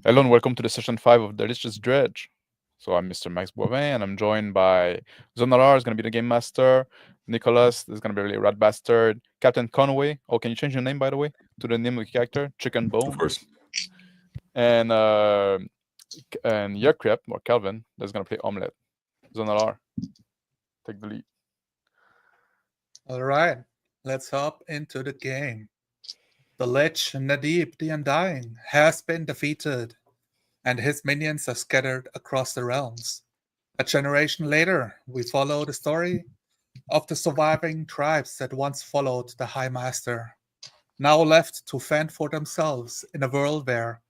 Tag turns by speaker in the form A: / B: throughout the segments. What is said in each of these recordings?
A: Hello and welcome to the session 5 of the Lich's Dredge. So I'm Mr. Max Boivin and I'm joined by Zonalar is going to be the game master, Nicholas is going to be really Rat Bastard, Captain Conway. Oh, can you change your name by the way to the name of the character? Chicken
B: Of course.
A: Bones. And Yakrep or Calvin that's going to play Omelette. Zonalar, take the lead.
C: All right, let's hop into the game. The Lich, Nedib the Undying, has been defeated, and his minions are scattered across the realms. A generation later, we follow the story of the surviving tribes that once followed the High Master, now left to fend for themselves in a world where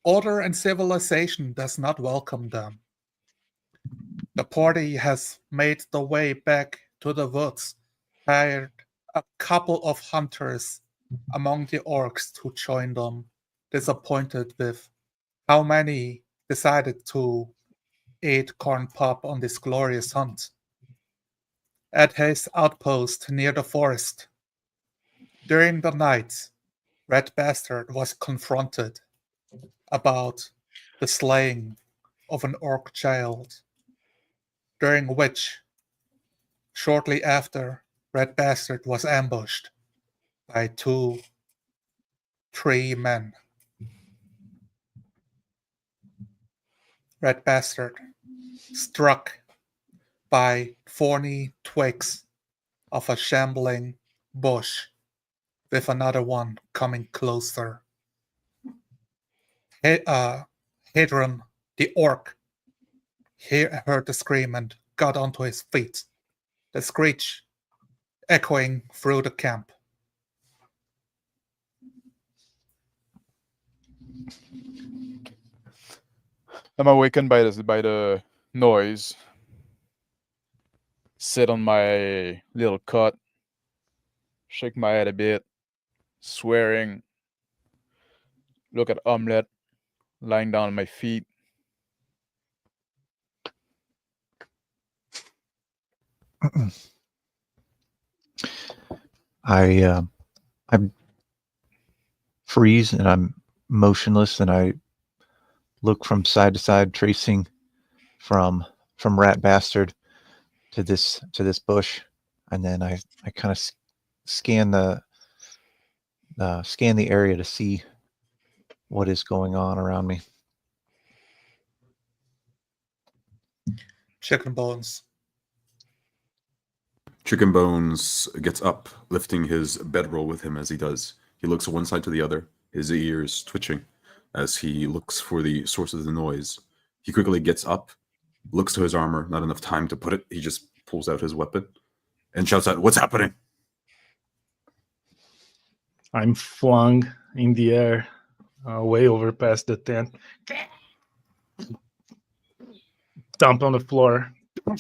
C: order and civilization does not welcome them. The party has made the way back to the woods, hired a couple of hunters among the orcs to join them, disappointed with how many decided to aid Kaharn Pa'Up on this glorious hunt. At his outpost near the forest, during the night, Red Bastard was confronted about the slaying of an orc child, during which, shortly after, Red Bastard was ambushed by three men. Red Bastard, struck by thorny twigs of a shambling bush, with another one coming closer. Hadron, the orc, heard the scream and got onto his feet, the screech echoing through the camp.
A: I'm awakened by the noise. Sit on my little cot, shake my head a bit, swearing, look at Omelette lying down on my feet.
D: I freeze and I'm motionless, and I look from side to side, tracing from Rat Bastard to this bush, and then I kind of scan the area to see what is going on around me.
C: Chicken Bones.
B: Chicken Bones gets up, lifting his bedroll with him as he does. He looks one side to the other, his ears twitching as he looks for the source of the noise. He quickly gets up, looks to his armor, not enough time to put it. He just pulls out his weapon and shouts out, "What's happening?"
E: I'm flung in the air, way over past the tent. Dump on the floor. I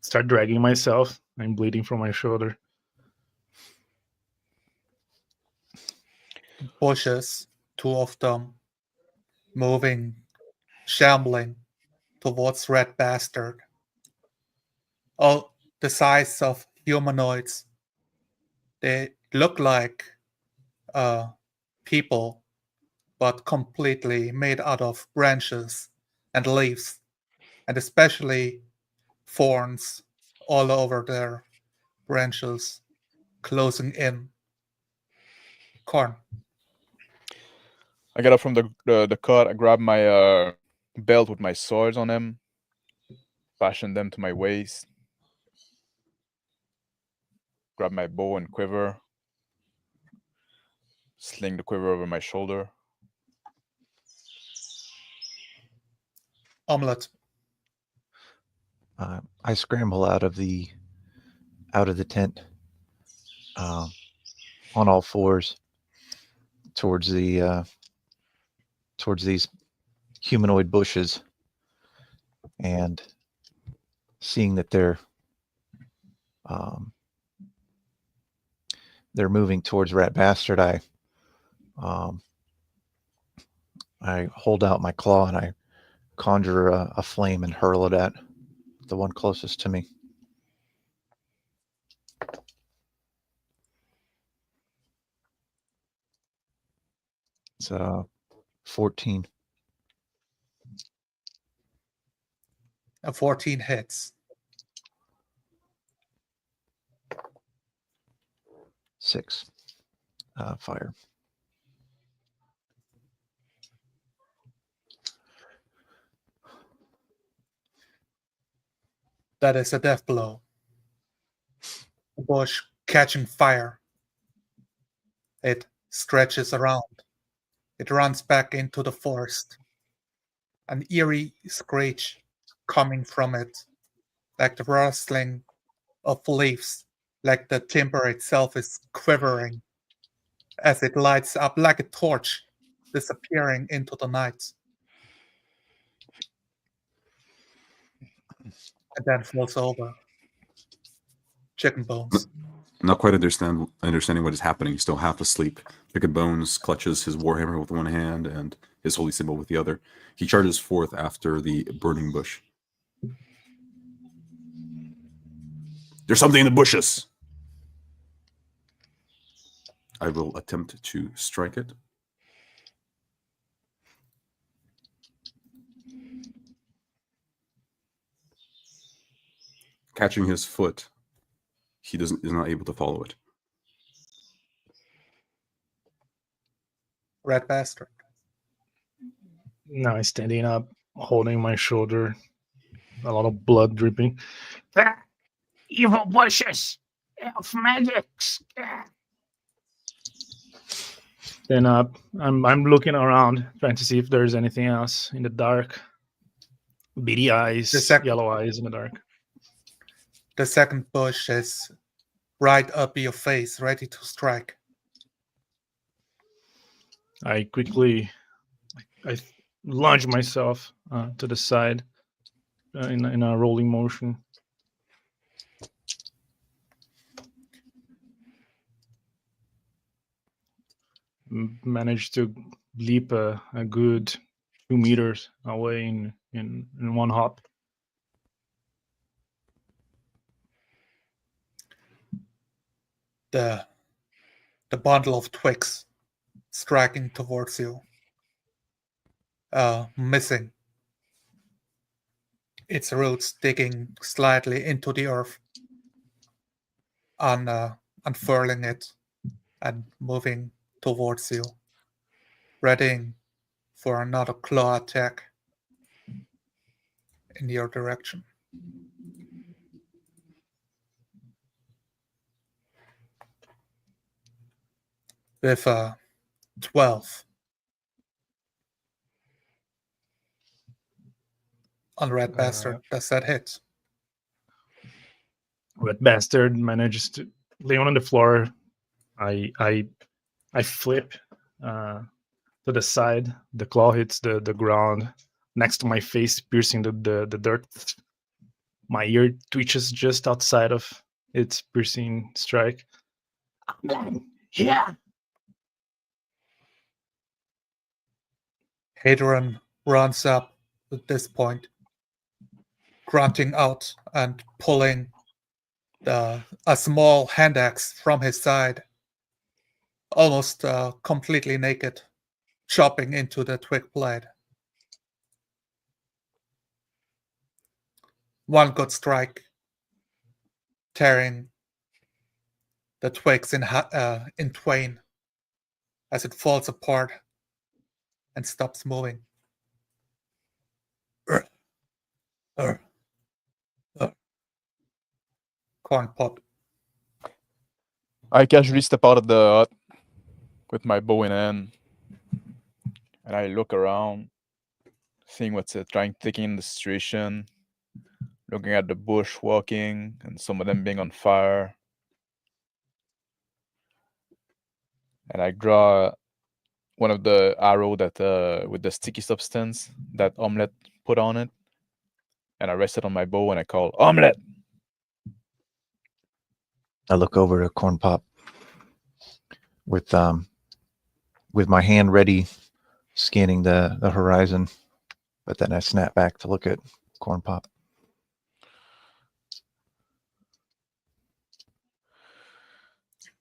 E: start dragging myself. I'm bleeding from my shoulder.
C: Bushes, two of them, moving, shambling towards Red Bastard. All the size of humanoids. They look like people, but completely made out of branches and leaves, and especially thorns all over their branches, closing in. Kaharn.
A: I get up from the cot. I grab my belt with my swords on them, fasten them to my waist. Grab my bow and quiver, sling the quiver over my shoulder.
C: Omelette.
D: I scramble out of the tent, on all fours towards these humanoid bushes, and seeing that they're moving towards Rat Bastard, I hold out my claw and I conjure a flame and hurl it at the one closest to me. It's 14.
C: A 14 hits.
D: 6. Fire.
C: That is a death blow. The bush catching fire. It stretches around. It runs back into the forest. An eerie screech coming from it, like the rustling of leaves, like the timber itself is quivering as it lights up like a torch, disappearing into the night. And then falls over. Chicken bones.
B: Not quite understanding what is happening. He's still half asleep. Chicken Bones clutches his warhammer with one hand and his holy symbol with the other. He charges forth after the burning bush. There's something in the bushes. I will attempt to strike it. Catching his foot, he is not able to follow it.
C: Red bastard.
E: Now he's standing up, holding my shoulder, a lot of blood dripping. Evil bushes, elf magics. Then I'm looking around, trying to see if there's anything else in the dark. Beady eyes, yellow eyes in the dark.
C: The second bush is right up your face, ready to strike.
E: I quickly lunge myself to the side in a rolling motion. Managed to leap a good 2 meters away in one hop.
C: The bundle of twigs striking towards you. Missing. Its roots digging slightly into the earth. Unfurling it and moving towards you. Readying for another claw attack in your direction. With 12 on Red Bastard. Does that hit?
E: Red Bastard manages to lay on the floor. I flip to the side. The claw hits the ground next to my face, piercing the dirt. My ear twitches just outside of its piercing strike. Yeah.
C: Hadron runs up at this point, grunting out and pulling a small hand axe from his side, almost completely naked, chopping into the twig blade. One good strike, tearing the twigs in twain as it falls apart and stops moving. Corn Pop.
A: I casually step out of the hut with my bow in hand, and I look around, seeing what's taking in the situation, looking at the bush walking, and some of them being on fire. And I draw one of the arrow that with the sticky substance that Omelette put on it, and I rest it on my bow and I call Omelette.
D: I look over to Corn Pop with my hand ready, scanning the horizon, but then I snap back to look at Corn Pop.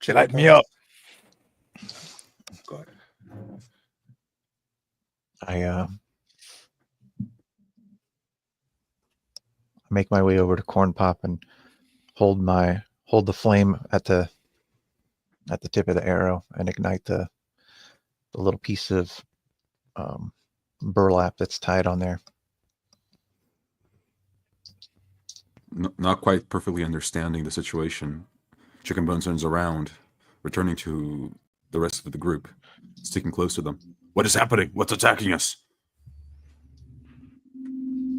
A: Light me up.
C: Good.
D: I make my way over to Corn Pop and hold the flame at the tip of the arrow and ignite the little piece of burlap that's tied on there.
B: Not quite perfectly understanding the situation, Chicken Bones turns around, returning to the rest of the group, sticking close to them. What is happening? What's attacking us?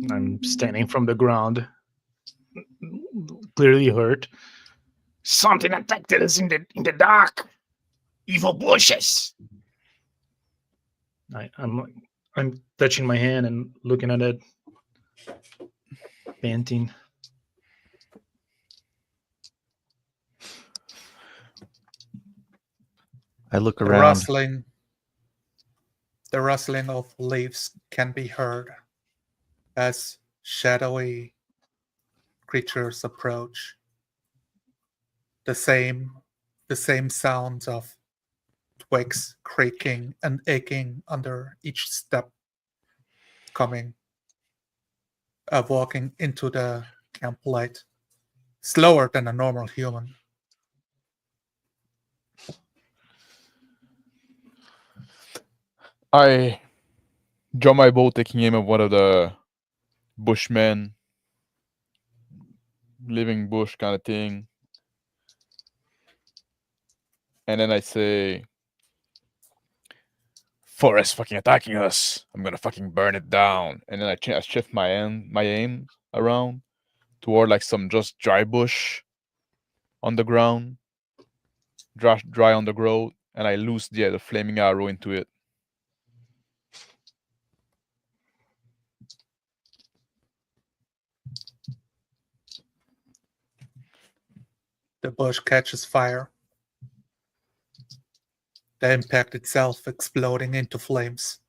E: I'm standing from the ground, clearly hurt. Something attacked us in the dark. Evil bushes. I'm touching my hand and looking at it, panting.
D: I look
C: The
D: around.
C: rustling of leaves can be heard as shadowy creatures approach. The same sounds of twigs creaking and aching under each step coming, walking into the camp light, slower than a normal human.
A: I draw my bow, taking aim at one of the bushmen, living bush kind of thing. And then I say, forest fucking attacking us. I'm gonna fucking burn it down. And then I shift my aim around toward like some just dry bush on the ground, dry on the ground, and I loose the flaming arrow into it.
C: The bush catches fire. The impact itself exploding into flames.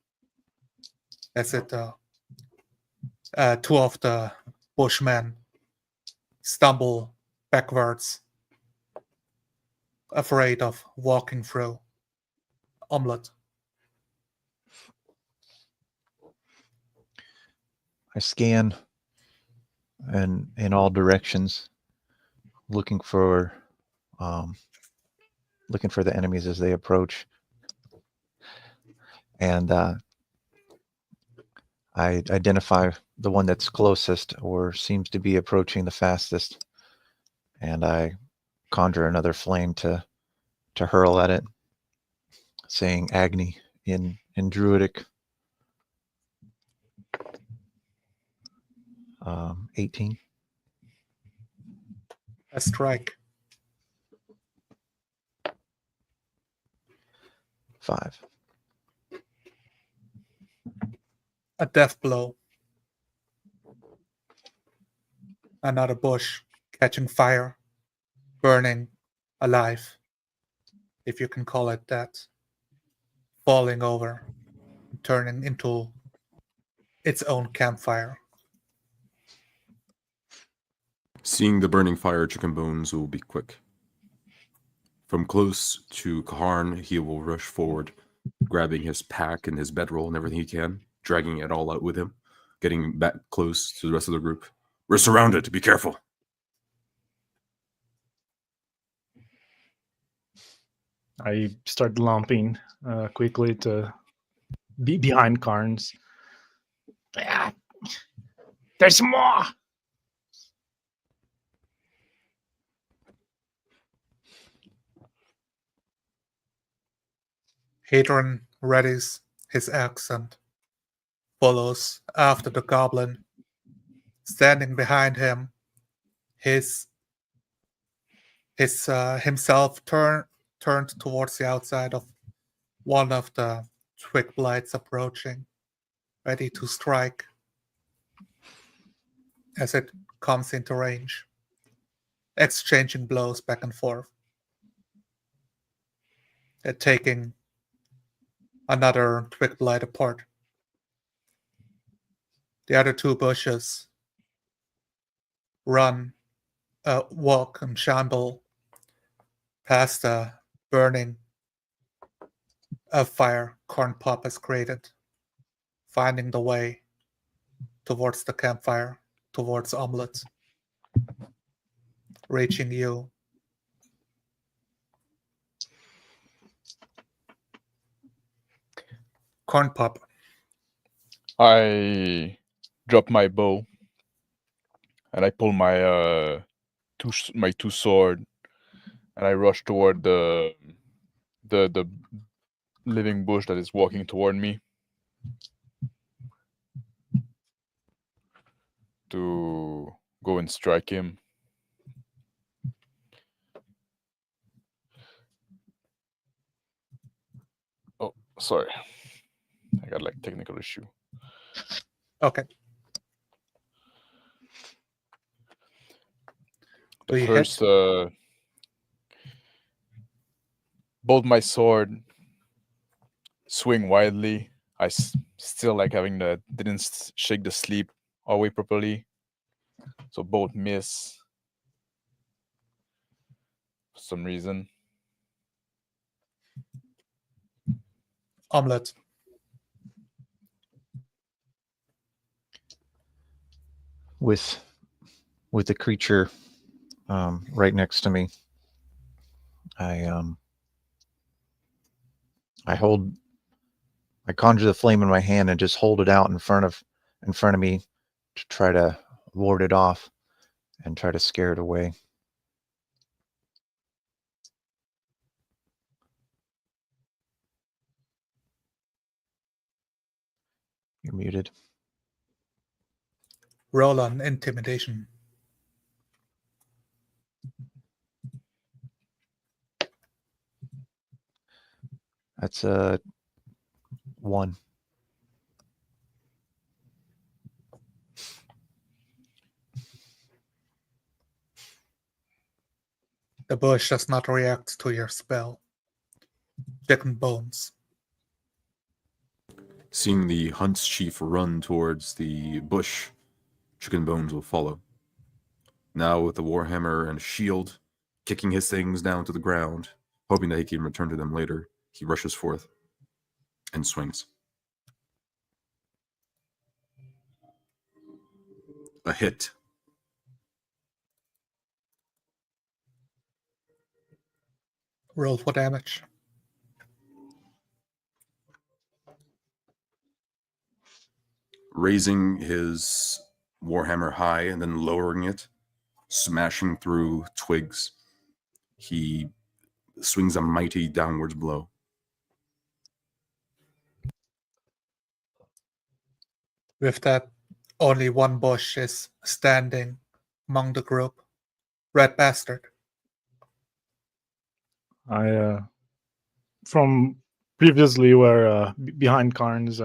C: As it, two of the bushmen stumble backwards, afraid of walking through. Omelette.
D: I scan and in all directions, looking for the enemies as they approach, and I identify the one that's closest or seems to be approaching the fastest, and I conjure another flame to hurl at it, saying Agni in Druidic. 18.
C: A strike.
D: 5.
C: A death blow. Another bush catching fire, burning alive, if you can call it that, falling over, turning into its own campfire.
B: Seeing the burning fire, Chicken Bones will be quick. From close to Kaharn, he will rush forward, grabbing his pack and his bedroll and everything he can, dragging it all out with him, getting back close to the rest of the group. We're surrounded, be careful.
E: I start lumping quickly to be behind Carnes. Yeah, there's more.
C: Hadron readies his axe and follows after the goblin. Standing behind him, himself turned towards the outside of one of the twig blights approaching, ready to strike as it comes into range, exchanging blows back and forth, taking another twig blight apart. The other two bushes walk and shamble past the burning fire Kaharn Pa'Up has created. finding the way towards the campfire, towards Omelette. Reaching you. Kaharn Pa'Up.
A: I drop my bow and I pull my two sword and I rush toward the living bush that is walking toward me to go and strike him. Oh, sorry. I got like technical issue.
C: Okay. Do you
A: First,
C: hit?
A: bolt my sword, swing wildly. I still like having didn't shake the sleep away properly, so both miss for some reason.
C: Omelette.
D: With the creature right next to me, I conjure the flame in my hand and just hold it out in front of me to try to ward it off and try to scare it away. You're muted.
C: Roll on intimidation.
D: That's a 1.
C: The bush does not react to your spell. Chicken bones.
B: Seeing the hunt's chief run towards the bush, Chicken Bones will follow. Now with the warhammer and shield, kicking his things down to the ground, hoping that he can return to them later, he rushes forth and swings. A hit.
C: Roll for damage.
B: Raising his warhammer high and then lowering it, smashing through twigs, he swings a mighty downwards blow.
C: With that, only one bush is standing among the group. Red Bastard.
E: I from previously where behind Kaharn's,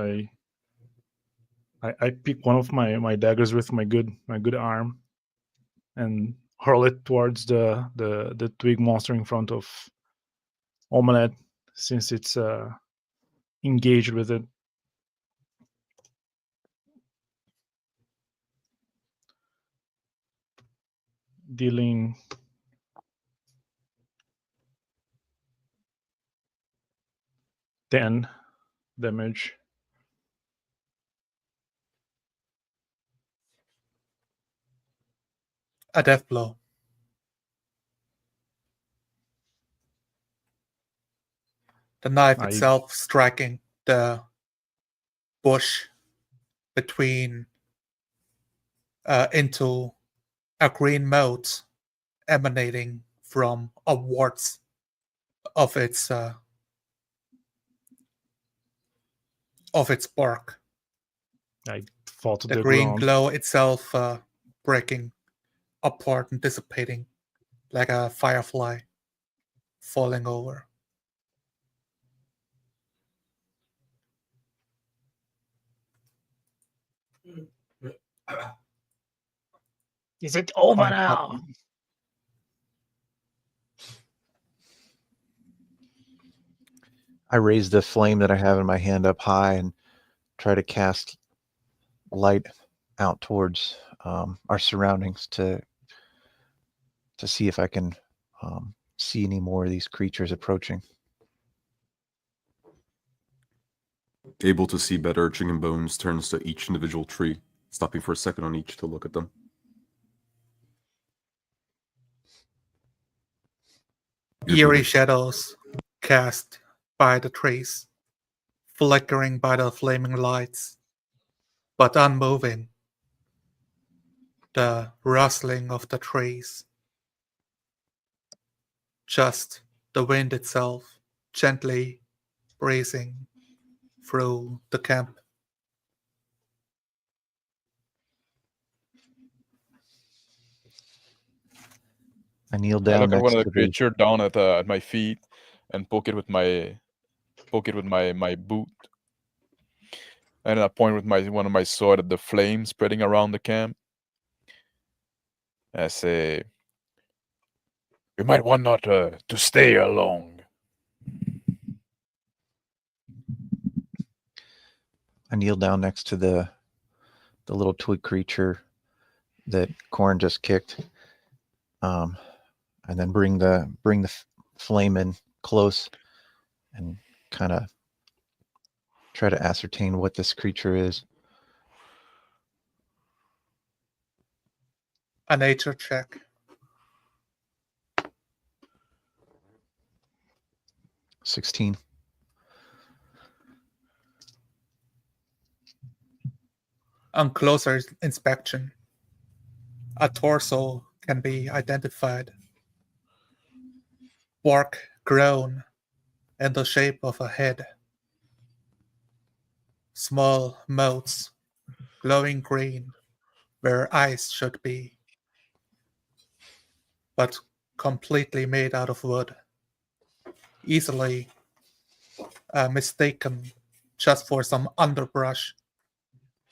E: I pick one of my daggers with my good arm and hurl it towards the twig monster in front of Omelette, since it's engaged with it. Dealing 10 damage.
C: A death blow. The knife itself striking the bush between into a green mote emanating from a warts of its bark.
E: I fall to
C: The
E: the
C: green
E: ground.
C: glow itself breaking apart and dissipating like a firefly falling over.
E: Is it over
C: Kaharn
E: now?
C: Pa'Up.
D: I raise the flame that I have in my hand up high and try to cast light out towards our surroundings to see if I can see any more of these creatures approaching.
B: Able to see better, Chicken Bones turns to each individual tree, stopping for a second on each to look at them.
C: Eerie shadows cast by the trees, flickering by the flaming lights, but unmoving. The rustling of the trees. Just the wind itself gently breezing through the camp.
D: I kneel
A: I
D: down
A: look at
D: next
A: one of
D: to
A: the
D: the
A: creature down at my feet and poke it with my boot. And then I point with one of my sword at the flame spreading around the camp. And I say, "You might want not to stay here long."
D: I kneel down next to the little twig creature that Corn just kicked, and then bring the flame in close and kind of try to ascertain what this creature is.
C: A nature check.
D: 16.
C: On closer inspection, a torso can be identified. Bark grown in the shape of a head. Small motes, glowing green, where eyes should be, but completely made out of wood. Easily mistaken just for some underbrush,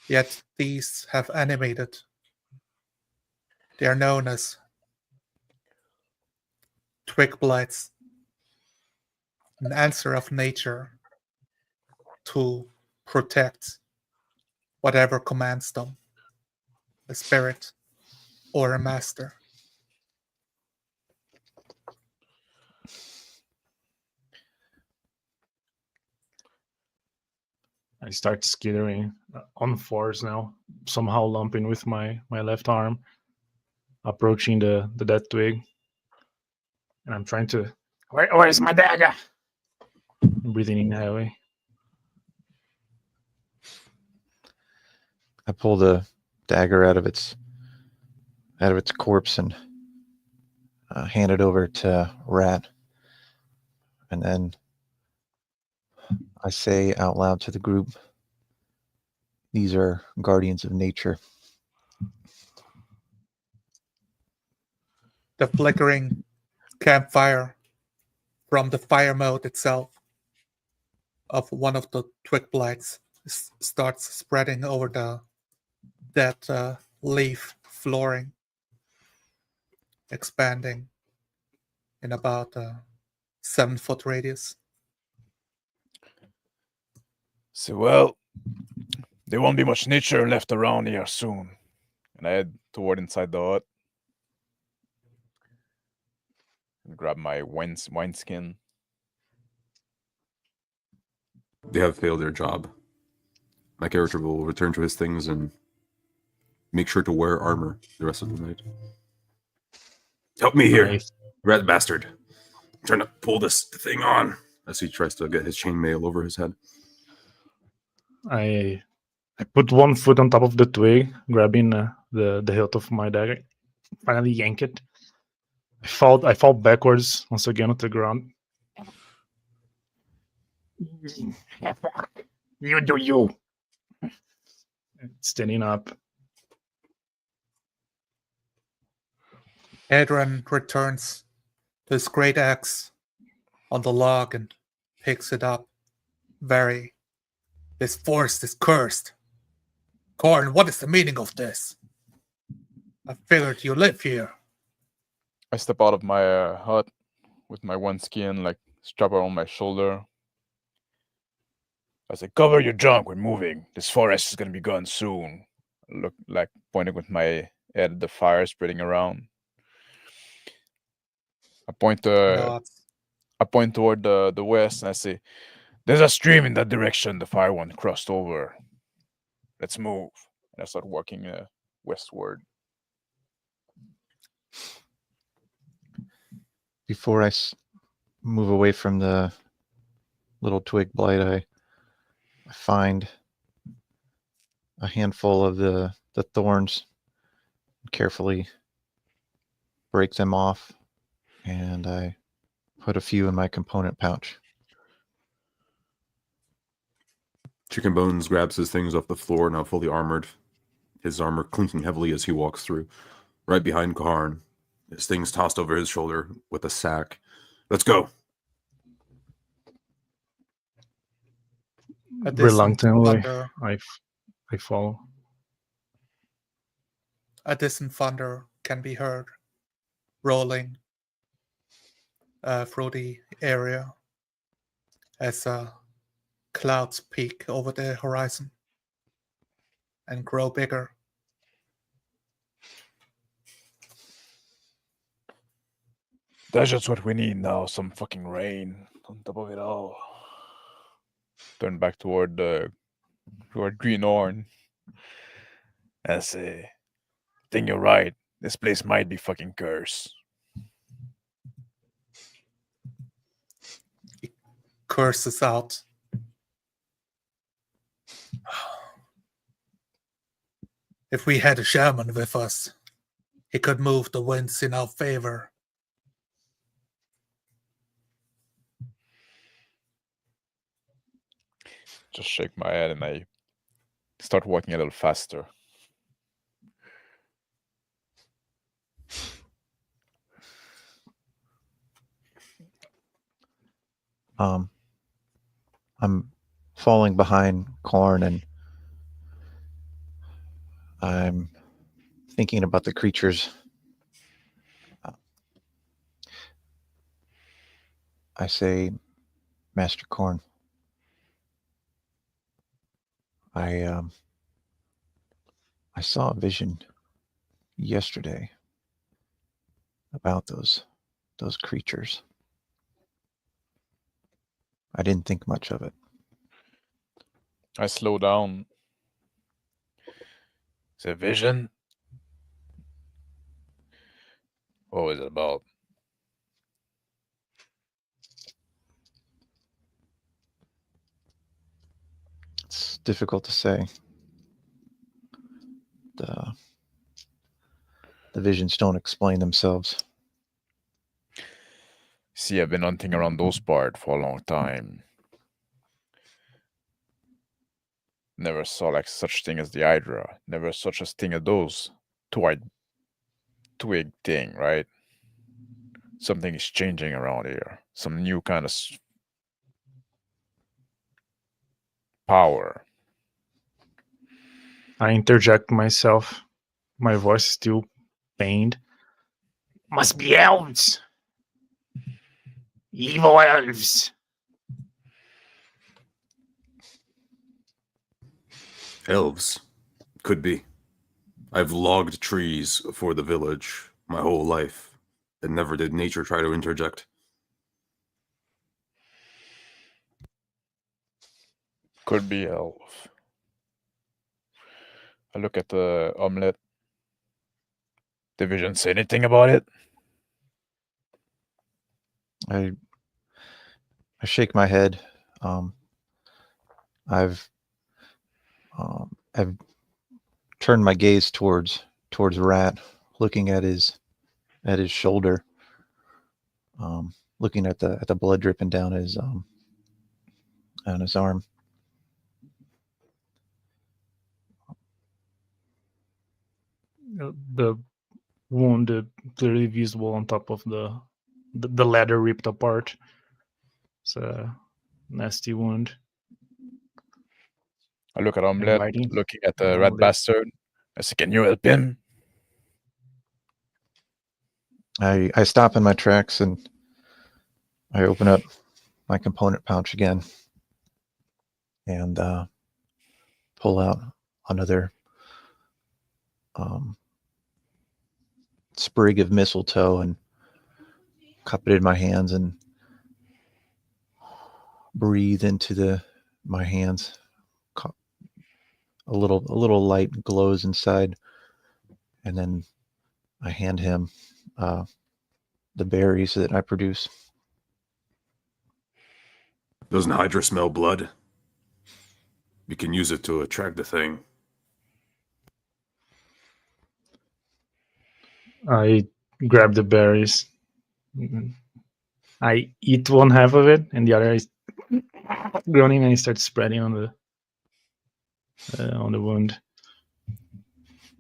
C: yet these have animated. They are known as twig blights, an answer of nature to protect whatever commands them, a spirit or a master.
E: I start skittering on fours now, somehow lumping with my left arm, approaching the dead twig. And I'm trying to, where's my dagger? I'm breathing in heavily.
D: I pull the dagger out of its corpse and hand it over to Rat, and then I say out loud to the group, "These are guardians of nature."
C: The flickering campfire from the fire mote itself of one of the twig blights starts spreading over that leaf flooring, expanding in about a 7-foot radius.
A: So, well, there won't be much nature left around here soon. And I head toward inside the hut and grab my wineskin.
B: They have failed their job. My character will return to his things and make sure to wear armor the rest of the night. Help me here,
E: Nice.
B: rat bastard. I'm trying to pull this thing on as he tries to get his chainmail over his head.
E: I put one foot on top of the twig, grabbing the hilt of my dagger. Finally yank it. I fall backwards once again on the ground. You do you. Standing up.
C: Adrian returns to his great axe on the log and picks it up. This forest is cursed. Kaharn, what is the meaning of this? I figured you live here.
A: I step out of my hut with my wineskin, like, strap around my shoulder. I say, "Cover your junk, we're moving. This forest is gonna be gone soon." I look, like, pointing with my head at the fire spreading around. I point
C: Nods.
A: toward the west and I say, There's a stream in that direction the fire one crossed over. Let's move. And I start walking westward.
D: Before I move away from the little twig blight, I find a handful of the thorns, carefully break them off, and I put a few in my component pouch.
B: Chicken Bones grabs his things off the floor, now fully armored, his armor clinking heavily as he walks through. Right behind Kaharn, his things tossed over his shoulder with a sack. Let's go.
C: A distant
E: Reluctantly,
C: thunder,
E: I follow.
C: a distant thunder can be heard, rolling through the area as clouds peak over the horizon and grow bigger.
A: That's just what we need now. Some fucking rain on top of it all. Turn back toward Greenhorn. And say, I think you're right. This place might be fucking cursed.
C: He curses out. If we had a shaman with us, he could move the winds in our favor.
A: Just shake my head and I start walking a little faster.
D: I'm falling behind Kaharn, and I'm thinking about the creatures. I say, Master Kaharn, I saw a vision yesterday about those creatures. I didn't think much of it.
A: I slow down. It's a vision. What was it about?
D: It's difficult to say. The visions don't explain themselves.
A: See, I've been hunting around those parts for a long time. Never saw like such thing as the Hydra. Never such a thing as those twig thing, right? Something is changing around here. Some new kind of power.
E: I interject myself. My voice is still pained. Must be elves. Evil elves.
B: Elves. Could be. I've logged trees for the village my whole life, and never did nature try to interject.
A: Could be elf. I look at the omelet. Division say anything about it?
D: I shake my head. I've turned my gaze towards Rat, looking at his shoulder, looking at the blood dripping down his arm.
E: The wound clearly visible on top of the leather ripped apart. It's a nasty wound.
A: I look at Omelette,
E: Inviting.
A: looking at the rat bastard. I say, can you help him?
D: I stop in my tracks and I open up my component pouch again and pull out another sprig of mistletoe and cup it in my hands and breathe into my hands. A little light glows inside, and then I hand him the berries that I produce.
B: Doesn't Hydra smell blood? You can use it to attract the thing.
E: I grab the berries. I eat one half of it, and the other is groaning, and I start spreading on the wound.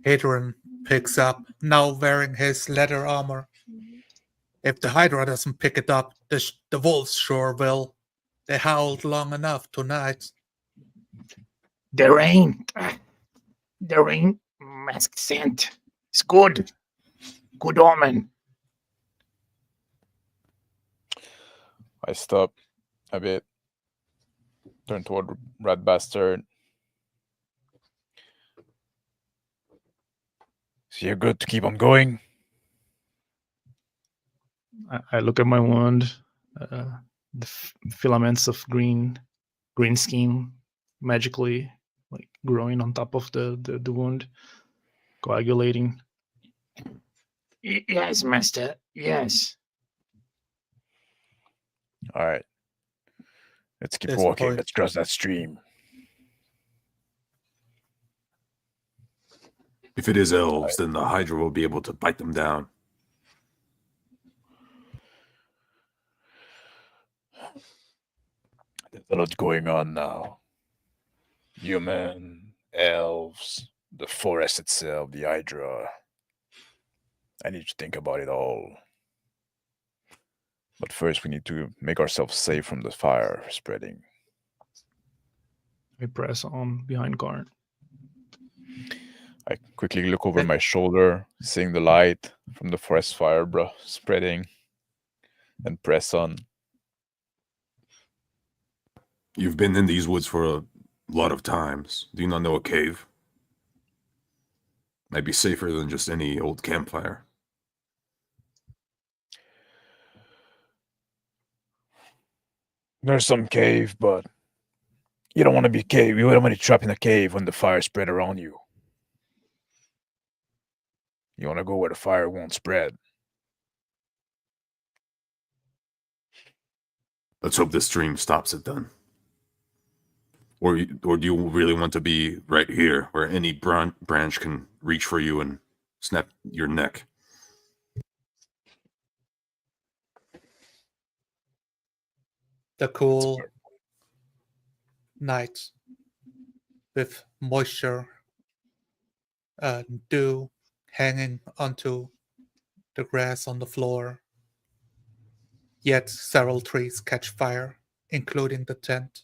C: Hadron picks up, now wearing his leather armor. If the Hydra doesn't pick it up, the wolves sure will. They howled long enough tonight.
F: The rain mask scent. It's good. Good omen.
A: I stop a bit, turn toward Rat Bastard. So you're good to keep on going?
E: I look at my wound. The filaments of green skin magically like growing on top of the wound, coagulating.
F: Yes, master. Yes.
A: All right. Let's keep
C: This
A: walking.
C: point-
A: Let's cross that stream.
B: If it is elves, then the Hydra will be able to bite them down.
A: There's a lot going on now. Human, elves, the forest itself, the Hydra. I need to think about it all. But first, we need to make ourselves safe from the fire spreading.
E: I press on behind Kaharn.
A: I quickly look over my shoulder, seeing the light from the forest fire spreading, and press on.
B: You've been in these woods for a lot of times. Do you not know a cave? Might be safer than just any old campfire.
A: There's some cave, but you don't want to be cave. You don't want to be trapped in a cave when the fire spread around you. You want to go where the fire won't spread.
B: Let's hope this stream stops it then. Or do you really want to be right here, where any branch can reach for you and snap your neck?
C: The cool night with moisture and dew hanging onto the grass on the floor. Yet several trees catch fire, including the tent.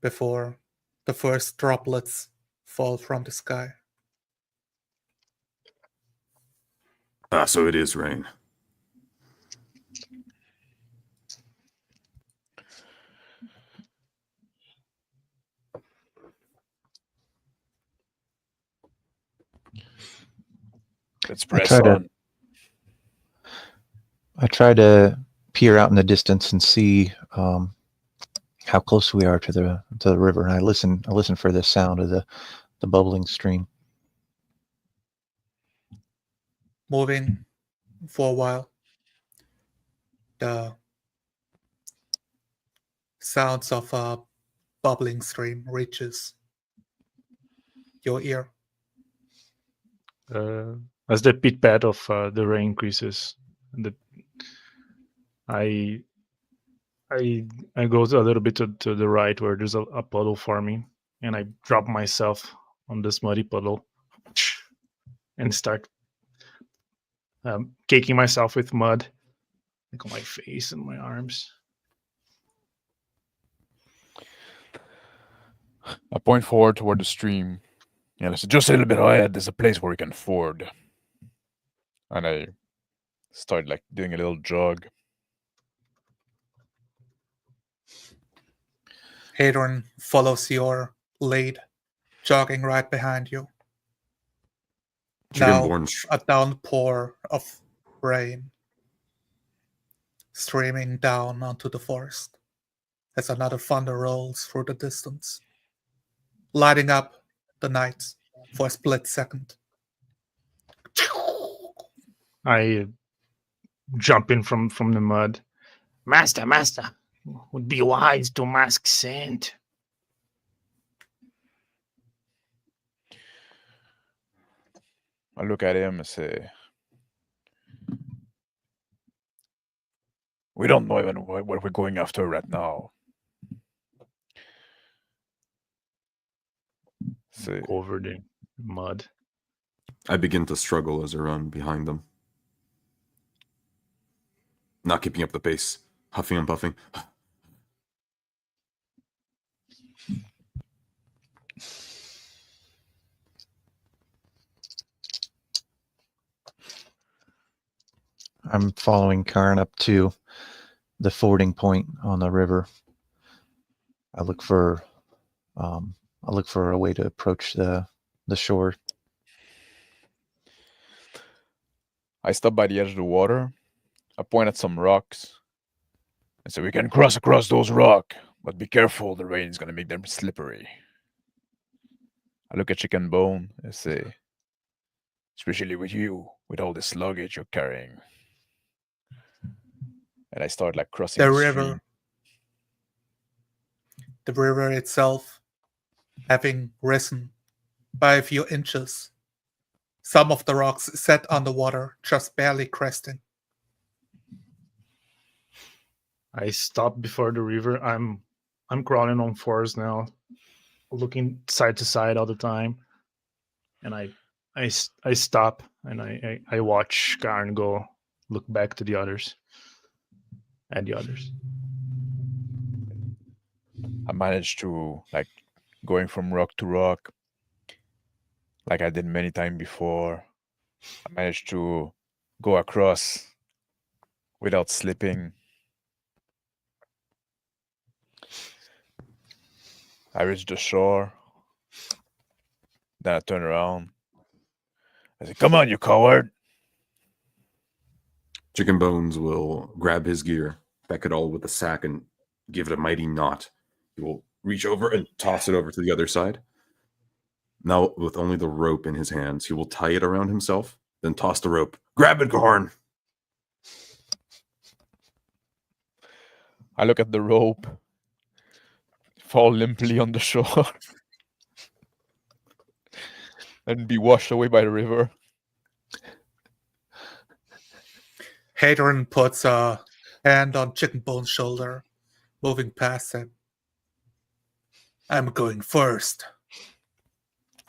C: Before the first droplets fall from the sky.
B: Ah, so it is rain.
A: Let's press on.
D: I try to peer out in the distance and see how close we are to the river. And I listen for the sound of the bubbling stream.
C: Moving for a while, the sounds of a bubbling stream reaches your ear.
E: As the pit pad of the rain increases, I go a little bit to the right where there's a puddle forming, and I drop myself on this muddy puddle and start caking myself with mud, like on my face and my arms.
A: I point forward toward the stream. And I said, just a little bit ahead, there's a place where we can ford. And I start like doing a little jog.
C: Hadron follows your lead, jogging right behind you. Now
B: Dragonborn
C: a downpour of rain streaming down onto the forest as another thunder rolls through the distance, lighting up the night for a split second.
E: I jump in from the mud.
F: Master, would be wise to mask scent.
A: I look at him and say, we don't know even what we're going after right now. Say,
E: Over the mud.
B: I begin to struggle as I run behind them. Not keeping up the pace, huffing and puffing.
D: I'm following Kaharn up to the fording point on the river. I look for a way to approach the shore.
A: I stop by the edge of the water. I point at some rocks. And say, we can cross across those rocks, but be careful, the rain is going to make them slippery. I look at Chicken Bone and say, especially with you, with all this luggage you're carrying. And I start like crossing
C: The
A: the
C: river.
A: stream.
C: The river itself having risen by a few inches. Some of the rocks set on the water, just barely cresting.
E: I stop before the river. I'm crawling on fours now, looking side to side all the time, and I stop and I watch Kaharn go look back to the others. And the others.
A: I managed to, like, going from rock to rock, like I did many times before. I managed to go across without slipping. I reached the shore. Then I turn around. I say, come on, you coward.
B: Chicken Bones will grab his gear, pack it all with a sack, and give it a mighty knot. He will reach over and toss it over to the other side. Now, with only the rope in his hands, he will tie it around himself, then toss the rope. Grab it, Kaharn!
A: I look at the rope, fall limply on the shore, and be washed away by the river.
C: Hadron puts a hand on Chicken Bone's shoulder, moving past him. I'm going first.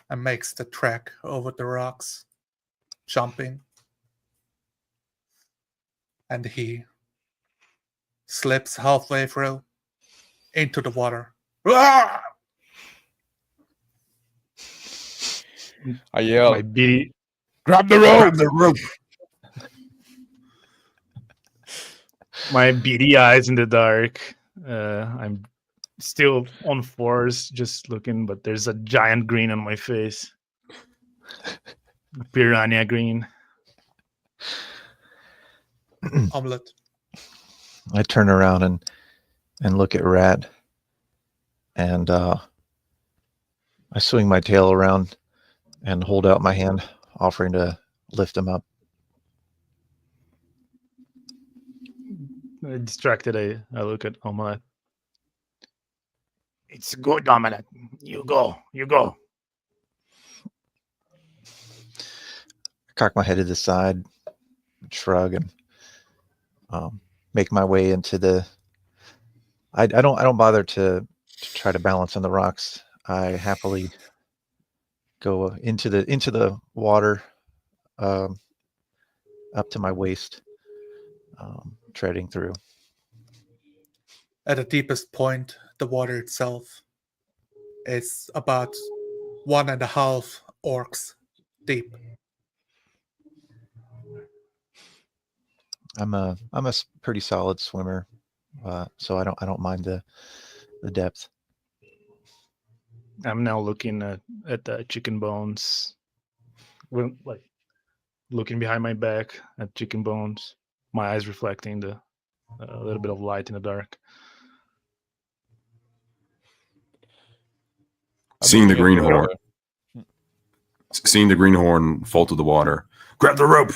C: And makes the trek over the rocks, jumping. And he slips halfway through into the water. Ah!
A: I yell,
E: My beady,
A: grab the rope!
B: the rope!
E: my beady eyes in the dark. I'm still on fours, just looking, but there's a giant grin on my face. A piranha grin.
C: Omelette.
D: I turn around and look at Rat, and I swing my tail around and hold out my hand, offering to lift him up.
E: Distracted, I look at Omelette.
F: It's good, Omelette. You go.
D: Cock my head to the side, shrug, and make my way into the. I don't bother to try to balance on the rocks. I happily go into the water, up to my waist, treading through.
C: At the deepest point, the water itself is about 1.5 orcs deep.
D: I'm a pretty solid swimmer, so I don't mind the depth.
E: I'm now looking at the Chicken Bones, like looking behind my back at Chicken Bones. My eyes reflecting the a little bit of light in the dark.
A: I'm
B: Seeing the
A: looking at
B: greenhorn, seeing the greenhorn fall to the water, grab the rope.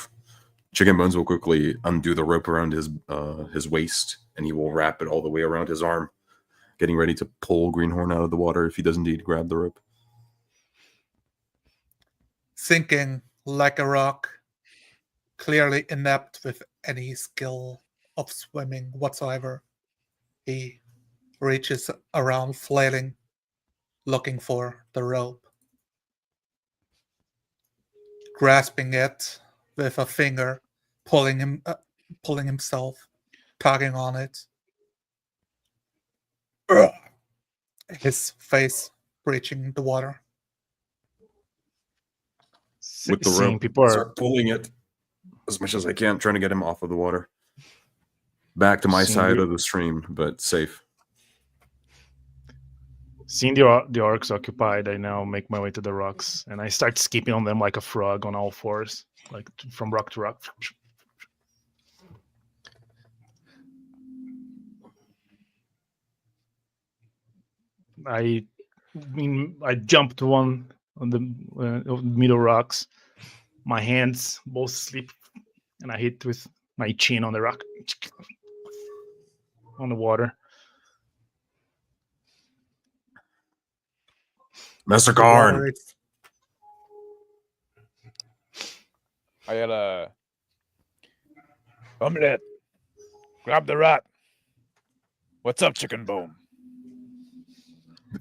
B: Chicken Bones will quickly undo the rope around his waist, and he will wrap it all the way around his arm, getting ready to pull Greenhorn out of the water if he does indeed grab the rope.
C: Sinking like a rock, clearly inept with any skill of swimming whatsoever, he reaches around flailing, looking for the rope. Grasping it with a finger, pulling himself, tugging on it. Ugh. His face breaching the water.
B: With the
E: Seeing
B: rope,
E: people are
B: start pulling it as much as I can, trying to get him off of the water. Back to my
E: Seeing
B: side
E: the-
B: of the stream, but safe.
E: seeing the orcs occupied, I now make my way to the rocks and I start skipping on them like a frog on all fours, like from rock to rock. I mean, I jump to one on the middle rocks. My hands both slip, and I hit with my chin on the rock, on the water.
B: Master
C: The water
B: Kaharn,
C: is
A: I had a omelette. Grab the rat. What's up, Chicken Bone?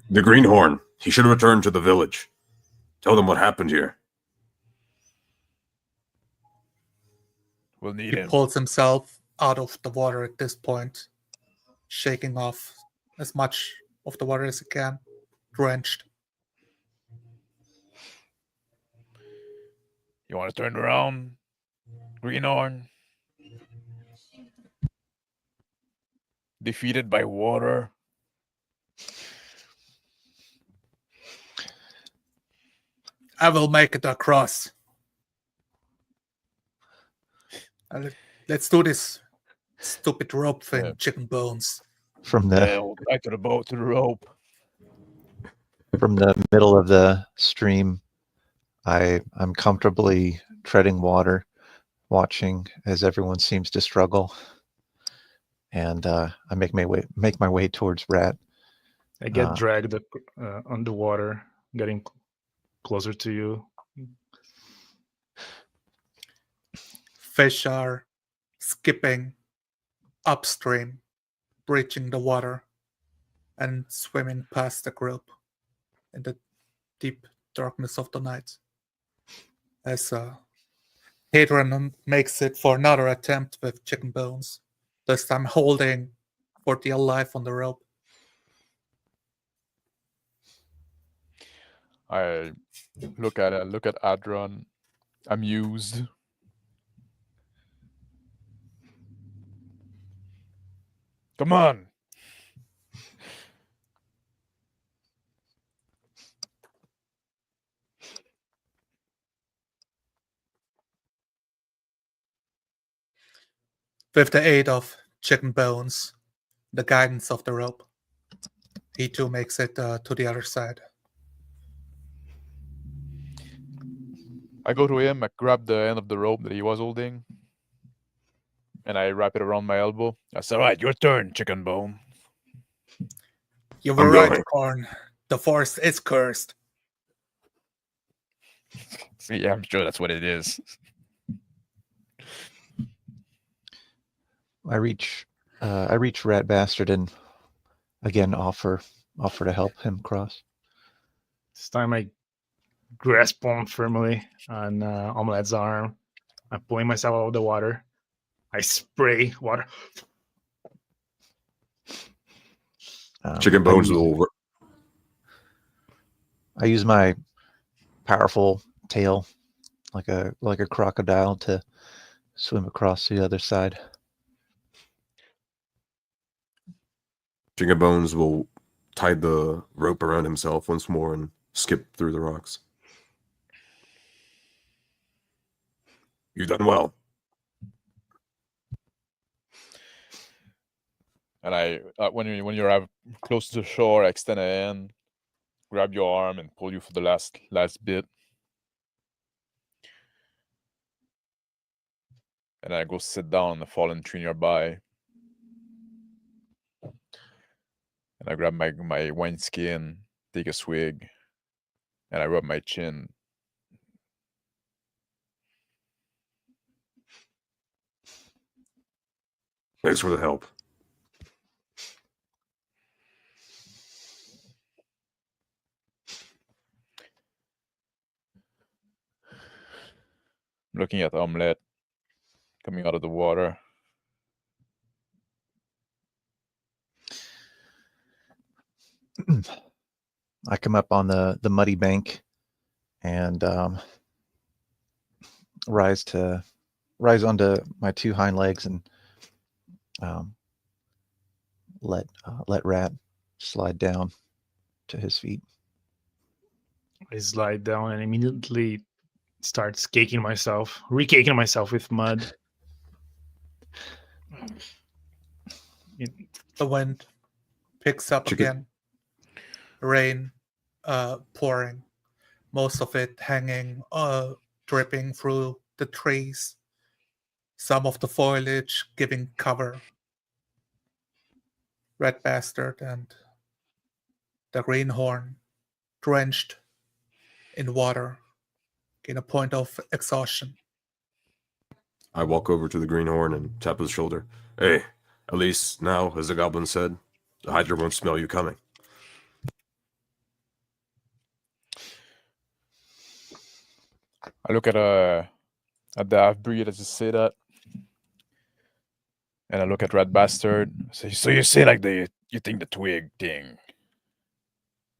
B: the Greenhorn. He should return to the village. Tell them what happened here.
A: We'll need
C: he
A: him.
C: pulls himself out of the water at this point, shaking off as much of the water as he can, drenched.
A: You want to turn around, Greenhorn? Defeated by water.
C: I will make it across. Let's do this stupid rope thing,
A: Yeah.
C: Chicken Bones.
D: From the
A: Yeah, we'll tie to the boat, to the rope.
D: from the middle of the stream, I'm comfortably treading water, watching as everyone seems to struggle, and I make my way towards Rat.
E: I get
D: Ah.
E: dragged underwater, getting closer to you.
C: Fish are skipping upstream, breaching the water, and swimming past the group in the deep darkness of the night. As Hadron makes it for another attempt with Chicken Bones, this time holding for dear life on the rope.
A: I look at Adron, amused. Come on.
C: With the aid of Chicken Bones, the guidance of the rope, he too makes it to the other side.
A: I go to him, I grab the end of the rope that he was holding, and I wrap it around my elbow. I said, all right, your turn, Chicken Bone.
C: You were
B: I'm
C: right,
B: going.
C: Kaharn. The forest is cursed.
A: See, yeah, I'm sure that's what it is.
D: I reach Rat Bastard and again offer to help him cross.
E: This time I grasp on firmly on Omelette's arm. I'm pulling myself out of the water. I spray water.
B: Chicken Bones will.
D: I use my powerful tail like a crocodile to swim across to the other side.
B: Chicken Bones will tie the rope around himself once more and skip through the rocks. You've done well.
A: And I, when you arrive close to the shore, I extend a hand, grab your arm, and pull you for the last bit. And I go sit down on the fallen tree nearby. And I grab my wineskin, take a swig, and I rub my chin.
B: Thanks for the help.
A: I'm looking at Omelette coming out of the water.
D: I come up on the muddy bank and rise onto my two hind legs and let Rat slide down to his feet.
E: I slide down and immediately start re-caking myself with mud.
C: The wind picks up
B: Chicken.
C: again. Rain pouring. Most of it hanging, dripping through the trees. Some of the foliage giving cover. Red Bastard and the greenhorn drenched in water in a point of exhaustion.
B: I walk over to the greenhorn and tap his shoulder. Hey, at least now, as the goblin said, the Hydra won't smell you coming.
A: I look at the half-breed as you say that. And I look at Red Bastard. So you say like you think the twig thing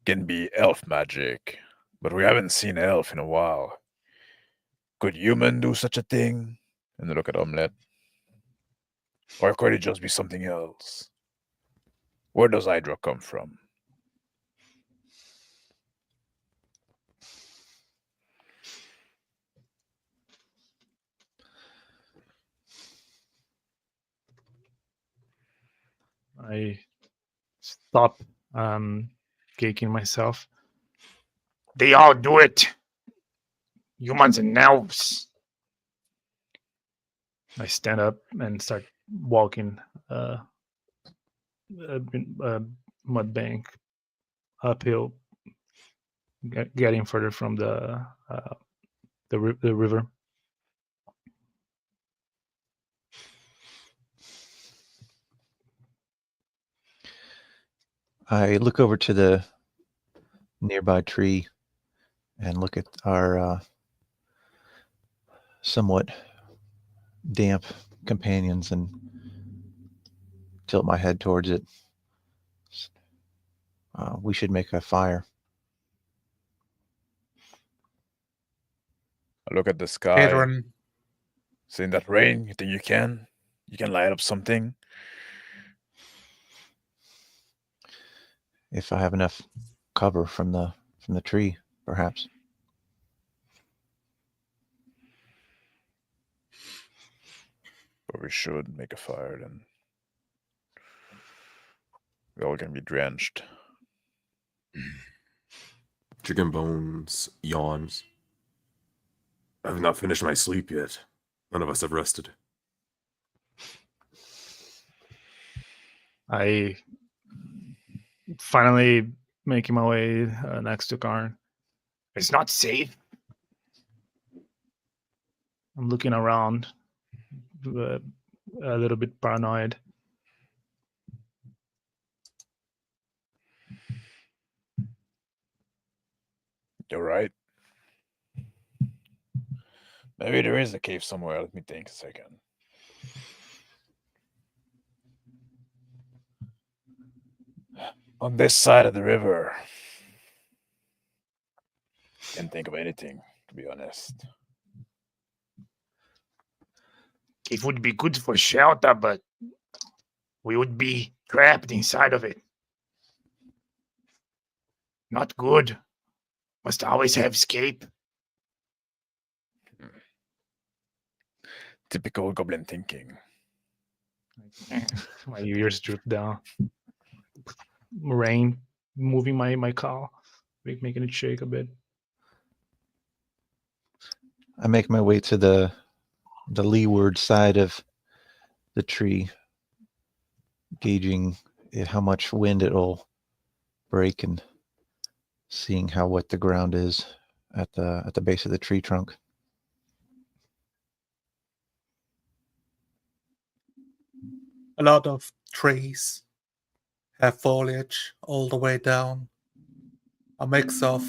A: can be elf magic, but we haven't seen elf in a while. Could human do such a thing? And I look at Omelette. Or could it just be something else? Where does Hydra come from?
E: I stop caking myself.
F: They all do it. Humans and elves.
E: I stand up and start walking mud bank uphill, getting further from the river.
D: I look over to the nearby tree and look at our somewhat damp companions and tilt my head towards it. We should make a fire.
A: I look at the sky.
C: Hadron,
A: Saying that rain, you think you can? You can light up something?
D: If I have enough cover from the tree, perhaps.
A: But we should make a fire then. We're all gonna be drenched.
B: Chicken Bones yawns. I have not finished my sleep yet. None of us have rested.
E: I finally making my way next to Kaharn.
F: It's not safe.
E: I'm looking around, a little bit paranoid.
A: You're right. Maybe there is a cave somewhere. Let me think a second. On this side of the river. Can't think of anything, to be honest.
F: It would be good for shelter, but we would be trapped inside of it. Not good. Must always have escape.
A: Typical goblin thinking.
E: My ears droop down. Rain moving my cowl, making it shake a bit.
D: I make my way to the leeward side of the tree, gauging how much wind it'll break and seeing how wet the ground is at the base of the tree trunk.
C: A lot of trees have foliage all the way down. A mix of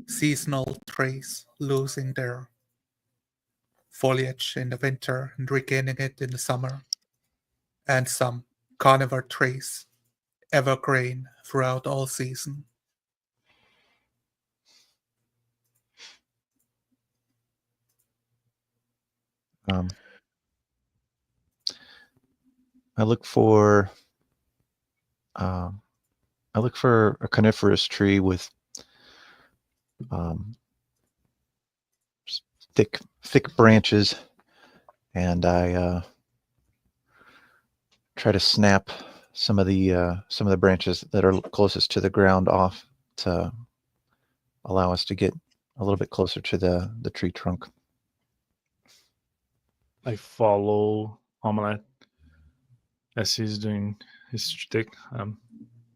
C: seasonal trees losing their foliage in the winter and regaining it in the summer, and some carnivore trees, evergreen throughout all season.
D: I look for a coniferous tree with thick branches, and I try to snap some of the branches that are closest to the ground off to allow us to get a little bit closer to the tree trunk.
E: I follow Omelette as he's doing his shtick. I'm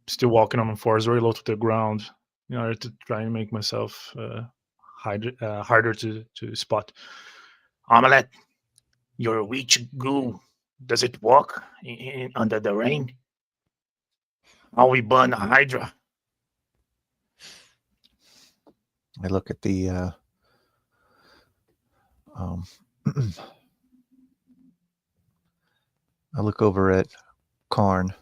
E: still walking on the floors very low to the ground in order to try and make myself harder to spot.
F: Omelette, your witch goo, does it work under the rain? How we burn a Hydra?
D: I look at the I look over at Kaharn.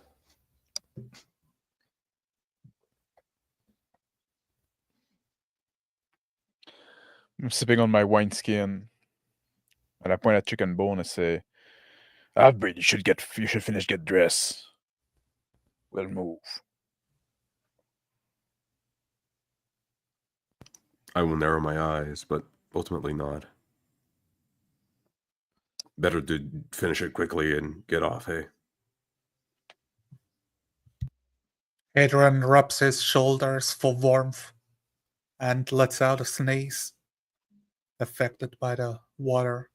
A: I'm sipping on my wineskin, and I point at Chicken Bone and say, "Halfbreed, you should finish get dressed. We'll move."
B: I will narrow my eyes, but ultimately nod. Better to finish it quickly and get off, hey?
C: Adrian rubs his shoulders for warmth and lets out a sneeze, affected by the water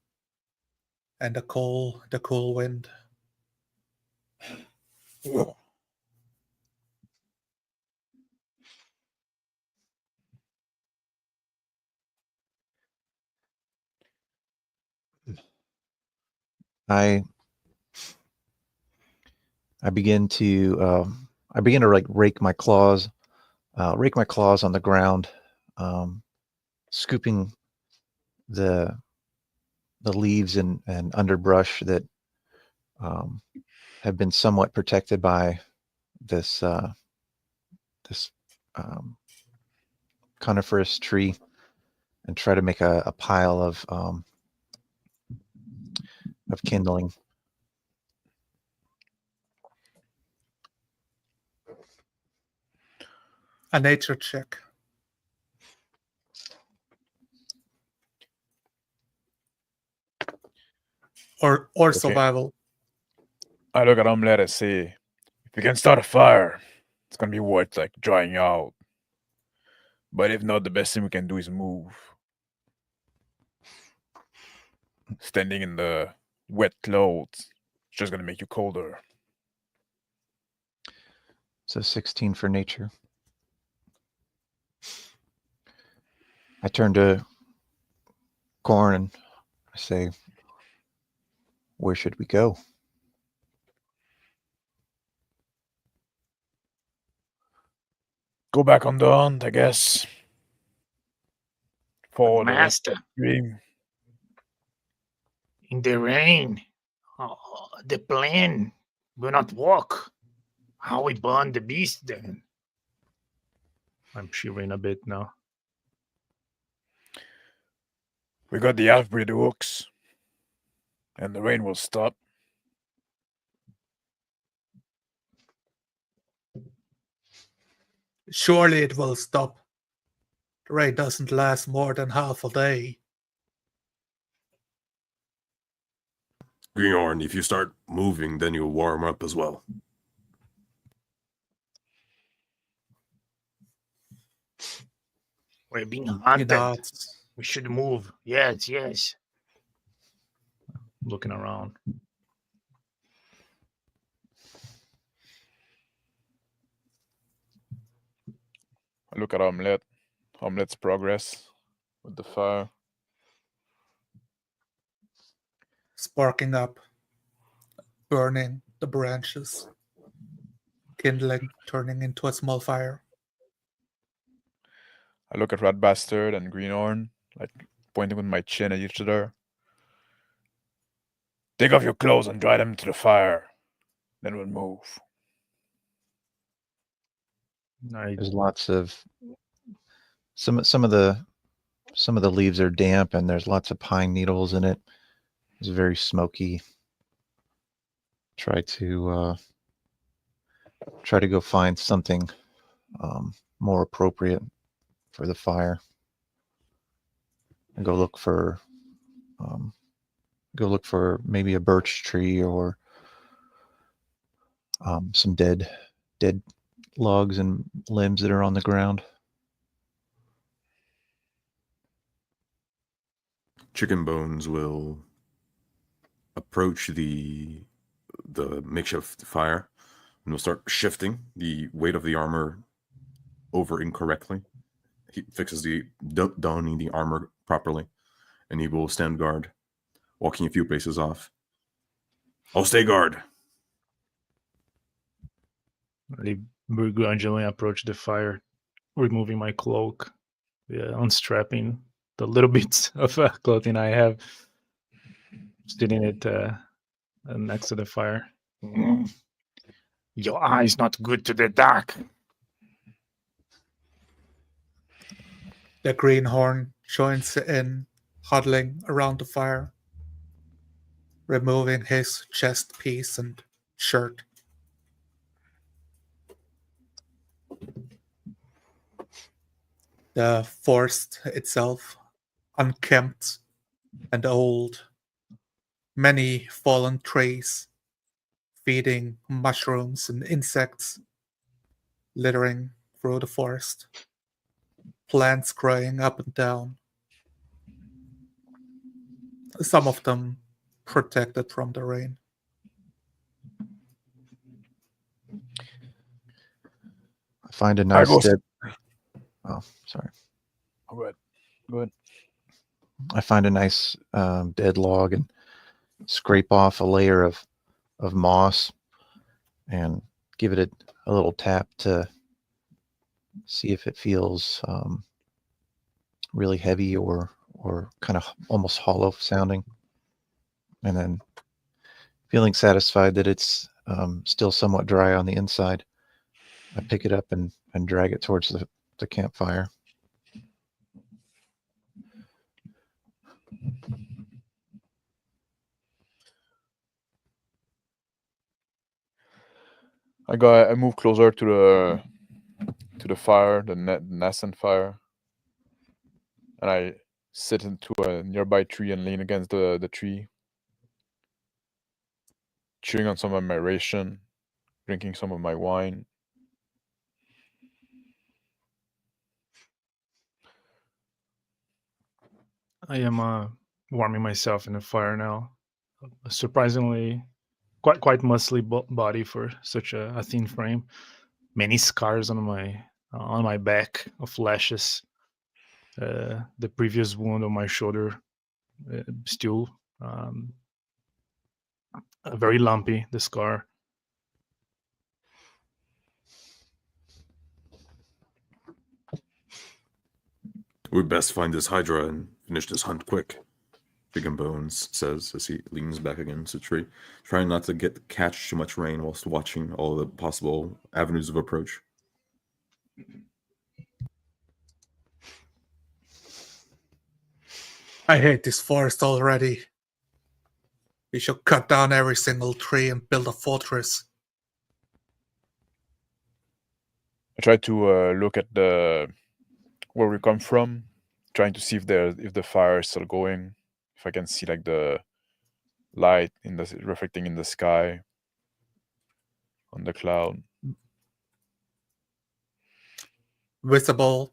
C: and the cool wind.
D: I begin to like rake my claws on the ground, scooping the leaves and underbrush that have been somewhat protected by this coniferous tree, and try to make a pile of kindling.
C: A nature check. Or
A: Okay.
C: survival.
A: I look at Omelette and say, "If we can start a fire, it's gonna be worth like drying out. But if not, the best thing we can do is move. Standing in the wet clothes, it's just gonna make you colder."
D: So 16 for nature. I turn to Kaharn and I say, "Where should we go?"
A: Go back on the hunt, I guess. For the rest
F: Master,
A: of the dream.
F: in the rain, the plan will not work. How we burn the beast then?
E: I'm shivering a bit now.
A: We got the half-breed hooks, and the rain will stop.
C: Surely it will stop. The rain doesn't last more than half a day.
B: Greenhorn, if you start moving, then you'll warm up as well.
F: We're being
C: He
F: hunted.
C: nods.
F: We should move. Yes, yes.
E: Looking around.
A: I look at Omelette. Omelette's progress with the fire.
C: Sparking up, burning the branches, kindling, turning into a small fire.
A: I look at Rat Bastard and Greenhorn, like pointing with my chin at each other. Take off your clothes and dry them to the fire. Then we'll move.
D: There's lots of some of the leaves are damp and there's lots of pine needles in it. It's very smoky. Try to go find something more appropriate for the fire. And go look for maybe a birch tree or some dead logs and limbs that are on the ground.
B: Chicken Bones will approach the makeshift fire and will start shifting the weight of the armor over incorrectly. He fixes donning the armor properly, and he will stand guard, walking a few paces off. I'll stay guard.
E: I begrudgingly approach the fire, removing my cloak, unstrapping the little bits of clothing I have, sitting it next to the fire.
F: Your eye's not good to the dark.
C: The greenhorn joins in, huddling around the fire, removing his chest piece and shirt. The forest itself, unkempt and old, many fallen trees, feeding mushrooms and insects, littering through the forest, plants growing up and down, some of them protected from the rain.
D: I find a nice
A: go-
D: dead. Oh, sorry.
A: All right. Good.
D: I find a nice dead log and scrape off a layer of moss and give it a little tap to see if it feels really heavy or kind of almost hollow sounding. And then feeling satisfied that it's still somewhat dry on the inside, I pick it up and drag it towards the campfire.
A: I move closer to the fire, the nascent fire, and I sit into a nearby tree and lean against the tree, chewing on some of my ration, drinking some of my wine.
E: I am warming myself in the fire now. Surprisingly, quite muscly body for such a thin frame. Many scars on my back of lashes. The previous wound on my shoulder still very lumpy. The scar.
B: We'd best find this Hydra and finish this hunt quick, Chicken Bones says as he leans back against the tree, trying not to catch too much rain whilst watching all the possible avenues of approach.
C: I hate this forest already. We should cut down every single tree and build a fortress.
A: I try to look at where we come from, trying to see if the fire is still going, if I can see like the light in the reflecting in the sky on the cloud.
C: Visible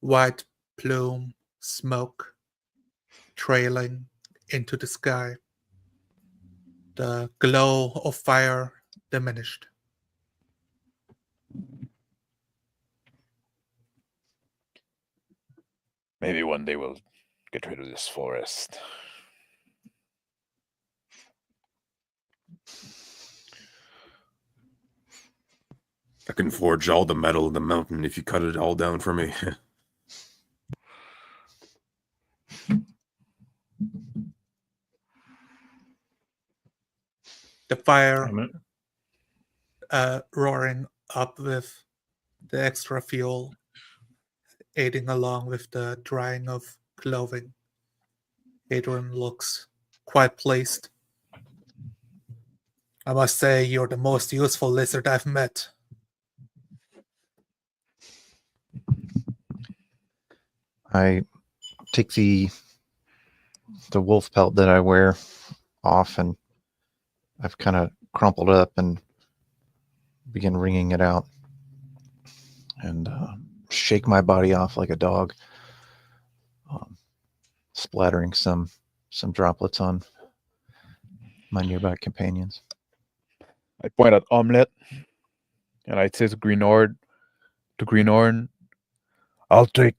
C: white plume smoke trailing into the sky. The glow of fire diminished.
A: Maybe one day we'll get rid of this forest.
B: I can forge all the metal in the mountain if you cut it all down for me.
C: The fire
E: I'm
C: roaring up with the extra fuel, aiding along with the drying of clothing. Adrian looks quite pleased. I must say, you're the most useful lizard I've met.
D: I take the wolf pelt that I wear off, and I've kind of crumpled up and begin wringing it out, and shake my body off like a dog, splattering some droplets on my nearby companions.
A: I point at Omelette, and I say to Greenhorn, I'll take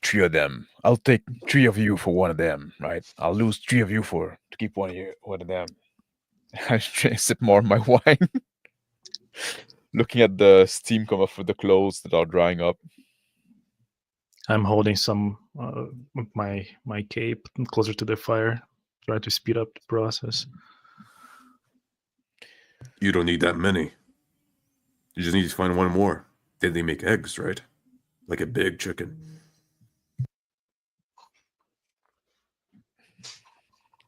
A: 3 of them. I'll take 3 of you for one of them, right? I'll lose 3 of you to keep one of them. I sip more of my wine, looking at the steam come off with the clothes that are drying up.
E: I'm holding some of my cape closer to the fire, try to speed up the process.
B: You don't need that many. You just need to find one more. Then they make eggs, right? Like a big chicken.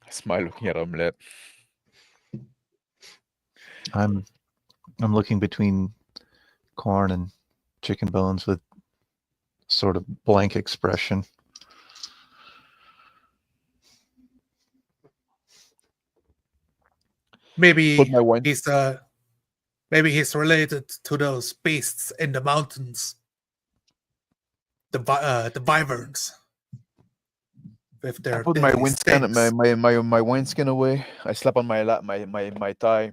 A: I smile looking at Omelette.
D: I'm looking between corn and chicken bones with sort of blank expression.
C: Maybe
A: Put my wine.
C: he's related to those beasts in the mountains. The wyverns. With
A: I
C: their
A: put my
C: deadly
A: wineskin,
C: stings.
A: my wineskin away. I slap on my lap, my thigh,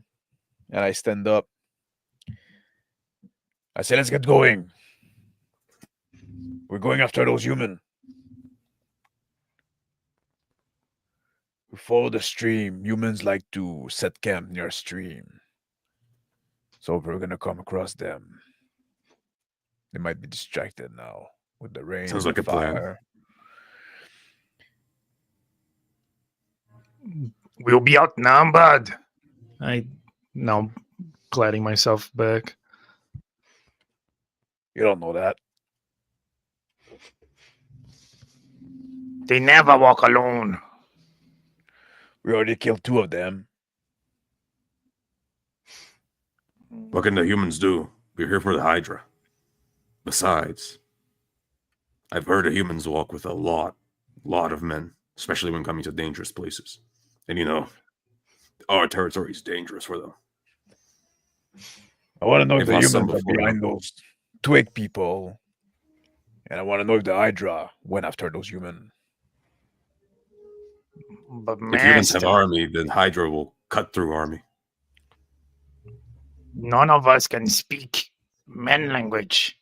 A: and I stand up. I say, let's get going. We're going after those humans. We follow the stream. Humans like to set camp near a stream. So we're gonna come across them. They might be distracted now with the rain.
B: Sounds
A: and
B: like
A: the
B: a plan.
A: fire.
F: We'll be outnumbered.
E: I now gliding myself back.
A: You don't know that.
F: They never walk alone.
A: We already killed 2 of them.
B: What can the humans do? We're here for the Hydra. Besides, I've heard the humans walk with a lot of men, especially when coming to dangerous places. And you know, our territory is dangerous for them.
A: I want to know if
B: They've
A: the
B: lost some
A: humans are
B: before,
A: behind those twig people. And I want to know if the Hydra went after those humans.
F: But
B: If humans have
F: master,
B: army, then Hydra will cut through army.
F: none of us can speak men language.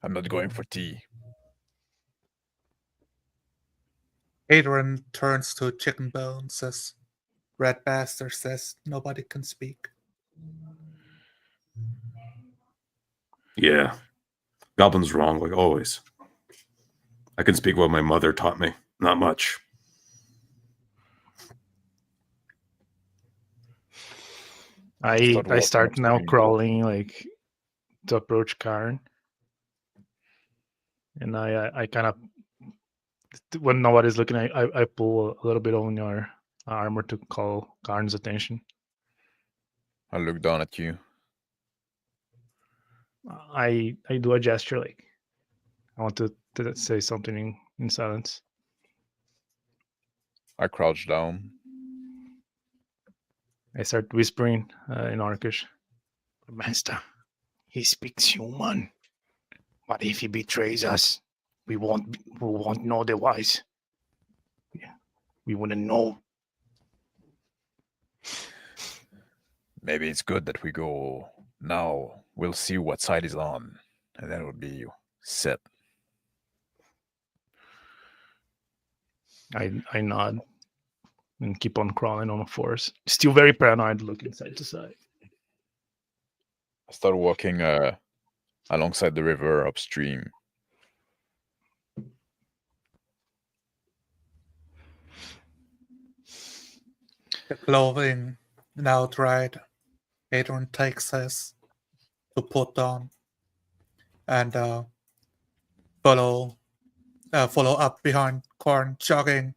A: I'm not going for tea.
C: Adrian turns to Chicken Bone, says, Red Bastard says nobody can speak.
B: Yeah. Goblin's wrong, like always. I can speak what my mother taught me. Not much.
E: I start now crawling like to approach Kaharn, and I kind of when nobody's looking, I pull a little bit on your armor to call Kaharn's attention.
A: I look down at you.
E: I do a gesture like I want to say something in silence.
A: I crouch down.
E: I start whispering in Orcish.
F: Master, he speaks human. But if he betrays us, we won't know the wise. We wouldn't know.
A: Maybe it's good that we go now. We'll see what side is on, and then it will be set.
E: I nod and keep on crawling on all fours. Still very paranoid, looking side to side.
A: I start walking alongside the river upstream.
C: The clothing now dried. Adrian takes his to put on and follow up behind Kaharn, jogging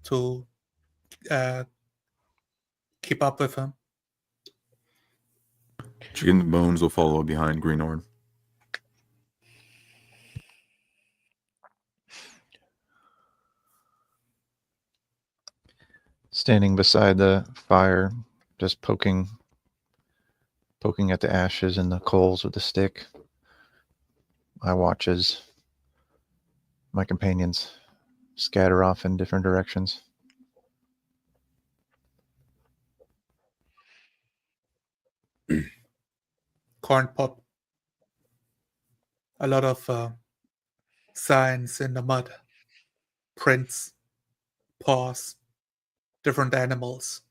C: to keep up with him.
B: Chicken Bones will follow behind Greenhorn.
D: Standing beside the fire, just poking at the ashes and the coals with the stick. I watch as my companions scatter off in different directions.
C: Corn pop. A lot of signs in the mud. Prints, paws, different animals.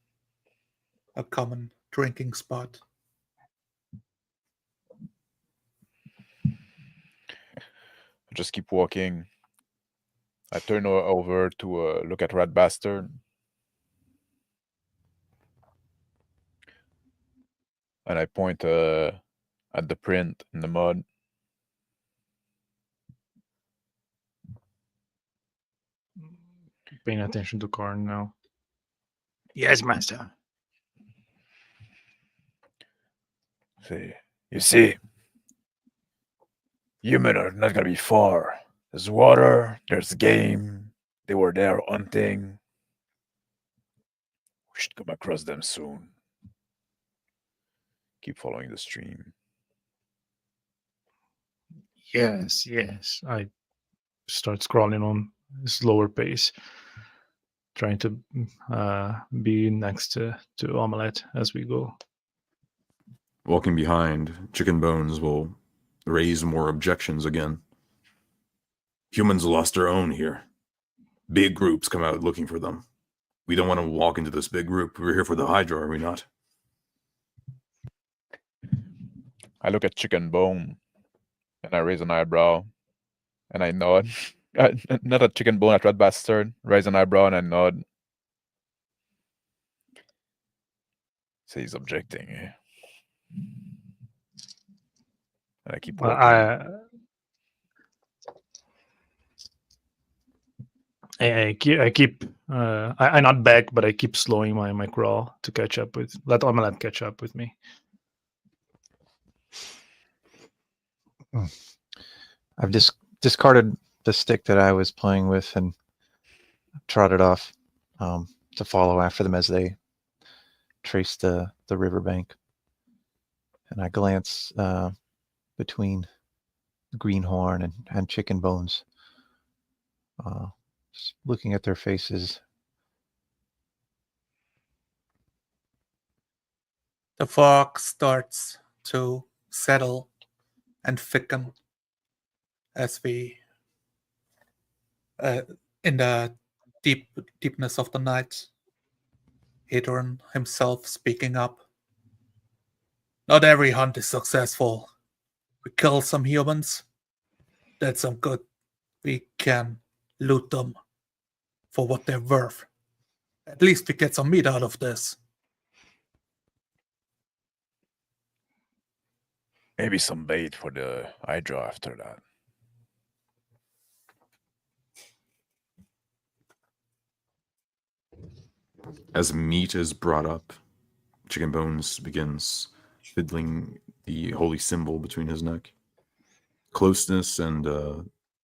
C: A common drinking spot.
A: I just keep walking. I turn over to look at Rat Bastard. And I point at the print in the mud.
E: Paying attention to Kaharn now.
F: Yes, master.
A: You see, human are not gonna be far. There's water, there's game. They were there hunting. We should come across them soon. Keep following the stream.
F: Yes.
E: I start scrolling on a slower pace, trying to be next to Omelette as we go.
B: Walking behind, Chicken Bones will raise more objections again. Humans lost their own here. Big groups come out looking for them. We don't want to walk into this big group. We're here for the Hydra, are we not?
A: I look at Chicken Bone, and I raise an eyebrow, and I nod. Not at Chicken Bone, at Red Bastard. Raise an eyebrow, and I nod. So he's objecting. And I keep walking.
E: I not back, but I keep slowing my crawl to catch up with. Let Omelette catch up with me.
D: I've discarded the stick that I was playing with and trotted off to follow after them as they trace the riverbank. And I glance between Greenhorn and Chicken Bones, just looking at their faces.
C: The fog starts to settle and thicken as we, in the deepness of the night, Adrian himself speaking up. Not every hunt is successful. We kill some humans, that's some good. We can loot them for what they're worth. At least we get some meat out of this.
A: Maybe some bait for the Hydra after that.
B: As meat is brought up, Chicken Bones begins fiddling the holy symbol between his neck. Closeness and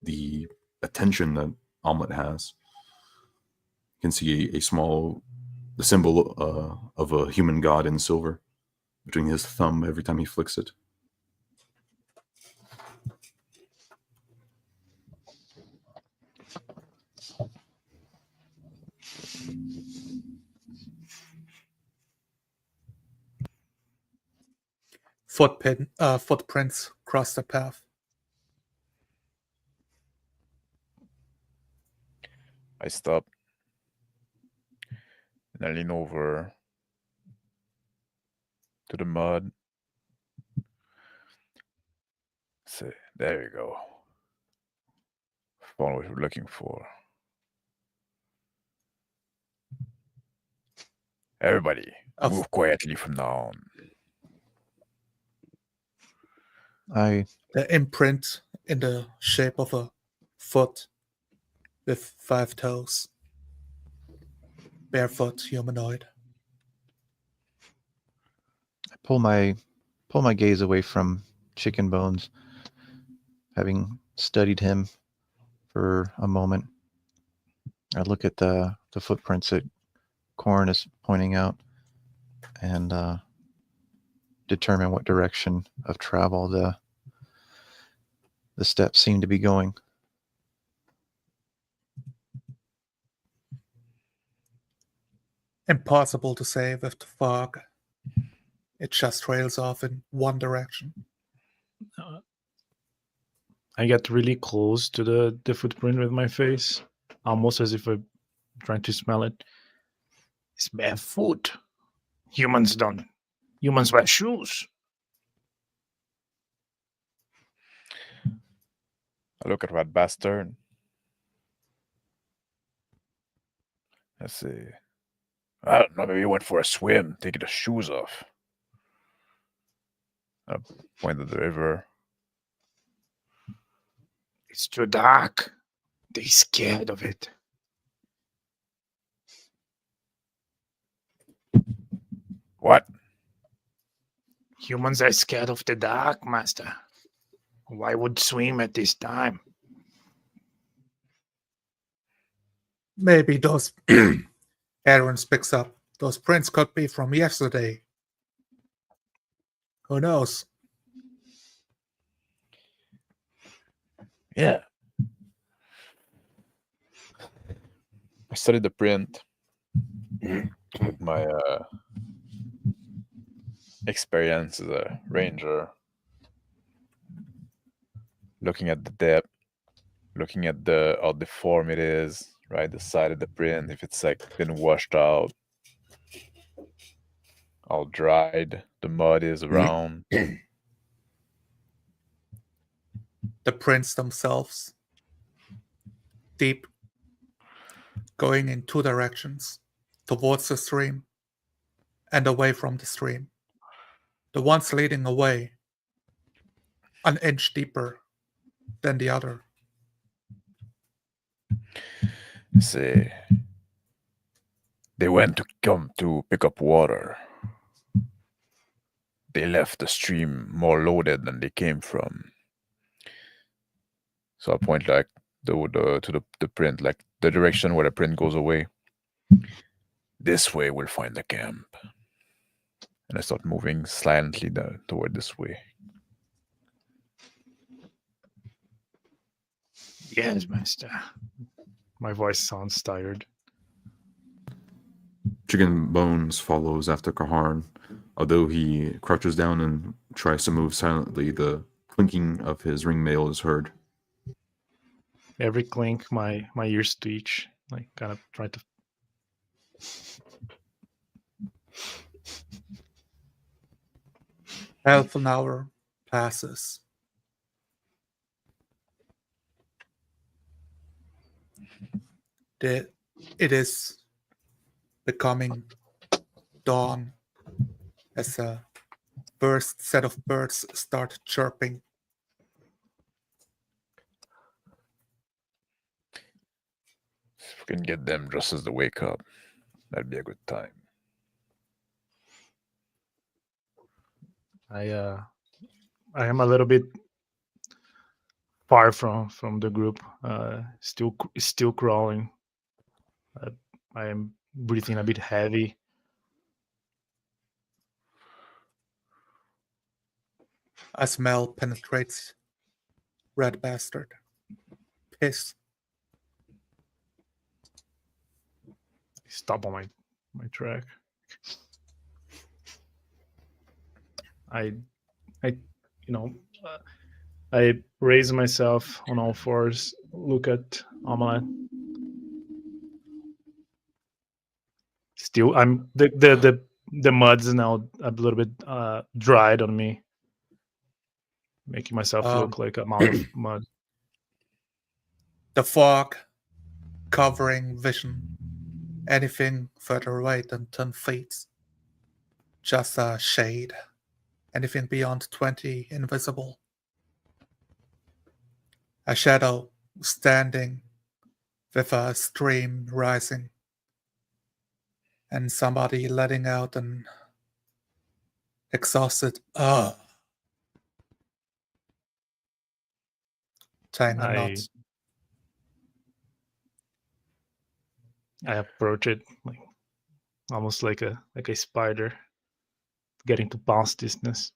B: the attention that Omelette has. You can see the symbol of a human god in silver between his thumb every time he flicks it.
C: Footprints cross the path.
A: I stop. And I lean over to the mud. Say, there you go. Found what we're looking for. Everybody, move quietly from now on.
C: The imprint in the shape of a foot with 5 toes. Barefoot humanoid.
D: I pull my gaze away from Chicken Bones, having studied him for a moment. I look at the footprints that Kaharn is pointing out and determine what direction of travel the steps seem to be going.
C: Impossible to say with the fog. It just trails off in one direction.
E: I get really close to the footprint with my face, almost as if I'm trying to smell it.
F: It's barefoot. Humans don't. Humans wear shoes.
A: I look at that bastard. I say, I don't know, maybe he went for a swim, taking the shoes off. I point at the river.
F: It's too dark. They're scared of it.
A: What?
F: Humans are scared of the dark, Master. Why would swim at this time?
C: Maybe those Aaron picks up. Those prints could be from yesterday. Who knows?
A: Yeah. I studied the print with my experience as a ranger. Looking at the depth, looking at how deformed it is, right? The side of the print, if it's like been washed out, how dried the mud is around.
C: The prints themselves. Deep. Going in 2 directions. Towards the stream. And away from the stream. The ones leading away. An inch deeper than the other.
A: See, they went to come to pick up water. They left the stream more loaded than they came from. So I point like to the print, like the direction where the print goes away. This way we'll find the camp. And I start moving silently toward this way.
F: Yes, Master.
E: My voice sounds tired.
B: Chicken Bones follows after Kaharn. Although he crouches down and tries to move silently, the clinking of his ring mail is heard.
E: Every clink, my ears twitch. Like kind of try to.
C: Half an hour passes. It is becoming dawn as a first set of birds start chirping.
A: If we can get them just as they wake up, that'd be a good time.
E: I am a little bit far from the group. Still crawling. I am breathing a bit heavy.
C: A smell penetrates. Red bastard. Piss.
E: Stop on my track. I I raise myself on all fours, look at Omelette. Still, I'm the mud's now a little bit dried on me, making myself look like a mound of mud.
C: The fog covering vision. Anything further away than 10 feet. Just a shade. Anything beyond 20 invisible. A shadow standing with a stream rising. And somebody letting out an exhausted tying a knot.
E: I approach it almost like a spider, getting to bounce distance.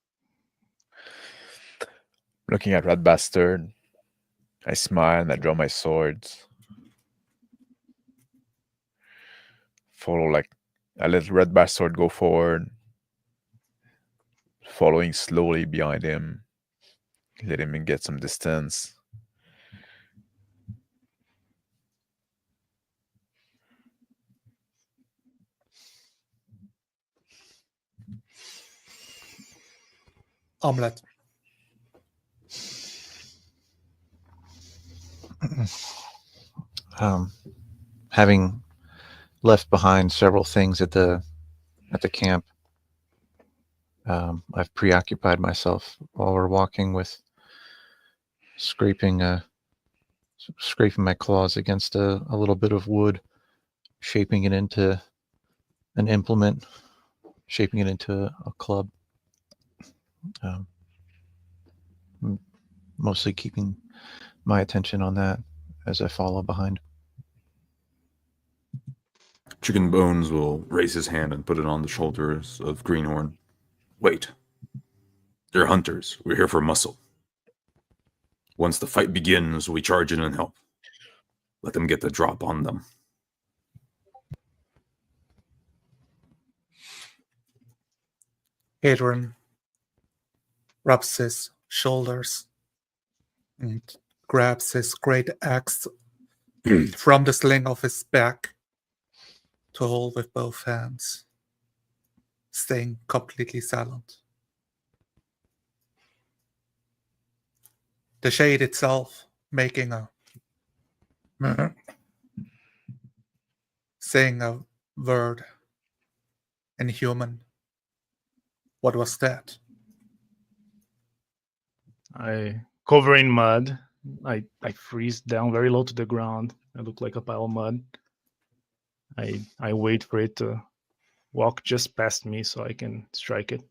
A: Looking at Red Bastard, I smile and I draw my swords. I let Red Bastard go forward, following slowly behind him, let him get some distance.
C: Omelette.
D: Having left behind several things at the camp, I've preoccupied myself while we're walking with scraping my claws against a little bit of wood, shaping it into an implement, shaping it into a club. Mostly keeping my attention on that as I follow behind.
B: Chicken Bones will raise his hand and put it on the shoulders of Greenhorn. Wait. They're hunters. We're here for muscle. Once the fight begins, we charge in and help. Let them get the drop on them.
C: Adrian rubs his shoulders and grabs his great axe from the sling of his back to hold with both hands, staying completely silent. The shade itself making a saying a word in human. What was that?
E: I cover in mud. I freeze down very low to the ground. I look like a pile of mud. I wait for it to walk just past me so I can strike it.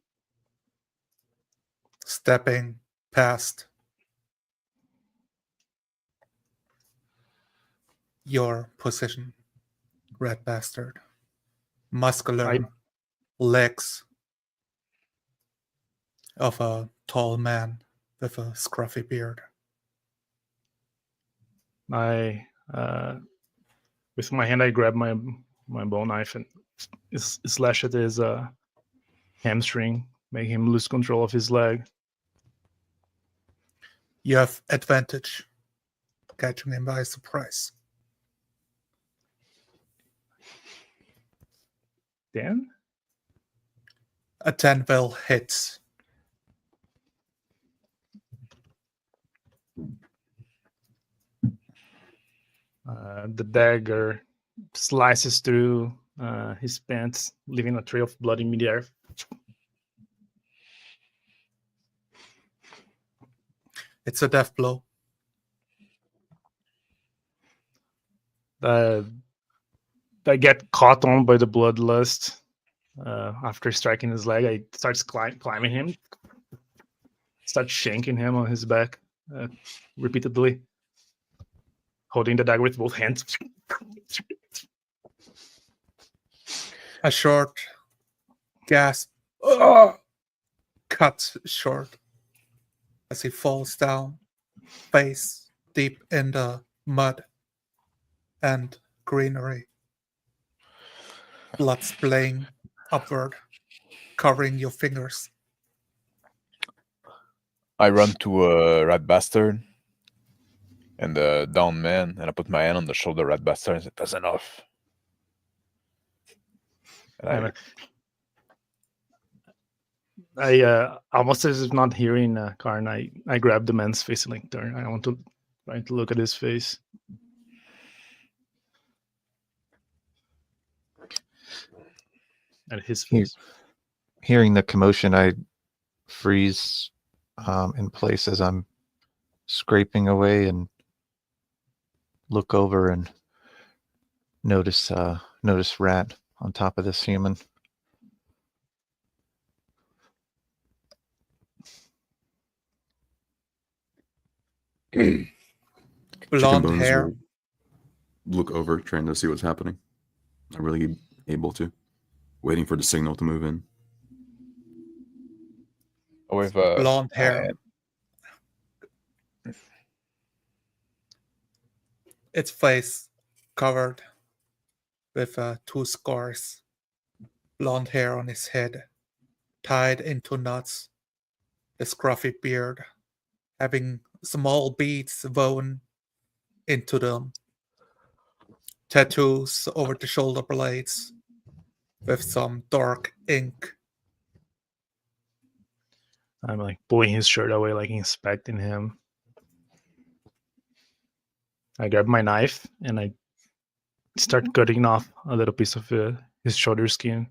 C: Stepping past your position, Red Bastard. Muscular legs of a tall man with a scruffy beard.
E: With my hand, I grab my bow knife and slash at his hamstring, make him lose control of his leg.
C: You have advantage, catching him by surprise.
E: 10?
C: A 10 will hit.
E: The dagger slices through his pants, leaving a trail of blood in midair.
C: It's a death blow.
E: I get caught on by the bloodlust. After striking his leg, I start climbing him, start shanking him on his back repeatedly, holding the dagger with both hands.
C: A short gasp cut short as he falls down, face deep in the mud and greenery. Blood splaying upward, covering your fingers.
A: I run to Rat Bastard and the down man, and I put my hand on the shoulder of Rat Bastard and say, "That's enough." And
E: I almost as if not hearing Kaharn, I grab the man's face and like turn. I want to try to look at his face. At his face.
D: Hearing the commotion, I freeze in place as I'm scraping away and look over and notice Rat on top of this human.
B: Chicken
C: Blonde
B: Bones
C: hair,
B: will look over, trying to see what's happening. Not really able to. Waiting for the signal to move in.
A: with
C: blonde hair. Its face covered with 2 scars. Blonde hair on his head, tied into knots. The scruffy beard, having small beads woven into them. Tattoos over the shoulder blades with some dark ink.
E: I'm like pulling his shirt away, like inspecting him. I grab my knife and I start cutting off a little piece of his shoulder skin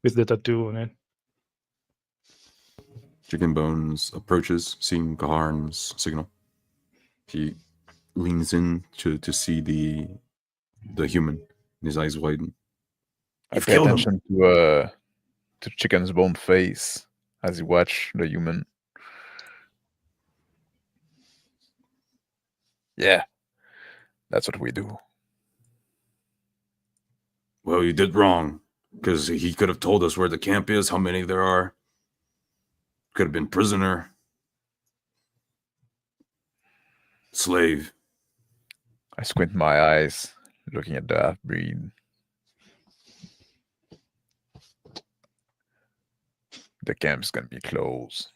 E: with the tattoo on it.
B: Chicken Bones approaches, seeing Kaharn's signal. He leans in to see the human, and his eyes widen.
A: I
B: You've
A: pay
B: killed him.
A: attention to Chicken's bone face as he watch the human. Yeah, that's what we do.
B: Well, you did wrong, because he could have told us where the camp is, how many there are. Could have been prisoner. Slave.
A: I squint my eyes, looking at the half-breed. The camp's gonna be closed.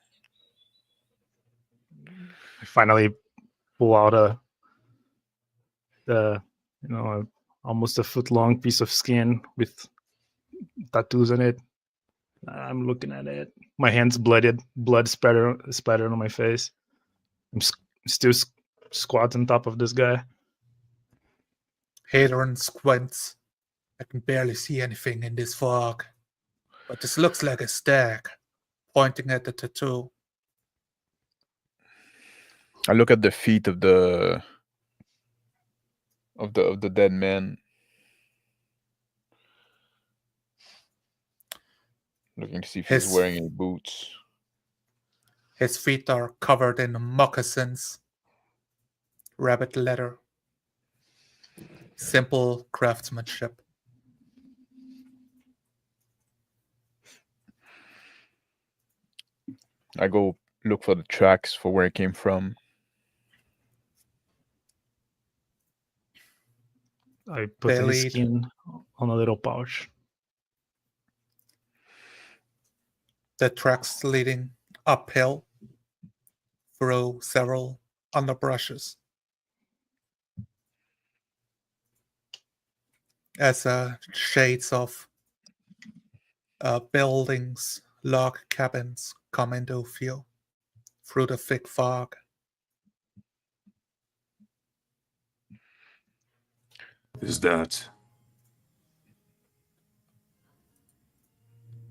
E: I finally pull out almost a foot long piece of skin with tattoos on it. I'm looking at it. My hand's blooded, blood splattered on my face. I'm still squat on top of this guy.
C: Hadron squints. I can barely see anything in this fog. But this looks like a stag, pointing at the tattoo.
A: I look at the feet of the dead man. Looking to see if he's
C: His-
A: wearing any boots.
C: His feet are covered in moccasins. Rabbit leather. Simple craftsmanship.
A: I go look for the tracks for where it came from.
E: I put his
C: Bellied.
E: skin on a little pouch.
C: The tracks leading uphill through several underbrushes. As shades of buildings, log cabins come into view through the thick fog.
B: Is that?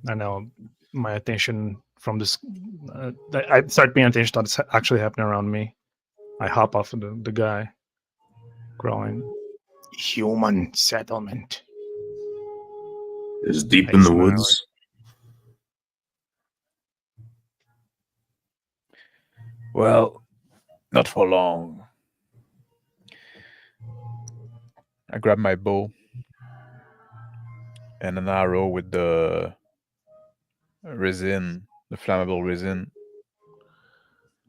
E: I know my attention from this. I start paying attention to what's actually happening around me. I hop off of the guy, crawling.
F: Human settlement.
B: Is deep
E: I
B: in the
E: smile.
B: woods?
A: Well, not for long. I grab my bow. and an arrow with the resin, the flammable resin.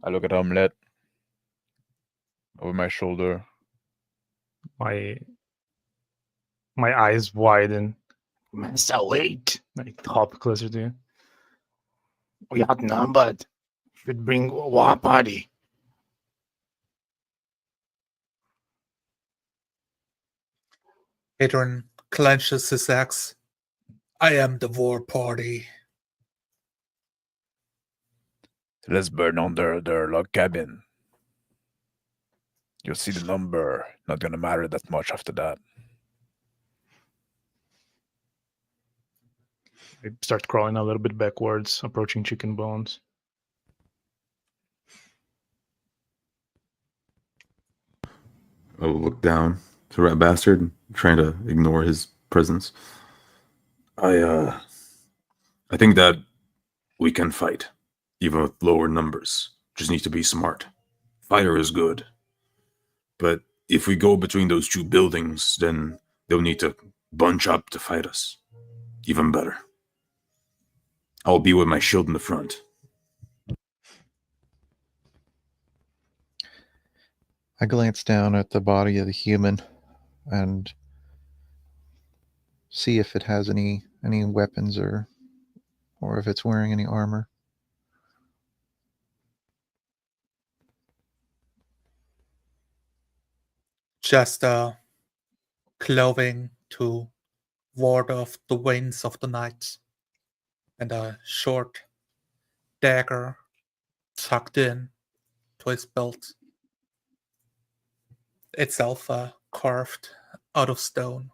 A: I look at Omelette over my shoulder.
E: My eyes widen.
F: Master, wait.
E: I hop closer to you.
F: We outnumbered. Should bring a war party.
C: Adrian clenches his axe. I am the war party.
A: Let's burn under their log cabin. You'll see the number. Not gonna matter that much after that.
E: I start crawling a little bit backwards, approaching Chicken Bones.
B: I will look down to Rat Bastard, trying to ignore his presence. I think that we can fight, even with lower numbers. Just need to be smart. Fire is good. But if we go between those two buildings, then they'll need to bunch up to fight us. Even better. I'll be with my shield in the front.
D: I glance down at the body of the human and see if it has any weapons or if it's wearing any armor.
C: Just clothing to ward off the winds of the night, and a short dagger tucked in to his belt. Itself carved out of stone.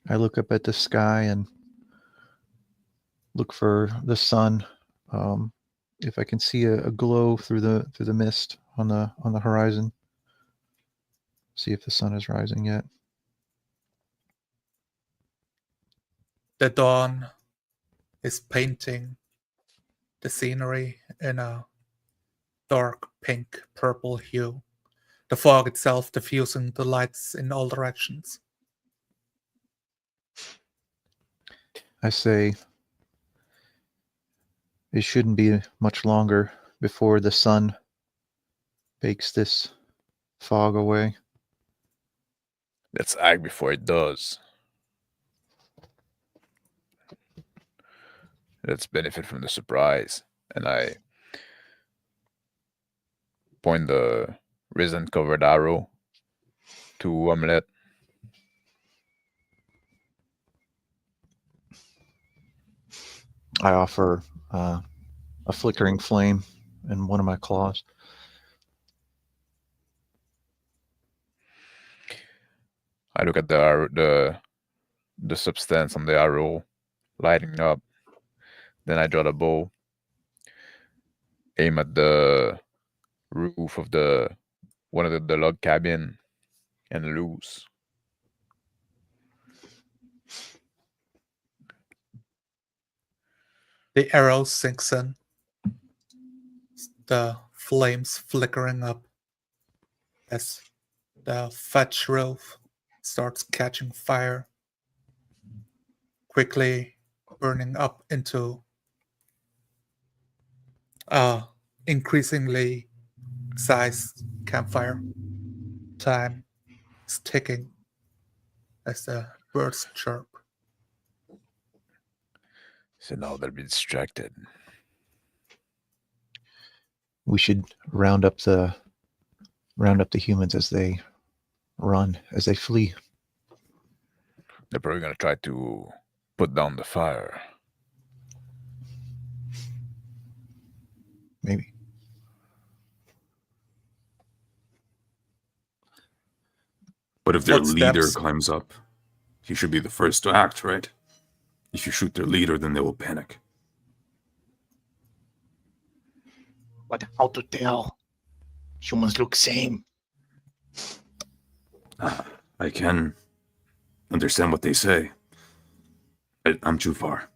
D: I look up at the sky and look for the sun. If I can see a glow through the mist on the horizon. See if the sun is rising yet.
C: The dawn is painting the scenery in a dark pink purple hue, the fog itself diffusing the lights in all directions.
D: I say it shouldn't be much longer before the sun bakes this fog away.
A: Let's act before it does. Let's benefit from the surprise. And I point the resin-covered arrow to Omelette.
D: I offer a flickering flame in one of my claws.
A: I look at the substance on the arrow lighting up. Then I draw the bow, aim at the roof of one of the log cabin, and loose.
C: The arrow sinks in, the flames flickering up as the thatch roof starts catching fire, quickly burning up into a increasingly sized campfire. Time is ticking as the birds chirp.
A: So now they'll be distracted.
D: We should round up the humans as they run, as they flee.
A: They're probably gonna try to put down the fire.
D: Maybe.
B: But if their leader
C: Footsteps.
B: climbs up, he should be the first to act, right? If you shoot their leader, then they will panic.
F: But how to tell? Humans look same.
B: I can understand what they say. I'm too far.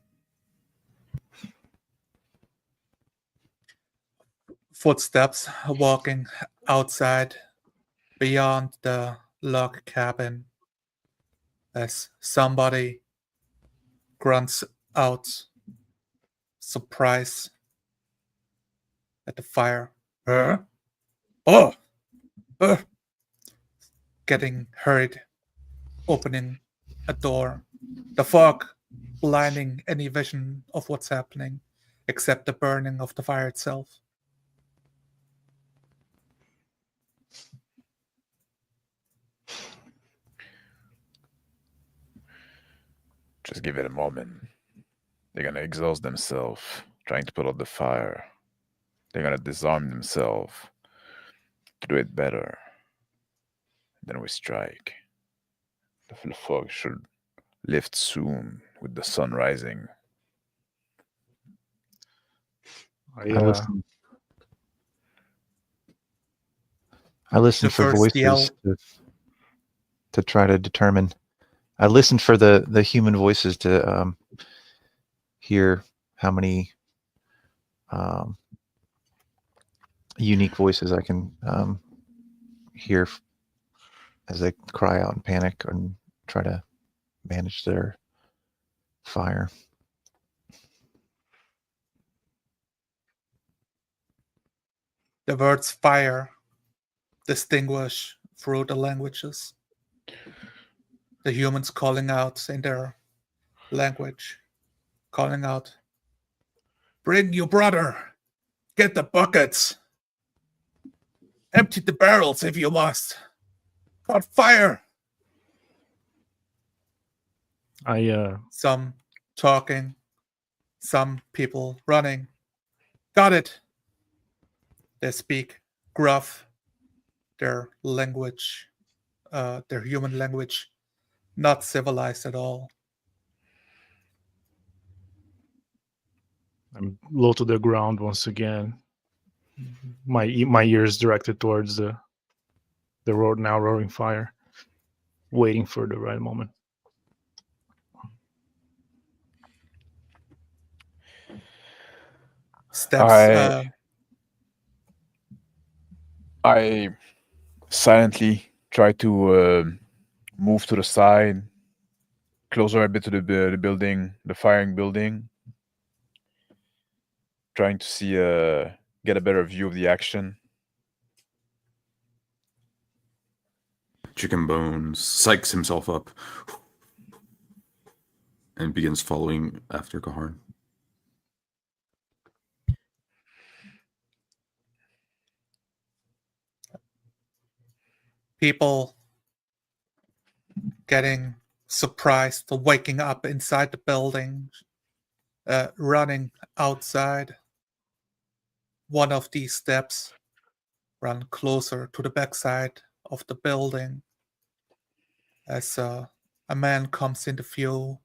C: Footsteps walking outside beyond the log cabin as somebody grunts out surprise at the fire. Huh? Oh! Getting hurried, opening a door. The fog blinding any vision of what's happening, except the burning of the fire itself.
A: Just give it a moment. They're gonna exhaust themselves trying to put out the fire. They're gonna disarm themselves to do it better. Then we strike. The fog should lift soon with the sun rising.
E: I,
D: I listen. I listen
C: The
D: for
C: first yell.
D: voices to try to determine. I listen for the human voices to hear how many unique voices I can hear as they cry out in panic and try to manage their fire.
C: The words fire distinguish through the languages. The humans calling out in their language, calling out, "Bring your brother! Get the buckets! Empty the barrels if you must! Got fire!" Some talking, some people running. Got it! They speak gruff, their language, their human language, not civilized at all.
E: I'm low to the ground once again. My ears directed towards the road now roaring fire, waiting for the right moment.
C: Steps.
A: I silently try to move to the side, closer a bit to the building, the firing building, trying to see, get a better view of the action.
B: Chicken Bones psychs himself up and begins following after Kaharn.
C: People getting surprised, waking up inside the building, running outside. One of these steps run closer to the backside of the building as a man comes into view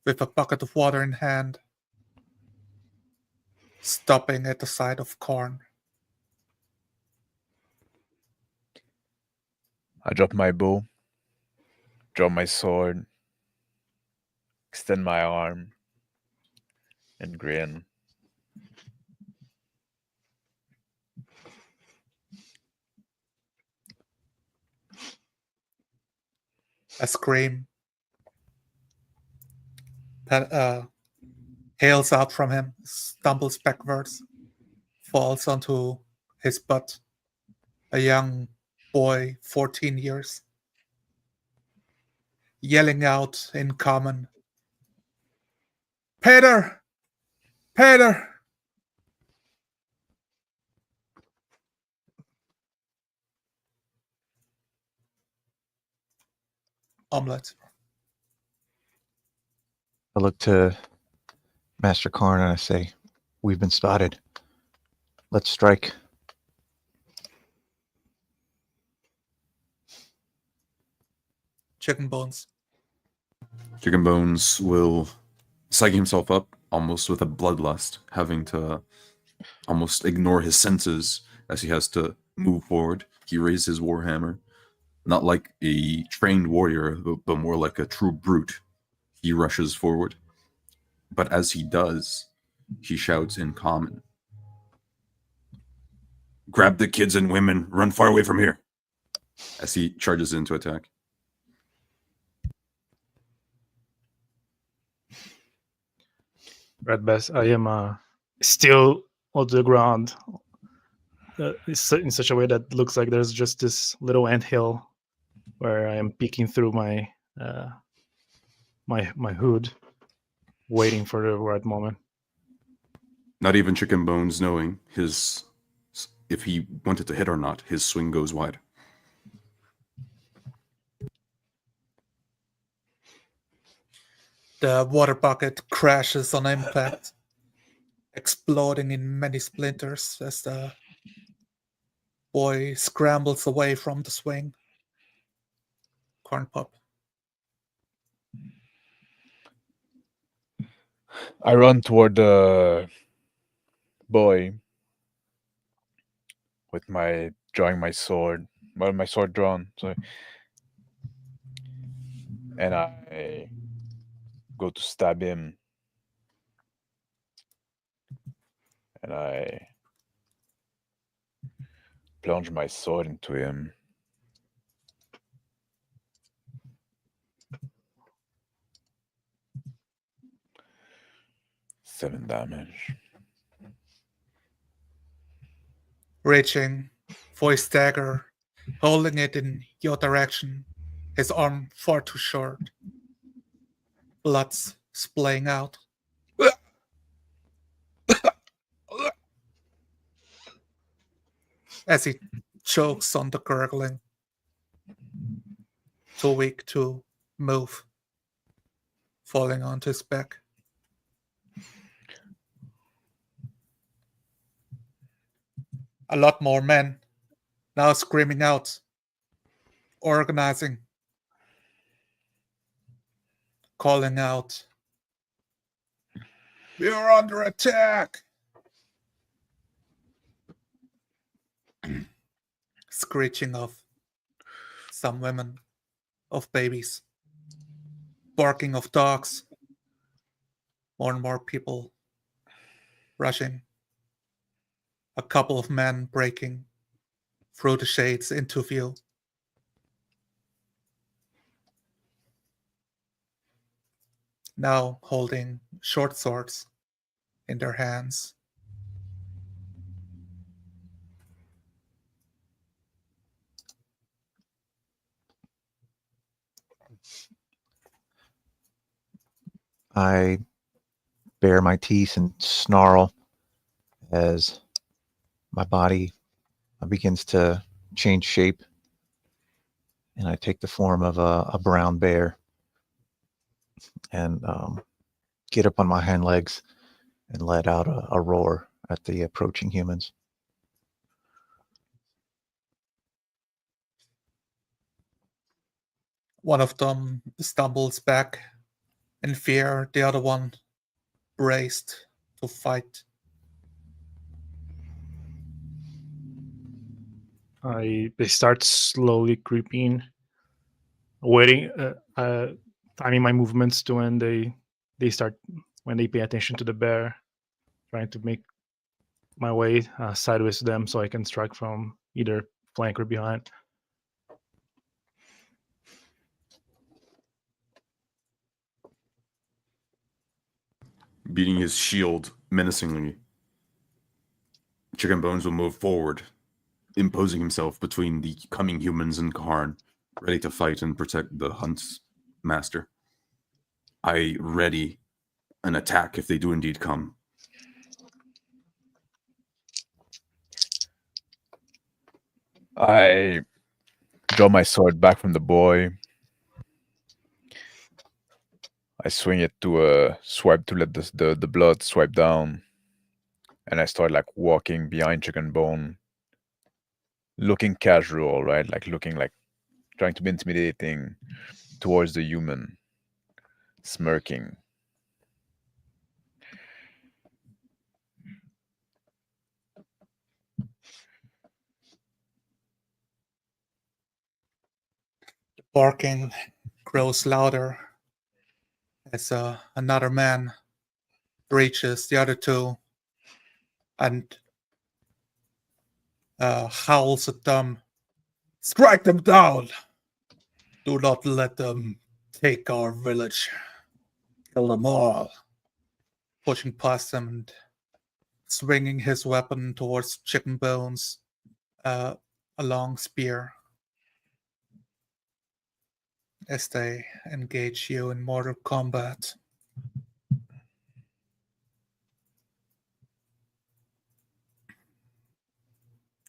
C: with a bucket of water in hand, stopping at the side of Kaharn.
A: I drop my bow, draw my sword, extend my arm, and grin.
C: A scream hails out from him, stumbles backwards, falls onto his butt. A young boy, 14 years, yelling out in common, "Peter! Peter!" Omelette.
D: I look to Master Kaharn and I say, "We've been spotted. Let's strike."
C: Chicken Bones.
B: Chicken Bones will psych himself up almost with a bloodlust, having to almost ignore his senses as he has to move forward. He raises his warhammer, not like a trained warrior, but more like a true brute. He rushes forward. But as he does, he shouts in common, "Grab the kids and women, run far away from here." as he charges in to attack.
E: Red Bass, I am still on the ground in such a way that looks like there's just this little anthill where I am peeking through my my hood, waiting for the right moment.
B: Not even Chicken Bones knowing if he wanted to hit or not, his swing goes wide.
C: The water bucket crashes on impact, exploding in many splinters as the boy scrambles away from the swing. Kaharn Pa'Up.
A: I run toward the boy with drawing my sword. Well, my sword drawn. So, and I go to stab him, and I plunge my sword into him. Seven damage.
C: Reaching for his dagger, holding it in your direction, his arm far too short. Blood's splaying out. As he chokes on the gurgling. Too weak to move. Falling onto his back. A lot more men now screaming out, organizing, calling out, "We are under attack!" Screeching of some women, of babies, barking of dogs, more and more people rushing. A couple of men breaking through the shades into view. Now holding short swords in their hands.
D: I bare my teeth and snarl as my body begins to change shape, and I take the form of a brown bear and get up on my hind legs and let out a roar at the approaching humans.
C: One of them stumbles back in fear, the other one braced to fight.
E: They start slowly creeping, waiting, timing my movements to when they pay attention to the bear, trying to make my way sideways to them so I can strike from either flank or behind.
B: Beating his shield menacingly, Chicken Bones will move forward, imposing himself between the coming humans and Kaharn, ready to fight and protect the hunt's master. I ready an attack if they do indeed come.
A: I draw my sword back from the boy. I swing it to swipe to let the blood swipe down, and I start like walking behind Chicken Bone, looking casual, right? Like looking like trying to be intimidating towards the human, smirking.
C: The barking grows louder as another man reaches the other two and howls at them, Strike them down! Do not let them take our village. Kill them all. Pushing past them and swinging his weapon towards Chicken Bones, a long spear, as they engage you in mortal combat.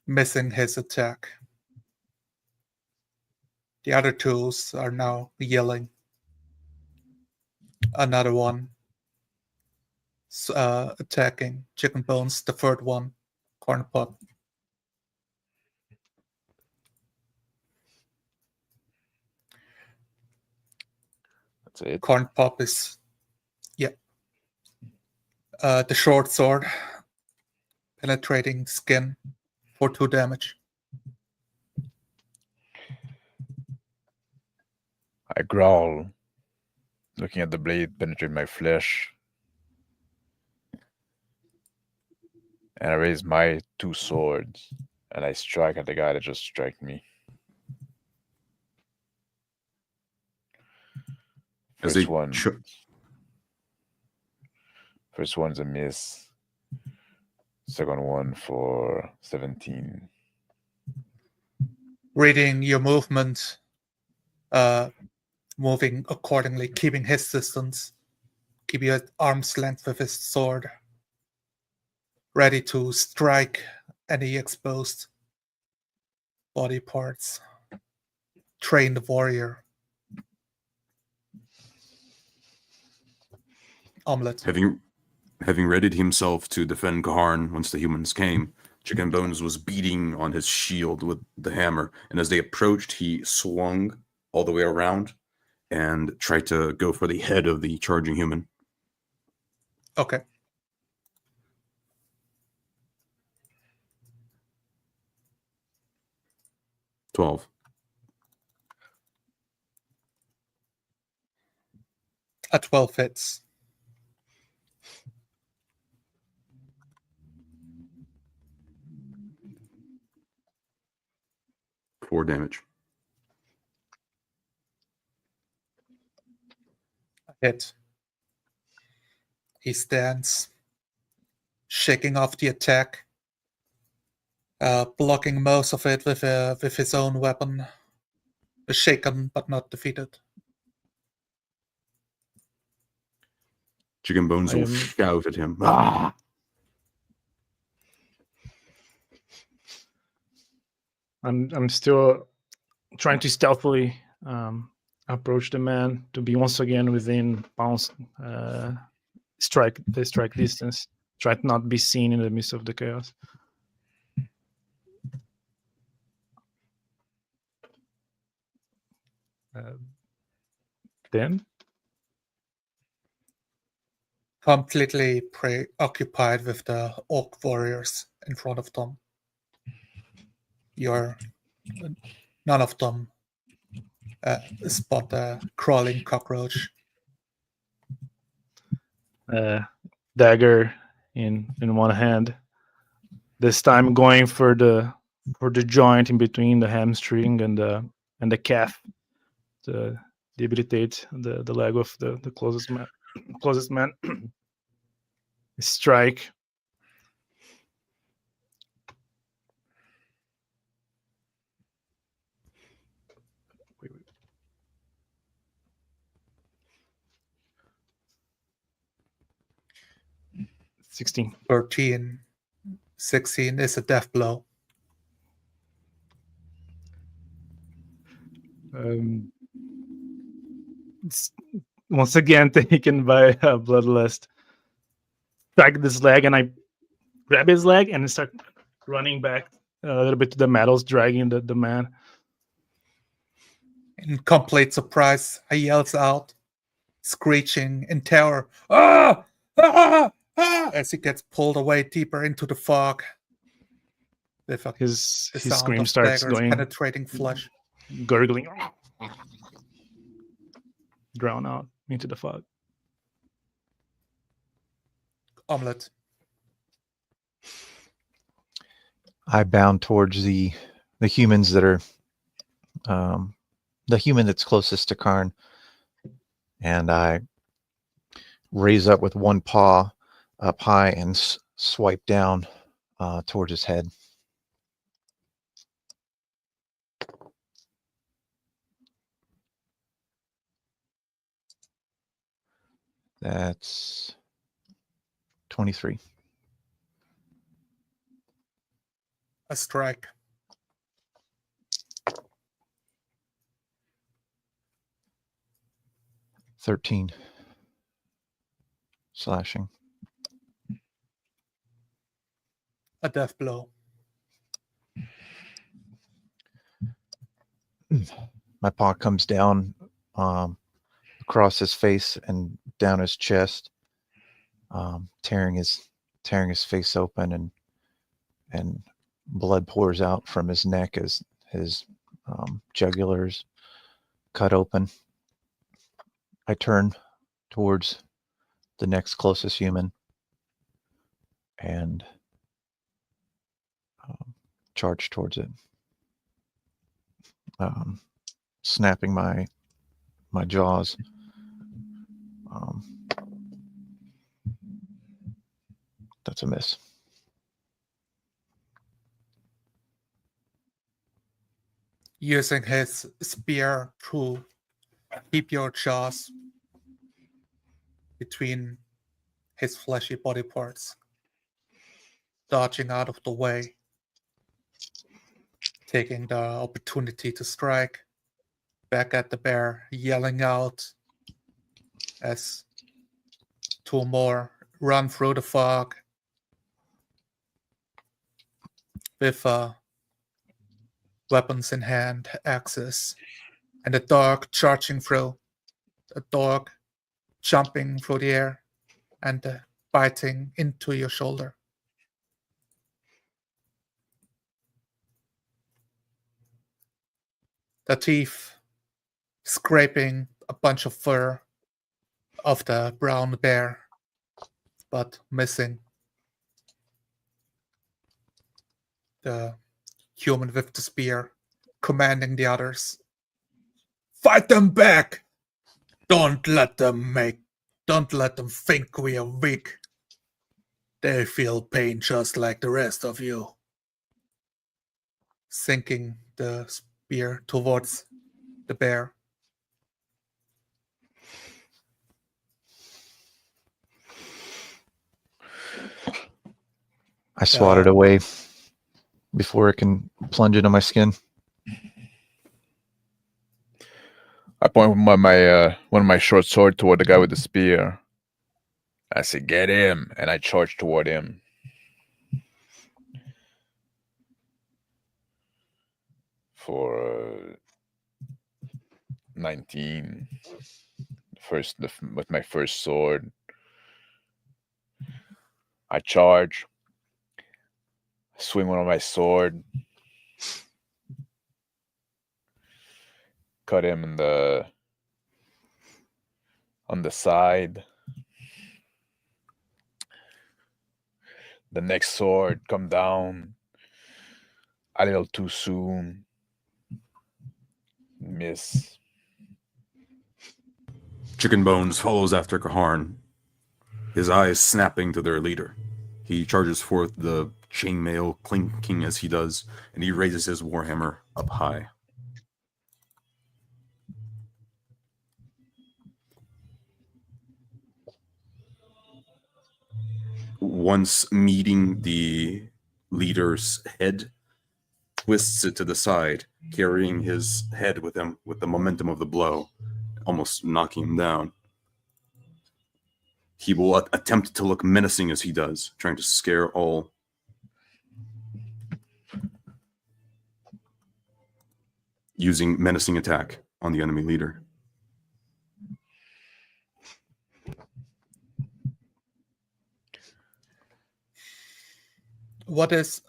C: Missing his attack. The other two are now yelling. Another one attacking Chicken Bones, the third one, Kaharn Pa'Up.
A: That's it.
C: Kaharn Pa'Up is, the short sword, penetrating skin for 2 damage.
A: I growl, looking at the blade penetrate my flesh. And I raise my 2 swords, and I strike at the guy that just struck me.
B: As
A: First
B: they
A: one.
B: ch-
A: First one's a miss. Second one for 17.
C: Reading your movement, moving accordingly, keeping his distance, keeping at arm's length with his sword, ready to strike any exposed body parts. Trained warrior. Omelette.
B: Having readied himself to defend Kaharn once the humans came, Chicken Bones was beating on his shield with the hammer, and as they approached, he swung all the way around and tried to go for the head of the charging human.
C: Okay.
B: $12.
C: A 12 hits.
B: $4 damage.
C: A hit. He stands, shaking off the attack, blocking most of it with his own weapon. Shaken but not defeated.
B: Chicken Bones
E: I
B: will
E: am-
B: shout at him. Ah!
E: I'm still trying to stealthily approach the man to be once again within bounce strike distance. Try to not be seen in the midst of the chaos. Then
C: Completely preoccupied with the orc warriors in front of them. None of them spot a crawling cockroach.
E: Dagger in one hand. This time going for the joint in between the hamstring and the calf to debilitate the leg of the closest man. Strike. Wait. 16.
C: 13. 16 is a death blow.
E: It's once again taken by a bloodlust. Strike this leg, and I grab his leg and start running back a little bit to the metals, dragging the man.
C: In complete surprise, he yells out, screeching in terror, "Ah! Ah! Ah!" as he gets pulled away deeper into the fog. With
E: His
C: the
E: his
C: sound
E: scream
C: of
E: starts
C: daggers
E: going,
C: penetrating flesh.
E: gurgling, drown out into the fog.
C: Omelette.
D: I bound towards the humans that are the human that's closest to Karn, and I raise up with one paw up high and swipe down towards his head. That's 23.
C: A strike.
D: $13 slashing.
C: A death blow.
D: My paw comes down across his face and down his chest, tearing his face open, and blood pours out from his neck as his jugulars cut open. I turn towards the next closest human and charge towards it, snapping my jaws. That's a miss.
C: Using his spear to keep your jaws between his fleshy body parts, dodging out of the way, taking the opportunity to strike back at the bear, yelling out as two more run through the fog with weapons in hand, axes, and the dog charging through. A dog jumping through the air and biting into your shoulder. The teeth scraping a bunch of fur of the brown bear, but missing the human with the spear, commanding the others. Fight them back! Don't let them think we are weak. They feel pain just like the rest of you. Sinking the spear towards the bear.
D: I swat it away before it can plunge into my skin.
A: I point my one of my short sword toward the guy with the spear. I say, "Get him!" and I charge toward him. For 19, with my first sword, I charge. Swing one of my sword. Cut him on the side. The next sword come down a little too soon. Miss.
B: Chicken Bones follows after Kaharn, his eyes snapping to their leader. He charges forth, the chainmail clinking as he does, and he raises his warhammer up high. Once meeting the leader's head, twists it to the side, carrying his head with him with the momentum of the blow, almost knocking him down. He will attempt to look menacing as he does, trying to scare all. Using menacing attack on the enemy leader.
C: What is...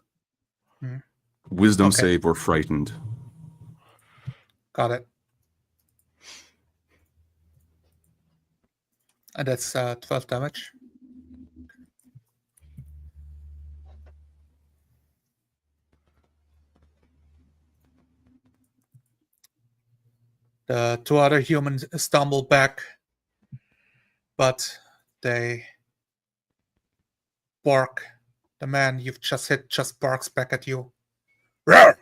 B: Wisdom
C: Okay.
B: save or frightened.
C: Got it. And that's 12 damage. The two other humans stumble back, but they bark. The man you've just hit just barks back at you. Roar!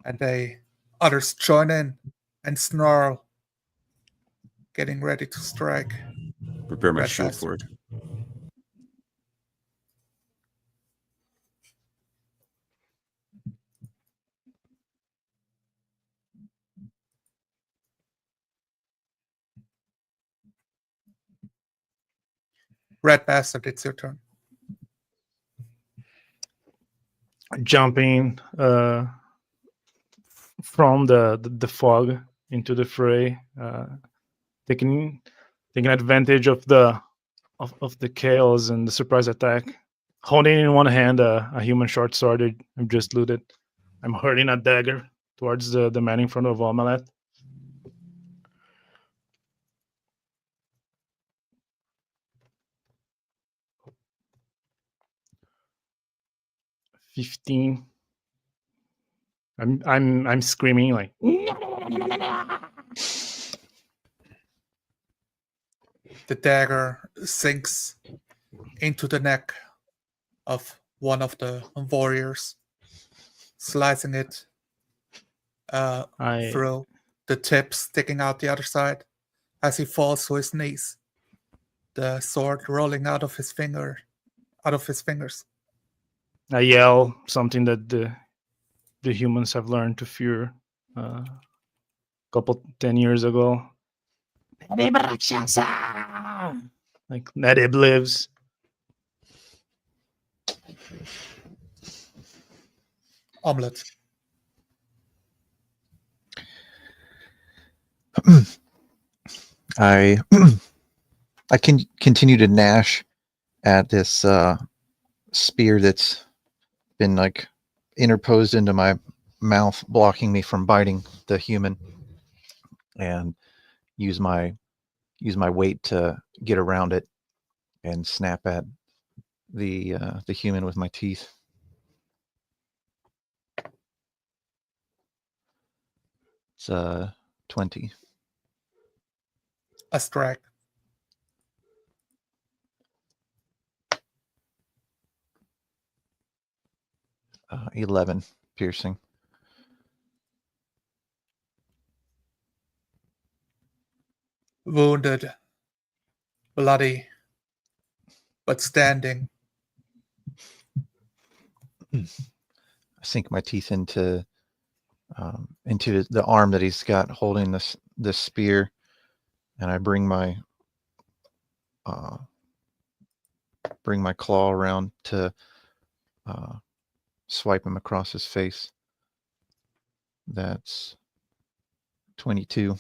C: And others join in and snarl, getting ready to strike.
B: Prepare my
C: Red
B: shield
C: dice.
B: for it.
C: Red bastard, it's your turn.
E: Jumping from the fog into the fray, taking advantage of the chaos and the surprise attack. Holding in one hand a human short sword I've just looted. I'm hurling a dagger towards the man in front of Omelette. $15. I'm screaming like.
C: The dagger sinks into the neck of one of the warriors, slicing it through, the tip sticking out the other side as he falls to his knees, the sword rolling out of his fingers.
E: I yell something that the humans have learned to fear a couple 10 years ago. Nedib Rakshasa! Like Nedib lives.
C: Omelette.
D: I can continue to gnash at this spear that's been like interposed into my mouth, blocking me from biting the human, and use my weight to get around it and snap at the human with my teeth. It's 20.
C: A strike.
D: Uh, 11 piercing.
C: Wounded, bloody, but standing.
D: I sink my teeth into the arm that he's got holding this spear, and I bring my claw around to swipe him across his face. That's 22.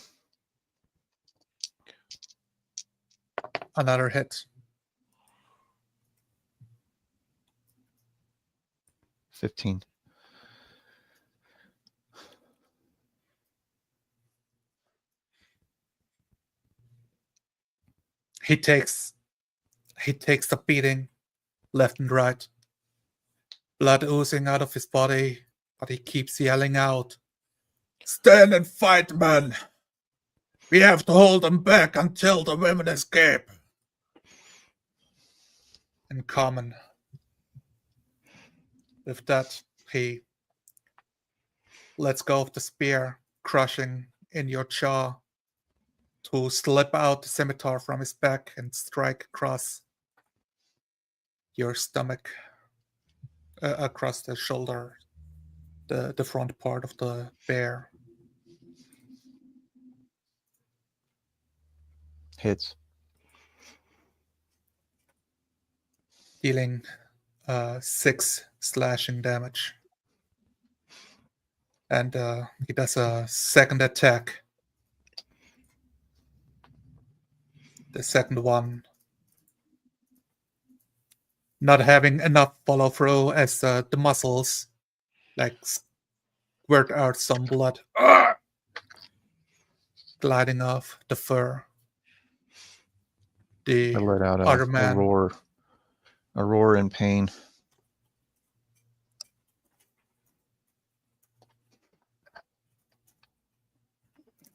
C: Another hit.
D: 15.
C: He takes a beating left and right. Blood oozing out of his body, but he keeps yelling out, "Stand and fight, man! We have to hold them back until the women escape." In common. With that, he lets go of the spear, crushing in your jaw, to slip out the scimitar from his back and strike across your stomach, across the shoulder, the front part of the bear.
D: Hits.
C: Dealing 6 slashing damage. And he does a second attack. The second one not having enough follow through as the muscles like squirt out some blood, gliding off the fur. The
D: I let out
C: other
D: a
C: man
D: roar in pain.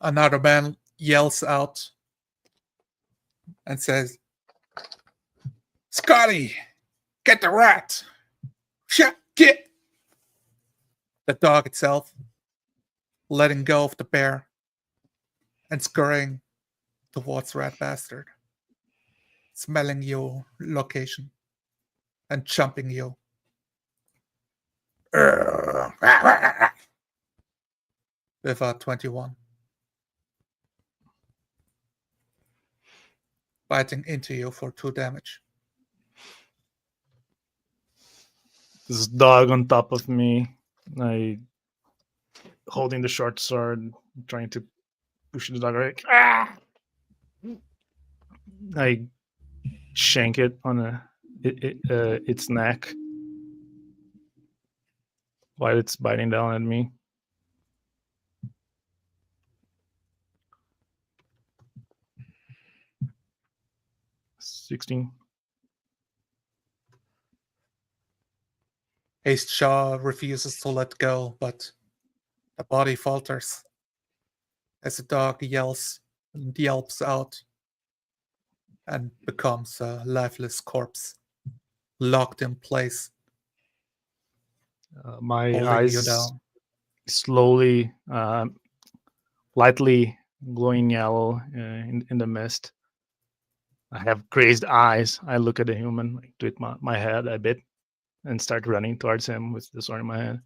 C: Another man yells out and says, "Scotty, get the rat! Get!" The dog itself, letting go of the bear and scurrying towards Rat Bastard, smelling your location and jumping you. With a 21. Biting into you for 2 damage.
E: This dog on top of me. I holding the short sword, trying to push the dog away. I shank it on its neck while it's biting down at me. $16.
C: His jaw refuses to let go, but the body falters as the dog yelps out and becomes a lifeless corpse, locked in place,
E: My
C: holding you
E: eyes
C: down.
E: slowly, lightly glowing yellow in the mist. I have crazed eyes. I look at the human, like, tweak my head a bit, and start running towards him with the sword in my hand.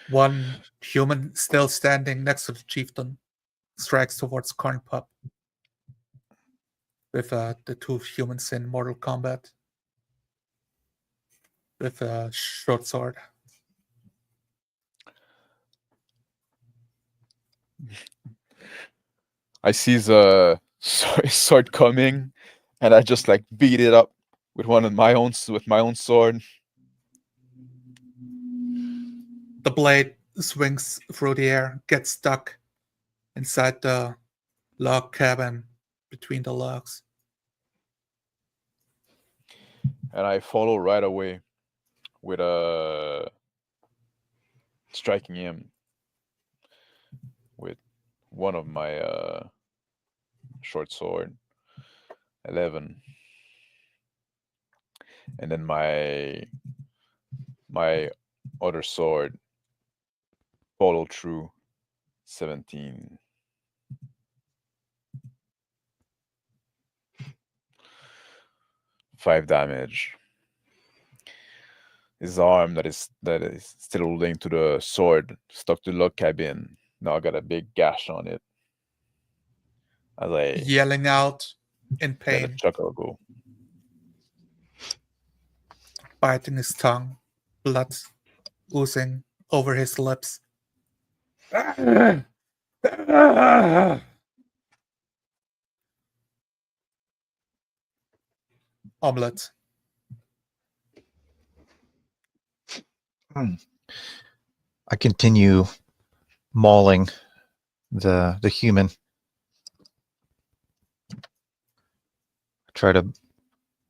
C: One human still standing next to the chieftain strikes towards Kaharn Pa'Up with the 2 humans in mortal combat with a short sword.
A: I see the sword coming, and I just like beat it up with my own sword.
C: The blade swings through the air, gets stuck inside the log cabin between the logs.
A: And I follow right away with striking him with one of my short sword. 11. And then my other sword follow through. 17. Five damage. His arm that is still holding to the sword stuck to the log cabin. Now I got a big gash on it. As I
C: Yelling out in
A: let a
C: pain,
A: chuckle go.
C: biting his tongue, blood oozing over his lips. Omelette.
D: I continue mauling the human. Try to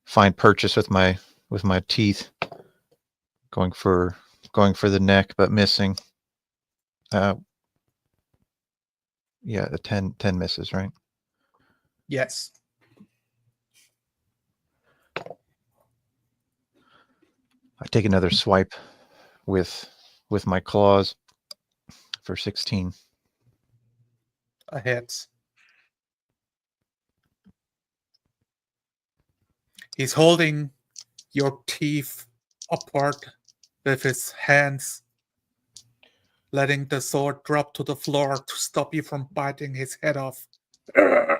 D: find purchase with my teeth. Going for the neck, but missing. Yeah, the 10 misses, right?
C: Yes.
D: I take another swipe with my claws for 16.
C: A hit. He's holding your teeth apart with his hands, letting the sword drop to the floor to stop you from biting his head off.
D: I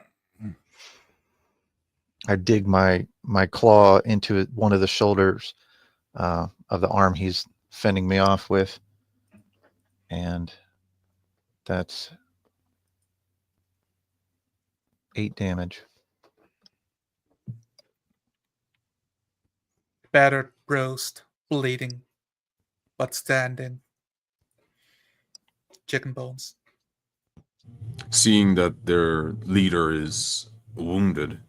D: dig my claw into one of the shoulders of the arm he's fending me off with, and that's 8 damage.
C: Battered, bruised, bleeding, but standing. Chicken bones.
B: Seeing that their leader is wounded,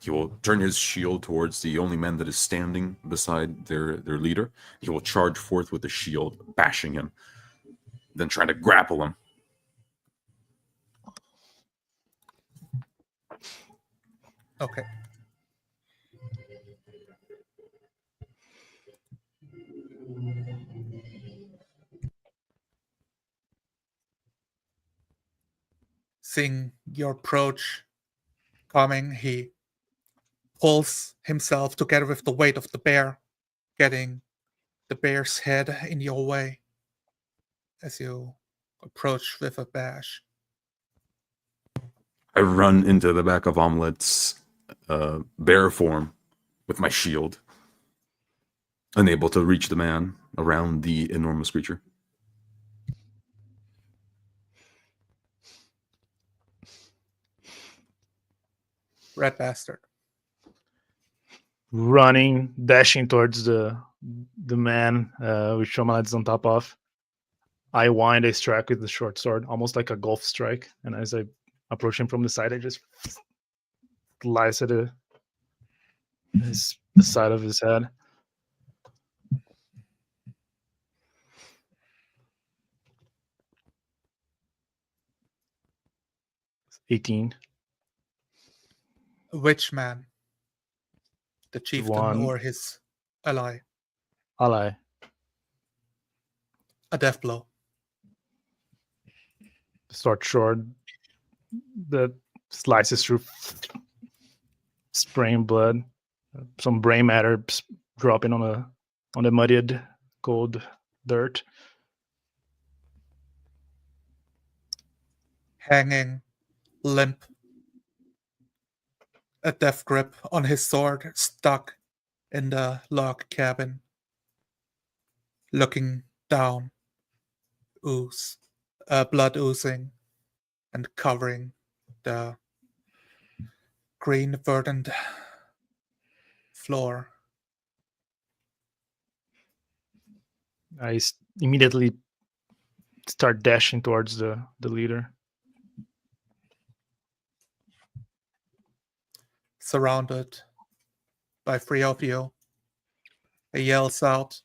B: he will turn his shield towards the only man that is standing beside their leader. He will charge forth with the shield, bashing him, then try to grapple him
C: Okay. Seeing your approach coming, he pulls himself together with the weight of the bear, getting the bear's head in your way as you approach with a bash.
B: I run into the back of Omelet's bear form with my shield, unable to reach the man around the enormous creature.
C: Red bastard.
E: Running, dashing towards the man with Shomalets on top of. I wind a strike with the short sword, almost like a golf strike. And as I approach him from the side, I just slice at the side of his head. It's 18.
C: Which man? The chieftain
E: One.
C: or his ally?
E: Ally.
C: A death blow.
E: Short sword that slices through, spraying blood. Some brain matter dropping on the muddied, cold dirt.
C: Hanging, limp. A death grip on his sword, stuck in the log cabin. Looking down. Blood oozing and covering the green verdant floor.
E: I immediately start dashing towards the leader.
C: Surrounded by 3 of you. He yells out.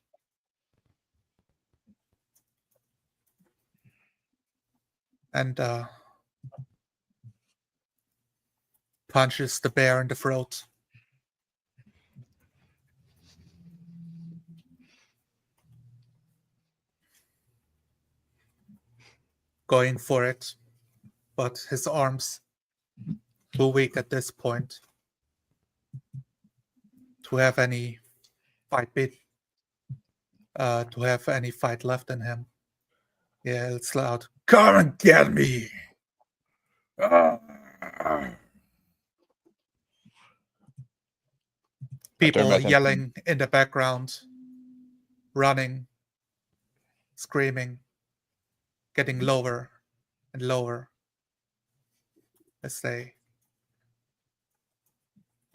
C: And punches the bear in the throat. Going for it, but his arms too weak at this point to have any fight left in him. Yeah, it's loud. Come and get me! People yelling in the background, running, screaming, getting lower and lower as they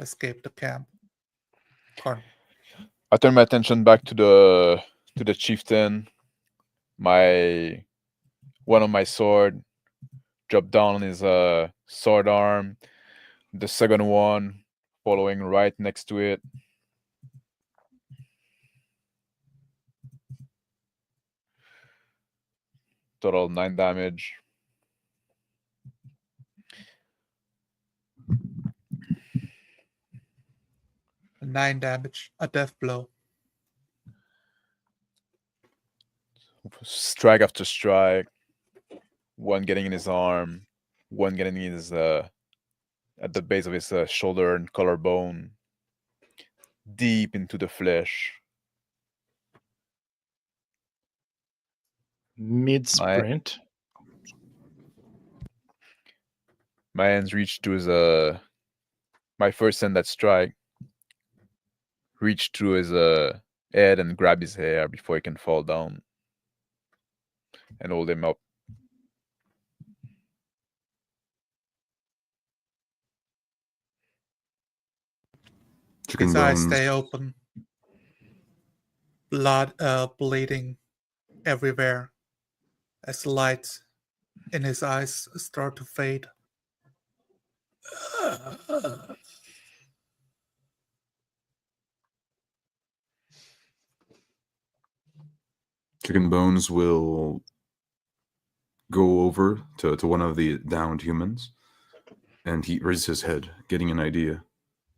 C: escape the camp. Kaharn.
A: I turn my attention back to the chieftain. One of my sword dropped down on his sword arm. The second one following right next to it. Total 9 damage.
C: Nine damage, a death blow.
A: Strike after strike. One getting in his arm, one getting in his at the base of his shoulder and collarbone, deep into the flesh.
E: Mid sprint.
A: My hands reach to his my first hand that strike. Reach through his head and grab his hair before he can fall down. And hold him up.
C: His eyes stay open. Blood bleeding everywhere as light in his eyes start to fade.
B: Chicken Bones will go over to one of the downed humans, and he raises his head, getting an idea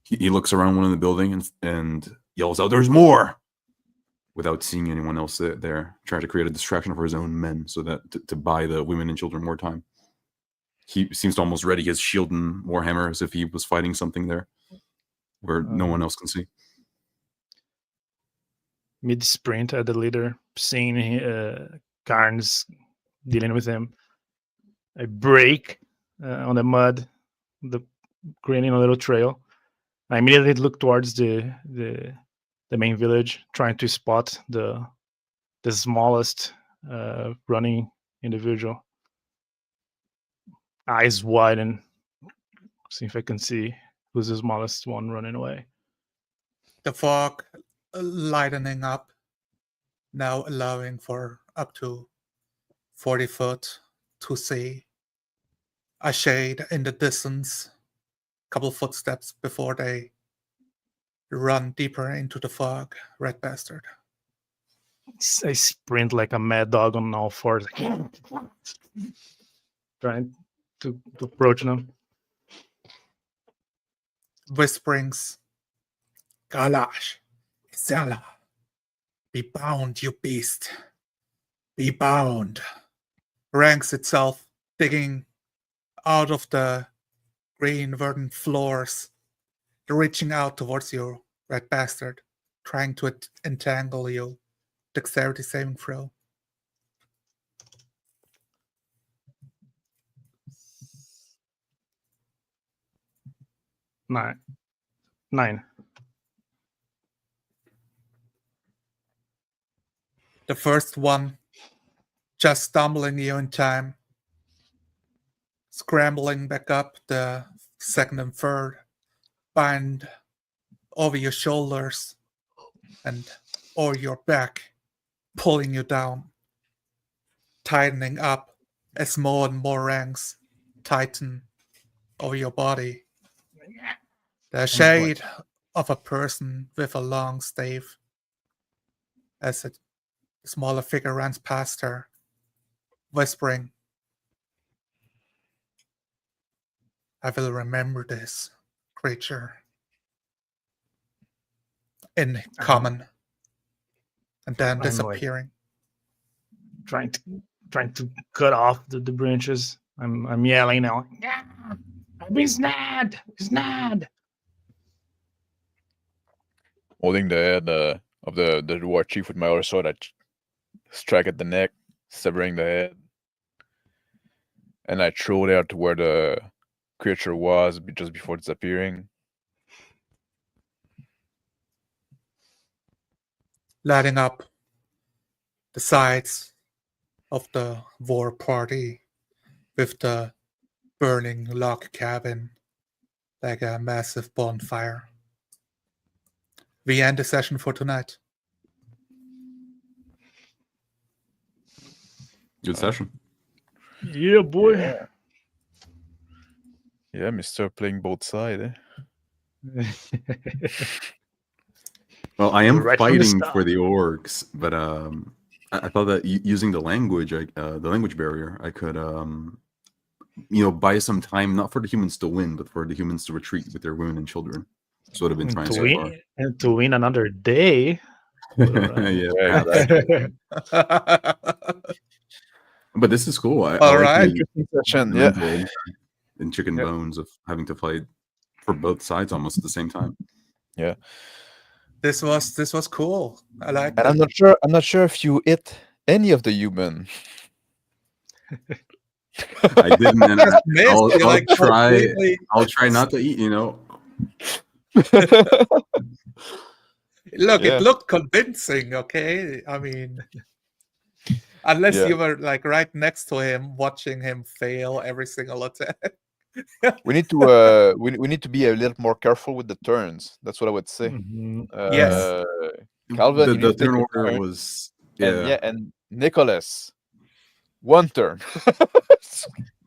B: He looks around one of the building and yells out, "There's more!" without seeing anyone else there, trying to create a distraction for his own men so that to buy the women and children more time. He seems to almost ready his shield and warhammer as if he was fighting something there where no one else can see.
E: Mid-sprint at the leader, seeing Kaharn's dealing with him. I break on the mud, creating a little trail. I immediately look towards the main village, trying to spot the smallest running individual. Eyes wide and see if I can see who's the smallest one running away.
C: The fog lightening up, now allowing for up to 40 foot to see a shade in the distance, couple footsteps before they run deeper into the fog. Red bastard.
E: I sprint like a mad dog on all fours, trying to approach them.
C: Whisperings. Galash, Zala, be bound, you beast. Be bound. Ranks itself, digging out of the green verdant floors, reaching out towards you, red bastard, trying to entangle you. Dexterity saving throw.
E: Nine.
C: The first one just stumbling you in time, scrambling back up. The second and third bind over your shoulders and or your back, pulling you down, tightening up as more and more ranks tighten over your body. The shade of a person with a long stave as a smaller figure runs past her, whispering, I will remember this creature. In common. And then disappearing.
E: Trying to cut off the branches. I'm yelling now. He's Ned! He's Ned!
A: Holding the head of the war chief with my other sword, I strike at the neck, severing the head. And I throw it out to where the creature was just before disappearing.
C: Lighting up the sides of the war party with the burning log cabin like a massive bonfire. We end the session for tonight.
B: Good session.
E: Yeah, boy.
A: Yeah, Mr. Playing both sides, eh?
B: Well, I am
E: Right from the
B: fighting
E: start.
B: for the orcs, but I thought that using the language barrier, I could, buy some time, not for the humans to win, but for the humans to retreat with their women and children. That's what I've been trying so far.
E: To win another day.
B: Yeah, but this is cool. I
C: All
B: like
C: right.
B: the
A: Session,
B: mental
A: yeah.
B: impact and chicken
A: Yep.
B: bones of having to fight for both sides almost at the same time.
A: Yeah.
C: This was cool. I like
A: And
C: it.
A: I'm not sure if you hit any of the human.
B: I didn't. And
C: Just missed,
B: I'll
C: you're like
B: try.
C: completely-
B: I'll try not to eat.
C: Look,
A: Yeah.
C: it looked convincing, okay? I mean, unless
A: Yeah.
C: you were like right next to him, watching him fail every single attack.
A: We need to we need to be a little more careful with the turns. That's what I would say.
E: Mhm.
C: Yes.
A: Calvin, you
B: the
A: need to take
B: turn
A: your
B: order
A: turn.
B: was
A: And Nicholas, one turn.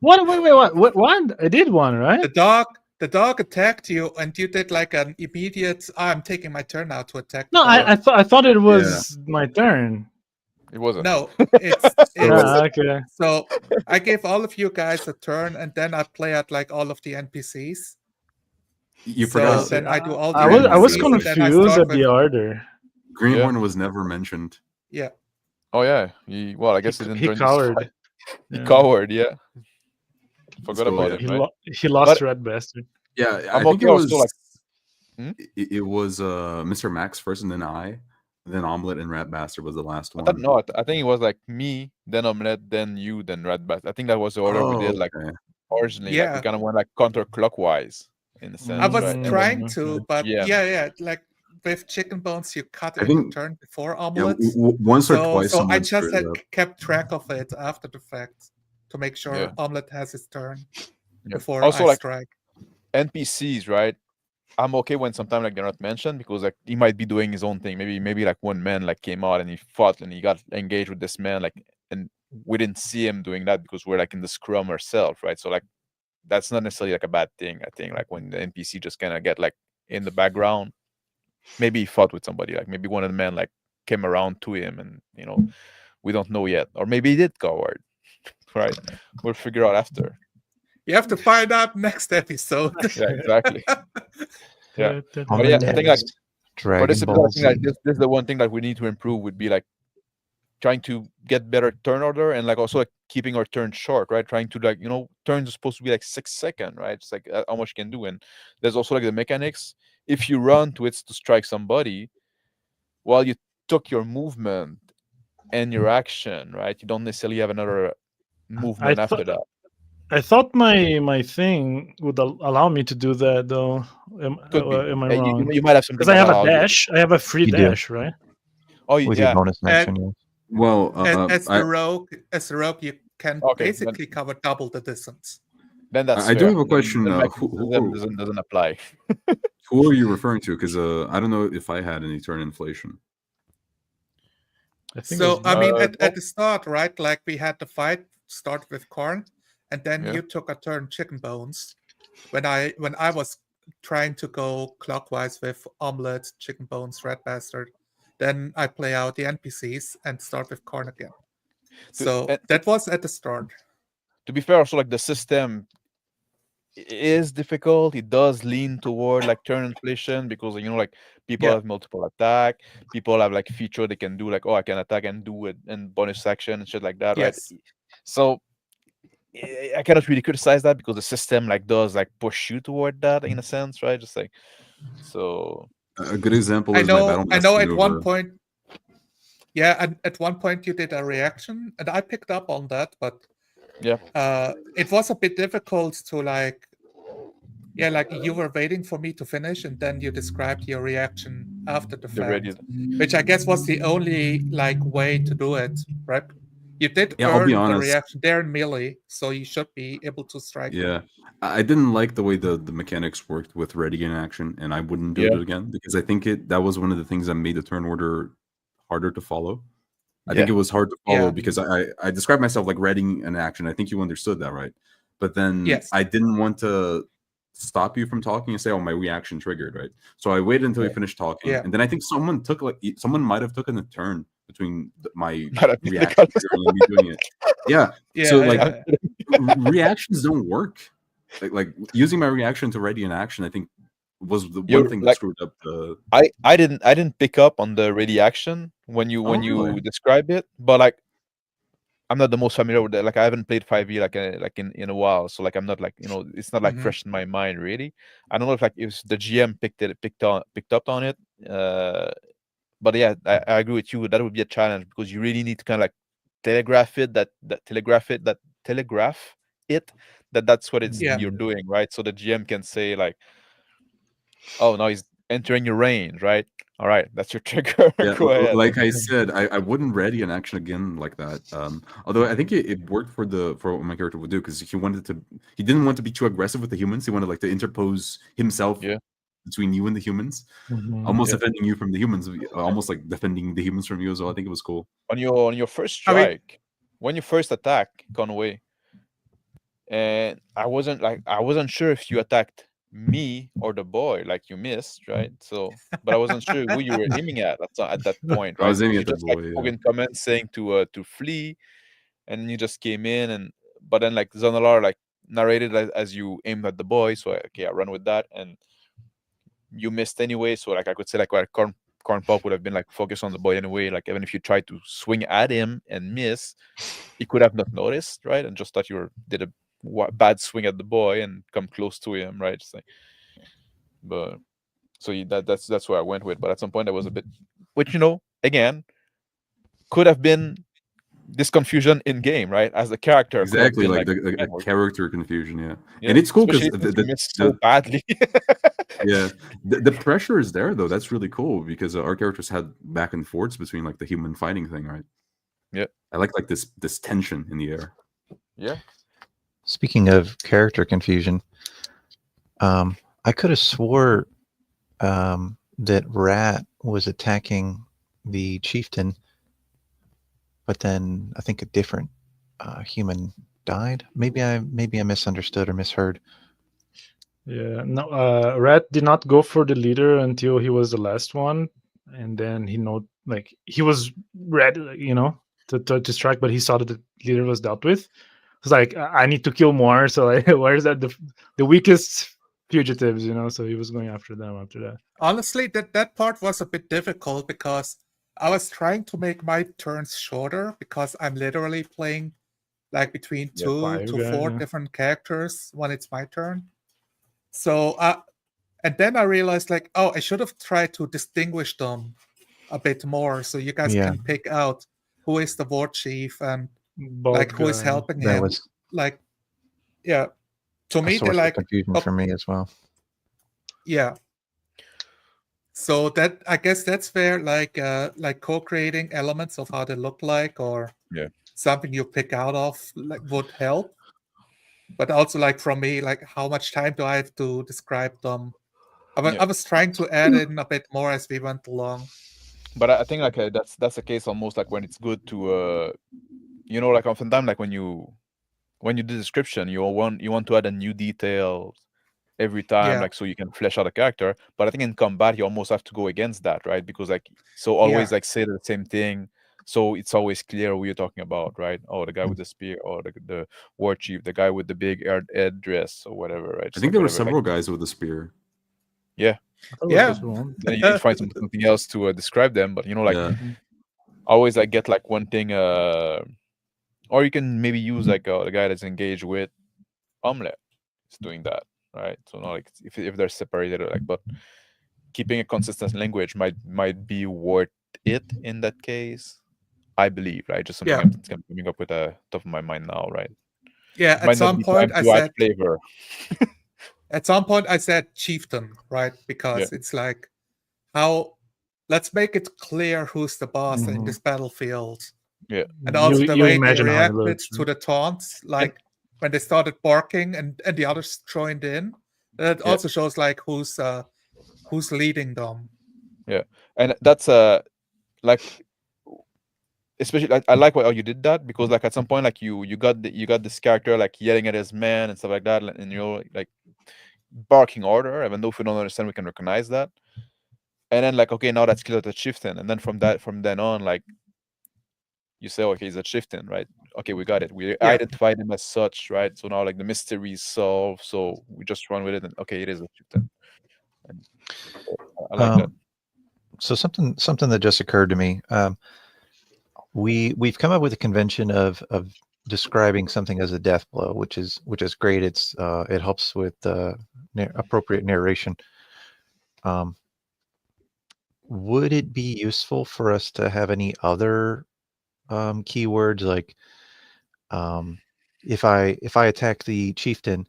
E: What? Wait, what? One? I did one, right?
C: The dog attacked you, and you did like an immediate. I'm taking my turn now to attack.
E: No,
C: the dog."
E: I thought it was my turn.
A: It wasn't.
C: No, it's
E: Okay.
C: so I gave all of you guys a turn, and then I play at like all of the NPCs.
B: You
C: So
B: forgot
C: then I do all the
E: I was
C: NPCs, and then I
E: confused
C: start
E: at the
C: with
E: order.
B: Greenhorn was never mentioned.
C: yeah.
A: Oh yeah. Well, I guess he didn't
E: He
A: join this fight.
E: cowered.
A: He
E: Yeah.
A: cowered. Yeah. Forgot
B: So,
A: about
B: yeah.
A: it,
E: He,
A: right?
E: lo- he lost
A: But
E: to Red Bastard.
B: Yeah, I
A: I'm
B: think
A: okay
B: it
A: also
B: was
A: like. Hmm?
B: it was Mr. Max first, and then I, then Omelette and Rat Bastard was the last
A: I thought
B: one.
A: no. I think it was like me, then Omelette, then you, then Red Bat. I think that was the order we
B: Oh,
A: did. Like
B: okay.
A: originally, like we
C: Yeah.
A: kind of went like counterclockwise in a
C: I
A: sense,
C: was
A: right? And
C: trying
A: then
C: to,
E: okay.
C: but
A: GM.
C: yeah, like with chicken bones, you cut
B: I
C: in the
B: think
C: turn before
B: yeah,
C: omelets.
B: once or
C: So
B: twice
C: so I
B: someone
C: just
B: screwed
C: had
B: it up.
C: kept track of it after the fact to make sure
A: Yeah.
C: omelet has his turn
A: Yeah.
C: before
A: Also,
C: I
A: like
C: strike.
A: NPCs, right? I'm okay when sometimes like they're not mentioned because like he might be doing his own thing. Maybe like one man like came out and he fought and he got engaged with this man like, and we didn't see him doing that because we're like in the scrum ourselves, right? So like that's not necessarily like a bad thing. I think like when the NPC just kind of get like in the background, maybe he fought with somebody, like maybe one of the men like came around to him and we don't know yet, or maybe he did coward, right? We'll figure out after.
C: You have to find out next episode.
A: Yeah, exactly. Yeah.
D: On
A: But
D: the
A: yeah, I think like
D: next
A: for
D: Dragon
A: this episode, I
D: Ball
A: think like
D: Z.
A: this is the one thing that we need to improve would be like trying to get better turn order and like also like keeping our turn short, right? Trying to like turns are supposed to be like 6 seconds, right? It's like how much you can do, and there's also like the mechanics. If you run to it to strike somebody, while you took your movement and your action, right? You don't necessarily have another movement after that.
E: I thought my thing would allow me to do that though.
A: Could be.
E: Am I
A: Yeah,
E: wrong?
A: you might have something
E: Because I
A: that
E: have a
A: allows you.
E: dash. I have a free
D: You do.
E: dash, right?
A: Oh
D: With your
A: yeah.
D: bonus action,
C: And
D: yes.
B: Well,
C: as the rogue, you can
A: Okay,
C: basically cover double the distance.
A: Then that's
B: I do
A: fair.
B: have a question.
A: Then like
B: Who
A: doesn't apply.
B: are you referring to? Because I don't know if I had any turn inflation.
E: I think
C: So I mean, at
A: no.
C: the start, right? Like we had the fight start with Kaharn, and then
A: Yeah.
C: you took a turn chicken bones. When I was trying to go clockwise with omelette, chicken bones, red bastard, then I play out the NPCs and start with Kaharn again. So
A: and
C: that was at the start.
A: to be fair, also like the system is difficult. It does lean toward like turn inflation because like people
C: Yeah.
A: have multiple attack. People have like feature they can do like, oh, I can attack and do it and bonus action and shit like that, right?
C: Yes.
A: So I cannot really criticize that because the system like does like push you toward that in a sense, right? Just like so.
B: A good example
C: I
B: is my
C: know.
B: battle
C: I
B: master
C: know. At one
B: maneuver.
C: point, yeah, and at one point you did a reaction, and I picked up on that, but
A: Yeah.
C: it was a bit difficult to like, yeah, like you were waiting for me to finish, and then you described your reaction after the
A: The
C: fact,
A: ready.
C: which I guess was the only like way to do it, right? You did
B: Yeah, I'll be
C: earn the
B: honest.
C: reaction there in melee, so you should be able to strike.
B: Yeah, I didn't like the way the mechanics worked with ready in action, and I wouldn't do
A: Yeah.
B: it again because I think that was one of the things that made the turn order harder to follow. I think it was hard to follow
C: Yeah.
B: because I described myself like readying an action. I think you understood that, right? But then
C: Yes.
B: I didn't want to stop you from talking and say, "Oh, my reaction triggered," right? So I waited until you finished talking,
C: Yeah.
B: and then I think someone might have taken a turn between my
A: Might have been
B: reaction
A: Nicholas.
B: triggering and me doing it. Yeah.
C: Yeah.
B: So like
C: yeah.
B: reactions don't work. Like using my reaction to ready an action, I think was the
A: You're
B: one thing that
A: like-
B: screwed up the.
A: I didn't pick up on the ready action when you
B: really?
A: describe it, but like I'm not the most familiar with that. Like I haven't played 5e like in a while, so like I'm not like it's not like
C: Mhm.
A: fresh in my mind really. I don't know if like if the GM picked up on it. But yeah, I agree with you. That would be a challenge because you really need to kind of like telegraph it that's what it's
C: Yeah.
A: you're doing, right? So the GM can say like, oh, now he's entering your range, right? All right, that's your trigger.
B: Yeah,
A: Go ahead.
B: like I said, I wouldn't ready an action again like that. Although I think it worked for what my character would do because he didn't want to be too aggressive with the humans. He wanted like to interpose himself
A: Yeah.
B: between you and the humans,
E: Mhm.
B: almost
A: Yeah.
B: defending you from the humans, almost like defending the humans from you as well. I think it was cool.
A: On your first
C: I mean-
A: strike, when you first attack Conway, and I wasn't sure if you attacked me or the boy, like you missed, right? So, but I wasn't sure who you were aiming at that point,
B: I
A: right?
B: was aiming
A: You
B: at the
A: just like
B: boy, yeah.
A: spoke in comments saying to flee, and you just came in, but then like Zonalar like narrated as you aimed at the boy, so I run with that, and you missed anyway. So like I could say like Kaharn Pa'Up would have been like focused on the boy anyway. Like even if you tried to swing at him and miss, he could have not noticed, right? And just thought you did a bad swing at the boy and come close to him, right? Just like, but so that's where I went with. But at some point, there was a bit, which again, could have been this confusion in game, right? As the character could have
B: Exactly,
A: been
B: like
A: like,
B: the character confusion, yeah.
A: yeah,
B: And it's cool because
A: especially since you missed so badly.
B: yeah, the pressure is there though. That's really cool because our characters had back and forths between like the human fighting thing, right?
A: Yeah,
B: I like this tension in the air.
A: Yeah.
D: Speaking of character confusion, I could have swore that Rat was attacking the chieftain, but then I think a different human died. Maybe I misunderstood or misheard.
E: Yeah, no, Rat did not go for the leader until he was the last one, and then he was ready, to strike, but he saw that the leader was dealt with. It's like I need to kill more, so like, where's that the weakest fugitives, So he was going after them after that.
C: Honestly, that part was a bit difficult because I was trying to make my turns shorter because I'm literally playing like between 2 to 4 different characters when it's my turn. So, and then I realized like, oh, I should have tried to distinguish them a bit more so you guys can pick out who is the war chief and like who is helping him.
D: Was
C: like, yeah, to me they're
D: source
C: like
D: of confusion for me as well.
C: Yeah. So that I guess that's where like co-creating elements of how they look like or something you pick out of like would help. But also like from me, like how much time do I have to describe them? I was trying to add in a bit more as we went along.
A: But I think like that's the case almost like when it's good to like oftentimes like when you do description you want to add a new detail every time, like so you can flesh out a character. But I think in combat you almost have to go against that, right? Because like so always like say the same thing, so it's always clear who you're talking about, right? Oh, the guy with the spear, or the war chief, the guy with the big headdress or whatever, right?
B: I think there were several guys with the spear.
A: Yeah. Then you need to find something else to describe them, but always like get like one thing, or you can maybe use like the guy that's engaged with Omelette is doing that, right? So not like if they're separated, or like, but keeping a consistent language might be worth it in that case, I believe, right? Just something I'm coming up with top of my mind now, right?
C: Yeah, at some point I said
A: flavor.
C: At some point I said chieftain, right? Because it's like let's make it clear who's the boss in this battlefield.
A: Yeah.
C: And also the way they reacted to the taunts, like when they started barking and the others joined in. That also shows like who's leading them.
A: Yeah. And that's like especially like I like how you did that, because like at some point like you got this character like yelling at his man and stuff like that, and like barking order, even though if we don't understand we can recognize that. And then like, okay, now that's clear the chieftain, and then from then on, like you say, okay, he's a chieftain, right? Okay, we got it. We identified him as such, right? So now like the mystery is solved, so we just run with it, and okay, it is a chieftain. And I like that.
D: So something that just occurred to me. We've come up with a convention of describing something as a death blow, which is great. It helps with appropriate narration. Would it be useful for us to have any other keywords, like if I attack the chieftain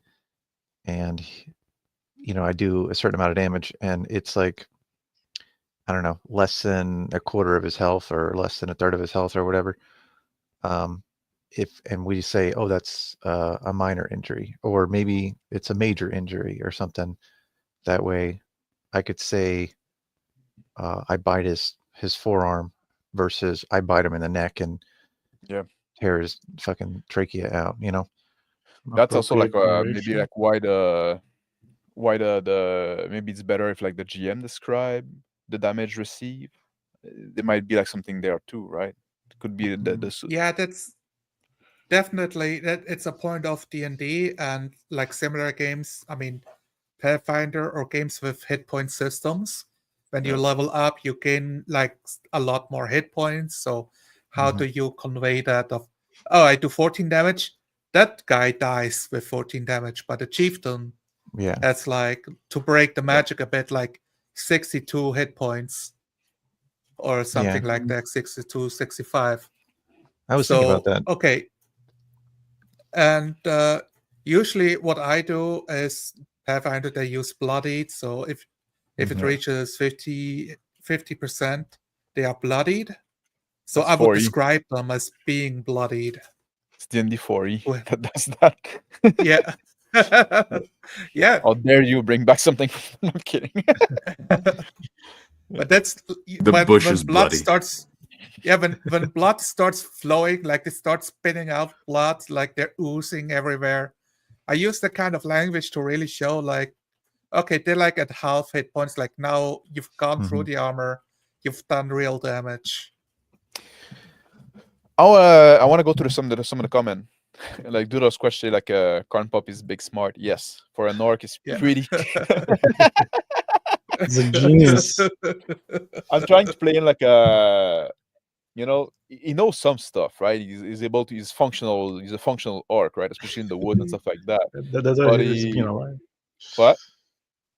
D: and I do a certain amount of damage, and it's like, I don't know, less than a quarter of his health or less than a third of his health or whatever, and we say, oh, that's a minor injury, or maybe it's a major injury or something, that way I could say I bite his forearm versus I bite him in the neck and tear his fucking trachea out,
A: That's also like maybe like why the maybe it's better if like the GM describe the damage received. There might be like something there too, right? It could be the
C: yeah, that's definitely it's a point of D&D and like similar games. I mean, Pathfinder or games with hit point systems. When you
A: Yeah.
C: level up, you gain like a lot more hit points. So how
D: Mhm.
C: do you convey that? Oh, I do 14 damage. That guy dies with 14 damage, but the chieftain
D: Yeah.
C: has like to break the magic a bit, like 62 hit points or something like that, 62, 65.
D: I was thinking about
C: So
D: that.
C: okay, and usually what I do is Pathfinder they use bloodied. So if it
D: Mhm.
C: reaches 50%, they are bloodied. So
A: That's
C: I would
A: 4E.
C: describe them as being bloodied.
A: It's D&D 4E
C: Well-
A: that does that.
C: Yeah. Yeah.
A: How dare you bring back something? I'm kidding.
C: But that's
B: The bush
C: when
B: is
C: blood
B: bloody.
C: starts. Yeah, when blood starts flowing, like they start spitting out blood, like they're oozing everywhere. I use that kind of language to really show, like, okay, they're like at half hit points. Like now you've gone through the armor, you've done real damage.
A: I want to go through some of the comment. Like Dudos question, like Kaharn Pa'Up is big smart. Yes, for an orc, it's
C: Yeah.
A: pretty.
E: He's a genius.
A: I'm trying to play in like a, he knows some stuff, right? He's able to. He's functional. He's a functional orc, right? Especially in the wood and stuff like that.
E: That's why
A: But
E: he's
A: he,
E: been alive.
A: what?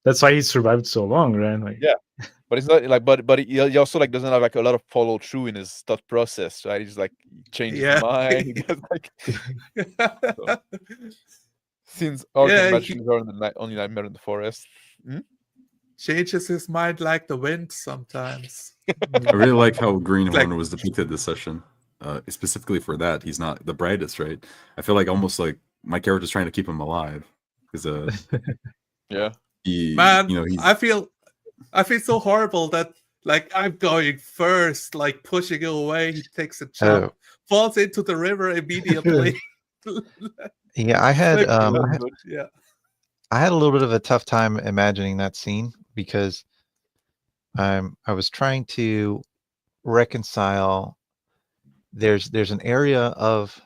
E: That's why he survived so long, right? Like,
A: Yeah. But it's not like, but he also like doesn't have like a lot of follow through in his thought process, right? He's like he changes
C: Yeah.
A: his mind. He gets like since orc
C: Yeah,
A: and
C: he-
A: magic are only nightmare in the forest.
C: Changes his mind like the wind sometimes.
B: I really like how Greenhorn
C: like-
B: was depicted this session. Specifically for that, he's not the brightest, right? I feel like almost like my character's trying to keep him alive because
A: Yeah.
B: he,
C: Man,
B: he's
C: I feel so horrible that like I'm going first, like pushing it away. He takes a jump, falls into the river immediately.
D: Yeah, I had
C: Like, yeah.
D: I had a little bit of a tough time imagining that scene because I was trying to reconcile there's an area of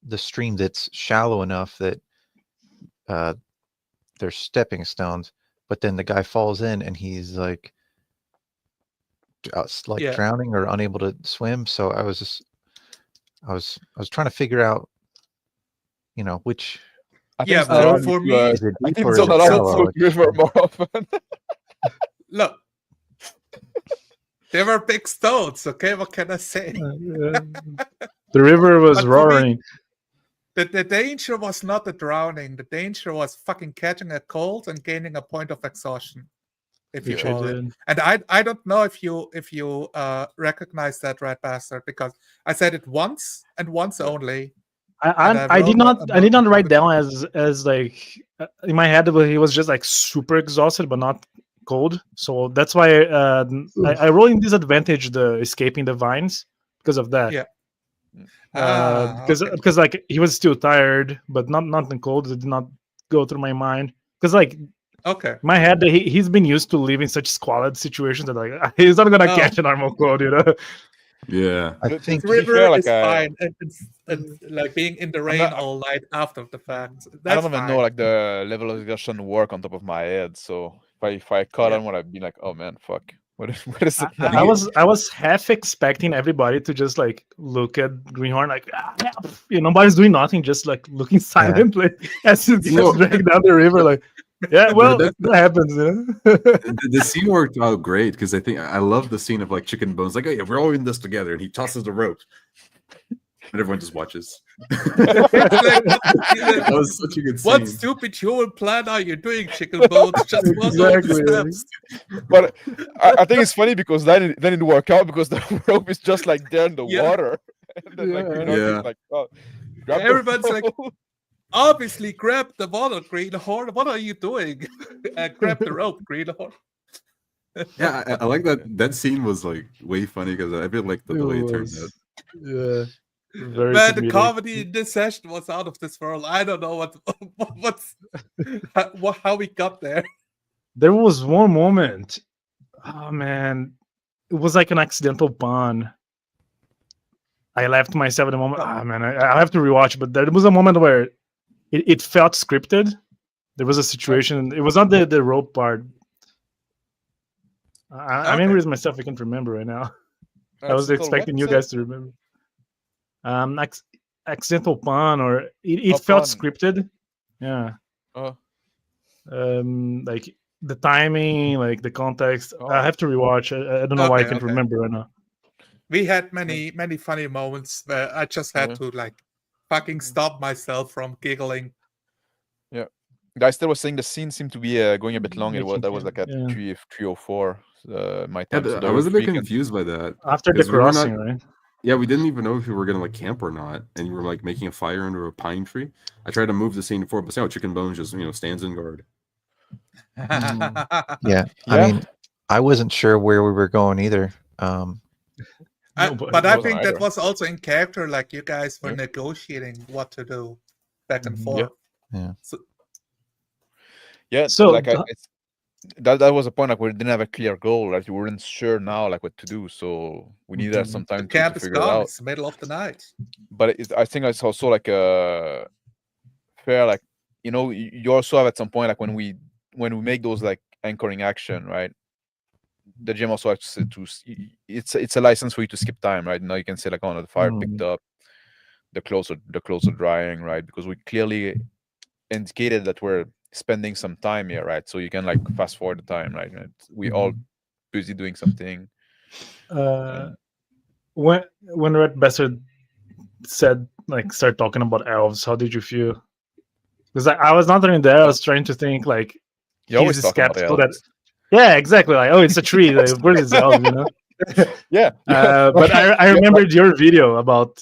D: the stream that's shallow enough that there's stepping stones, but then the guy falls in and he's like
C: Yeah.
D: drowning or unable to swim. So I was trying to figure out, which
A: I think
C: Yeah,
A: it's not allowed
C: for
A: to,
C: me-
D: is it
A: I
D: deep
A: think
D: or
A: it's
D: is
A: not
D: it
A: allowed
D: shallow?
A: to river more often.
C: Look, they were big stones. Okay, what can I say?
E: the river was
C: But for me-
E: roaring.
C: The danger was not the drowning. The danger was fucking catching a cold and gaining a point of exhaustion. If you
E: Which I
C: call it.
E: did.
C: And I don't know if you recognize that, Red Bastard, because I said it once and once only. And
E: I did
C: wrote
E: not
C: a note
E: write
C: about
E: down as like in my head he was just like super exhausted but not cold, so that's why I roll in disadvantage the escaping the vines because of that.
C: Yeah.
E: Because
C: Okay.
E: because like he was still tired but nothing cold. It did not go through my mind because like
C: Okay.
E: in my head he's been used to living such squalid situations that like he's not gonna
C: Oh.
E: catch a normal cold,
B: yeah.
D: I
A: To
D: think
A: be
C: River
A: fair, like,
C: is fine. And like being in the rain
A: not-
C: all night after the fact.
A: I
C: That's
A: don't even
C: fine.
A: know like the level of exhaustion work on top of my head. So if I caught
C: Yeah.
A: on, would I be like, oh man, fuck. What is it?
E: I was half expecting everybody to just like look at Greenhorn like nobody's doing nothing, just like looking silently as it's
B: You know-
E: dragged down the river. Like, yeah, well,
B: that-
E: that happens. You
B: the scene worked out great because I love the scene of like Chicken Bones, like, oh yeah, we're all in this together, and he tosses the rope, and everyone just watches. That was such a good scene.
C: What stupid human plan are you doing, Chicken Bones? Just walk over the
E: Exactly.
C: steps.
A: But I think it's funny because then it didn't work out because the rope is just like there in the
C: Yeah.
A: water. And then, like, Greenhorn is
B: Yeah.
A: like, oh, grab the
C: Everyone's like,
A: rope.
C: Obviously, grab the water, Greenhorn. What are you doing? Grab the rope, Greenhorn.
B: Yeah, I like that scene was like way funny because I feel like the way it turned out.
E: Yeah. Very
C: Man, the
E: comedic.
C: comedy in this session was out of this world. I don't know how we got there.
E: There was one moment. Oh man, it was like an accidental pun. I laughed myself at the moment. Ah man, I have to rewatch. But there was a moment where it felt scripted, There was a situation. It was not the rope part. I'm
C: Okay.
E: angry with myself. I can't remember right now. I was
A: Accidental
E: expecting
A: what,
E: you
A: sir?
E: guys to remember. Accidental pun, or it
A: Oh,
E: felt
A: pun.
E: scripted. Yeah.
A: Oh,
E: Like the timing, like the context. I
A: oh.
E: have to rewatch. I don't know why I
C: Okay,
E: can't
C: okay.
E: remember right now.
C: We had many funny moments where I just had
A: Yeah.
C: to like fucking stop myself from giggling.
A: Guys, still was saying the scene seemed to be going a bit long. That was like at
E: Yeah.
A: 3:04 my
B: Yeah,
A: time. So
B: I was a bit
A: we can-
B: confused by that.
E: After the
B: 'Cause we were not-
E: crossing, right?
B: Yeah, we didn't even know if we were gonna like camp or not, and you were like making a fire under a pine tree. I tried to move the scene forward, but see how Chicken Bones just stands in guard.
D: Yeah.
A: Yeah.
D: I mean, I wasn't sure where we were going either.
E: Nobody
C: But I
A: wasn't
C: think that
A: either.
C: was also in character, like you guys were
A: Yeah.
C: negotiating what to do back and
E: Mhm.
C: forth.
D: Yeah.
C: So,
A: Yeah,
E: So,
A: like that was a point, like we didn't have a clear goal, like we weren't sure now like what to do, so we needed
E: Mhm.
A: some
C: the
A: time
C: camp
A: to
C: is
A: figure it
C: gone.
A: out.
C: It's the middle of the night.
A: But I think it's also like a fair, like you also have at some point, like when we make those like anchoring action, right? The gym also has it's a license for you to skip time, right? Now you can say like, oh no, the fire picked up, the clothes are drying, right? Because we clearly indicated that we're spending some time here, right? So you can like fast forward the time, right? We all busy doing something.
E: When Red Bastard said like start talking about elves, how did you feel? Because I was not even there. I was trying to think like
A: You always
E: he's
A: talk about
E: skeptical that.
A: elves.
E: Yeah, exactly. Like, oh, it's a tree. Like, of course, it's elves,
A: Yeah.
E: But I remembered your video about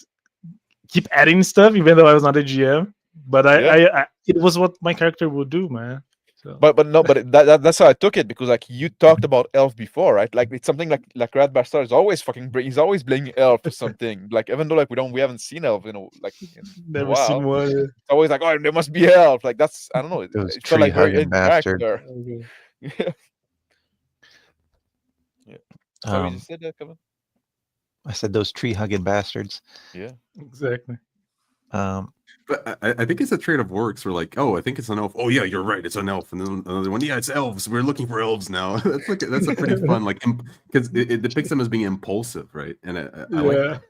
E: keep adding stuff, even though I was not a GM. But I it was what my character would do, man. So.
A: But that's how I took it, because like you talked about elf before, right? Like it's something like Red Bastard is always he's always blaming elf for something. Like even though like we haven't seen elf, like in
E: Never
A: a while.
E: seen one.
A: It's always like, oh, there must be elf. Like that's, I don't know. It felt
D: tree
A: like very
D: hugging
A: in
D: bastard.
A: character.
E: Okay.
A: Yeah. Sorry, you
D: Um,
A: said that, Kevin?
D: I said those tree hugging bastards.
A: Yeah.
E: Exactly.
B: But I think it's a trade of works. We're like, oh, I think it's an elf. Oh yeah, you're right, it's an elf. And then another one, yeah, it's elves. We're looking for elves now. that's a pretty fun, like, because it depicts them as being impulsive, right? And I like that.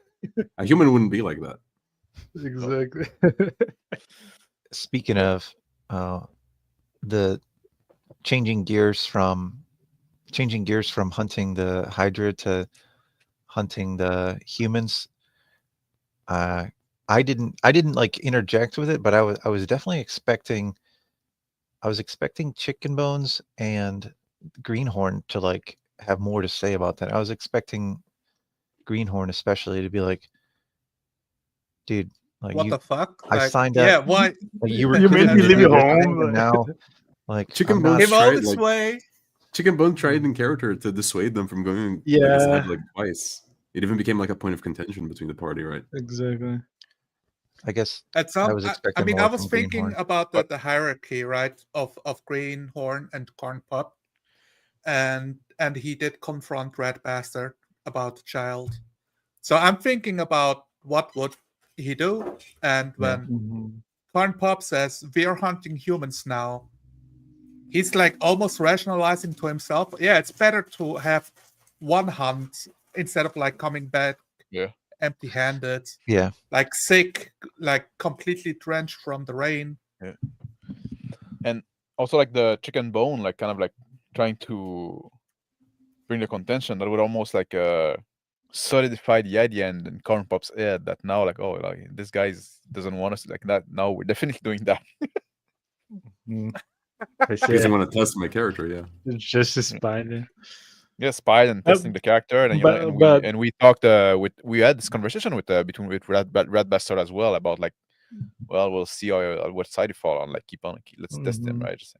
B: A human wouldn't be like that.
E: Exactly.
D: Speaking of the changing gears from hunting the Hydra to hunting the humans, I didn't like interject with it, but I was definitely expecting Chicken Bones and Greenhorn to like have more to say about that. I was expecting Greenhorn especially to be like, dude, like
C: What the fuck?
D: I
C: Like,
D: signed
C: yeah,
D: up.
C: why?
D: Like,
E: You
D: recruited
E: made me
D: to
E: leave
D: do
E: your
D: this
E: home,
D: thing, and now like
B: Chicken
D: I'm not-
B: Bones
C: Came all
B: tried,
C: this
B: like,
C: way.
B: Chicken Bone tried in character to dissuade them from going
E: Yeah.
B: ahead like twice. It even became like a point of contention between the party, right?
E: Exactly.
D: I guess
C: At some,
D: was
C: I
D: expecting
C: mean,
D: more
C: I was
D: from
C: thinking
D: Greenhorn.
C: about the hierarchy, right, of Greenhorn and Kaharn Pa'Up, and he did confront Red Bastard about the child. So I'm thinking about what would he do, and when Kaharn Pa'Up says we're hunting humans now, he's like almost rationalizing to himself, yeah, it's better to have one hunt instead of like coming back empty-handed,
D: Yeah.
C: like sick, like completely drenched from the rain.
A: Yeah. And also like the Chicken Bone, like kind of like trying to bring the contention, that would almost like solidify the idea in Kaharn Pa'Up's head that now like, oh, like this guy doesn't want us like that. Now we're definitely doing that.
B: Because I want to test my character, yeah.
E: It's just a spider.
A: Yeah, spy and testing the character, and we talked we had this conversation with Red Bastard as well about like, well, we'll see what side you fall on. Like, let's test him, right? Just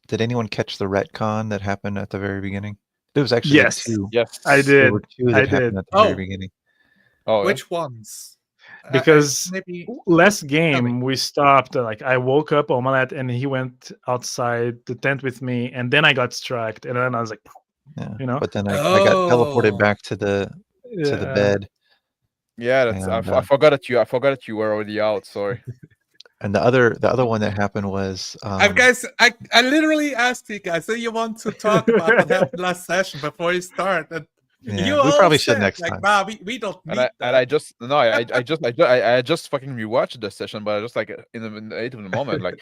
D: Did anyone catch the retcon that happened at the very beginning? There was actually two.
A: Yes,
E: I did.
D: There were two that happened at the very beginning.
A: Oh,
C: which ones?
E: Because
C: maybe
E: last game we stopped. Like I woke up Omelette and he went outside the tent with me, and then I got struck, and then I was like,
D: But then I got teleported back to the bed.
A: Yeah, that's
D: And,
A: I forgot that you were already out. Sorry.
D: and the other one that happened was
C: Guys, I literally asked you guys, do you want to talk about what happened last session before you start? And you
D: we
C: all
D: probably should
C: said,
D: next
C: like,
D: time.
C: nah, we don't need that.
A: And I just no, I just fucking rewatched the session, but I just like in the heat of the moment, like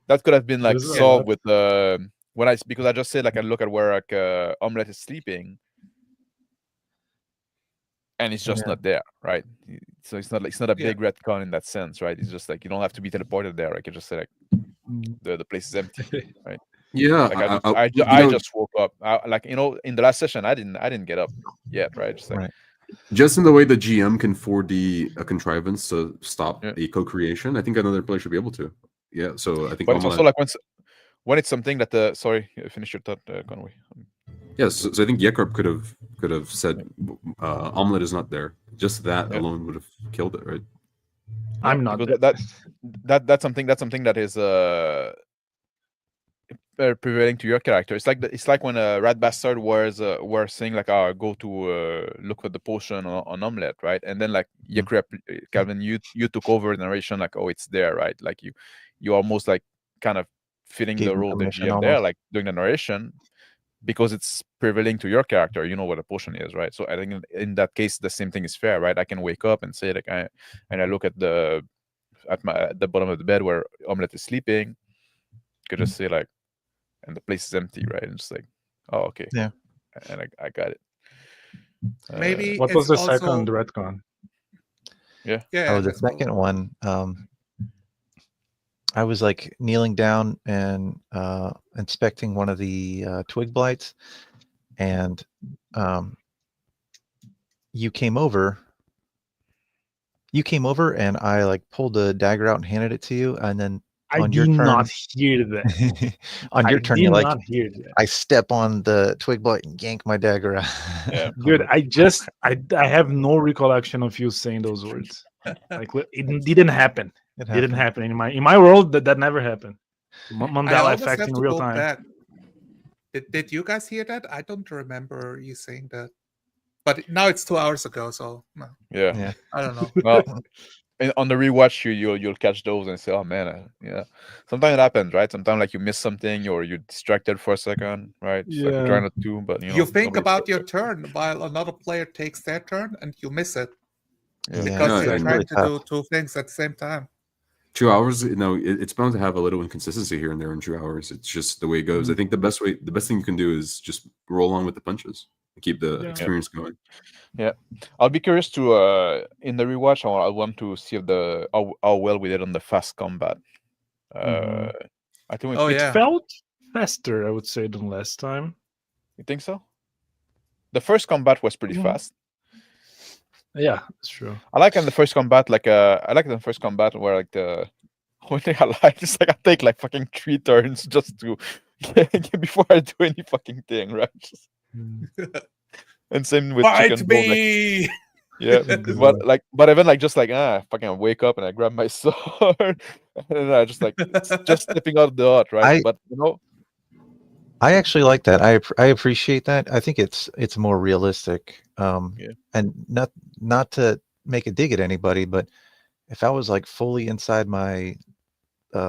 A: that could have been like
E: This is a
A: solved
E: lot.
A: with because I just said like I look at where like Omelette is sleeping, and it's just
D: Yeah.
A: not there, right? So it's not a
C: Yeah.
A: big retcon in that sense, right? It's just like you don't have to be teleported there. I can just say like the place is empty, right?
B: Yeah,
A: Like I just woke up. Like in the last session, I didn't get up yet, right? Just like
D: Right.
B: just in the way the GM can 4D a contrivance to stop
A: Yeah.
B: a co-creation, I think another player should be able to. Yeah, so I think
A: but it's also
B: Omelette.
A: like when it's something that sorry, finish your thought, Conway.
B: Yes, so I think Yekrop could have said Omelette is not there. Just that
A: Yeah.
B: alone would have killed it, right?
E: I'm not
A: because
E: dead.
A: that's something that is prevailing to your character. It's like when Rat Bastard were saying like, "Oh, go to look for the potion on Omelette," right? And then like Calvin, you took over the narration, like, "Oh, it's there," right? Like you almost like kind of fitting
D: Gave
A: the
D: him
A: role of the
D: permission
A: GM there,
D: almost.
A: like doing the narration, because it's prevailing to your character. You know what a potion is, right? So I think in that case, the same thing is fair, right? I can wake up and say like, I look at the bottom of the bed where Omelette is sleeping. Could just say like, and the place is empty, right? And just like, oh, okay,
D: Yeah.
A: and I got it.
C: Maybe
E: What
C: it's
E: was the
C: also,
E: second retcon?
A: Yeah.
C: Yeah.
D: The
C: let's go.
D: second one, I was like kneeling down and inspecting one of the twig blights, and you came over. And I like pulled a dagger out and handed it to you, and then
E: I
D: on your
E: did
D: turn,
E: not hear that.
D: on your turn,
E: did
D: you're like,
E: not hear that.
D: I step on the twig blight and yank my dagger out.
A: Yeah.
E: Dude, I have no recollection of you saying those words. Like it didn't happen.
D: It
E: Didn't
D: happened.
E: happen in my world. That never happened.
C: I
E: Mandela
C: almost
E: effect
C: have
E: in
C: to
E: real
C: go
E: time.
C: back. Did you guys hear that? I don't remember you saying that. But now it's 2 hours ago, so no,
A: Yeah.
D: Yeah.
C: I don't know.
A: Well, on the rewatch, you'll catch those and say, oh man, yeah. Sometimes it happens, right? Sometimes like you miss something or you're distracted for a second, right? Just like we try
E: Yeah.
A: not to, but
C: You think
A: nobody
C: about your
A: expects
C: turn while another player takes their turn and you miss it
A: Yeah.
C: because
B: Yeah,
C: you're
B: and-
C: trying
D: really
C: to
D: tough.
C: do two things at the same time.
B: 2 hours, it's bound to have a little inconsistency here and there in 2 hours. It's just the way it goes. I think the best thing you can do is just roll on with the punches and keep the
E: Yeah.
B: experience going.
A: Yeah, I'll be curious to in the rewatch. I want to see if how well we did on the fast combat.
E: Mhm.
A: I think we.
C: Oh,
E: It
C: yeah.
E: felt faster, I would say, than last time.
A: You think so? The first combat was pretty
E: Mhm.
A: fast.
E: Yeah, that's true.
A: I like in the first combat, like I like in the first combat where like the one thing I like is like I take like fucking 3 turns just to before I do any fucking thing, right? And same with
C: Fight
A: Chicken Bone, like,
C: me!
A: yeah, but even like just like fucking wake up and I grab my sword and then I just like just stepping out the hut, right? But
D: I actually like that. I appreciate that. I think it's more realistic.
A: Yeah.
D: And not to make a dig at anybody, but if I was like fully inside my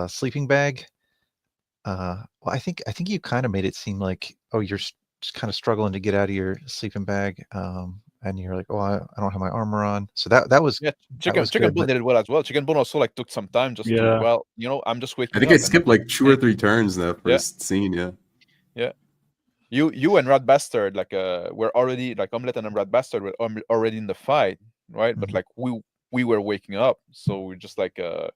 D: sleeping bag, well, I think you kind of made it seem like, oh, you're just kind of struggling to get out of your sleeping bag, and you're like, oh, I don't have my armor on. So that was
A: yeah,
D: that was
A: Chicken
D: good,
A: Bone
D: but
A: did it well as well. Chicken Bone also like took some time just to
E: Yeah.
A: I'm just waking
B: I think
A: up
B: I
A: and
B: skipped like 2 or 3 turns in that first scene. Yeah.
A: You and Rat Bastard like were already like Omelette and Rat Bastard were already in the fight, right? But
D: Mhm.
A: like we were waking up, so we're just like we had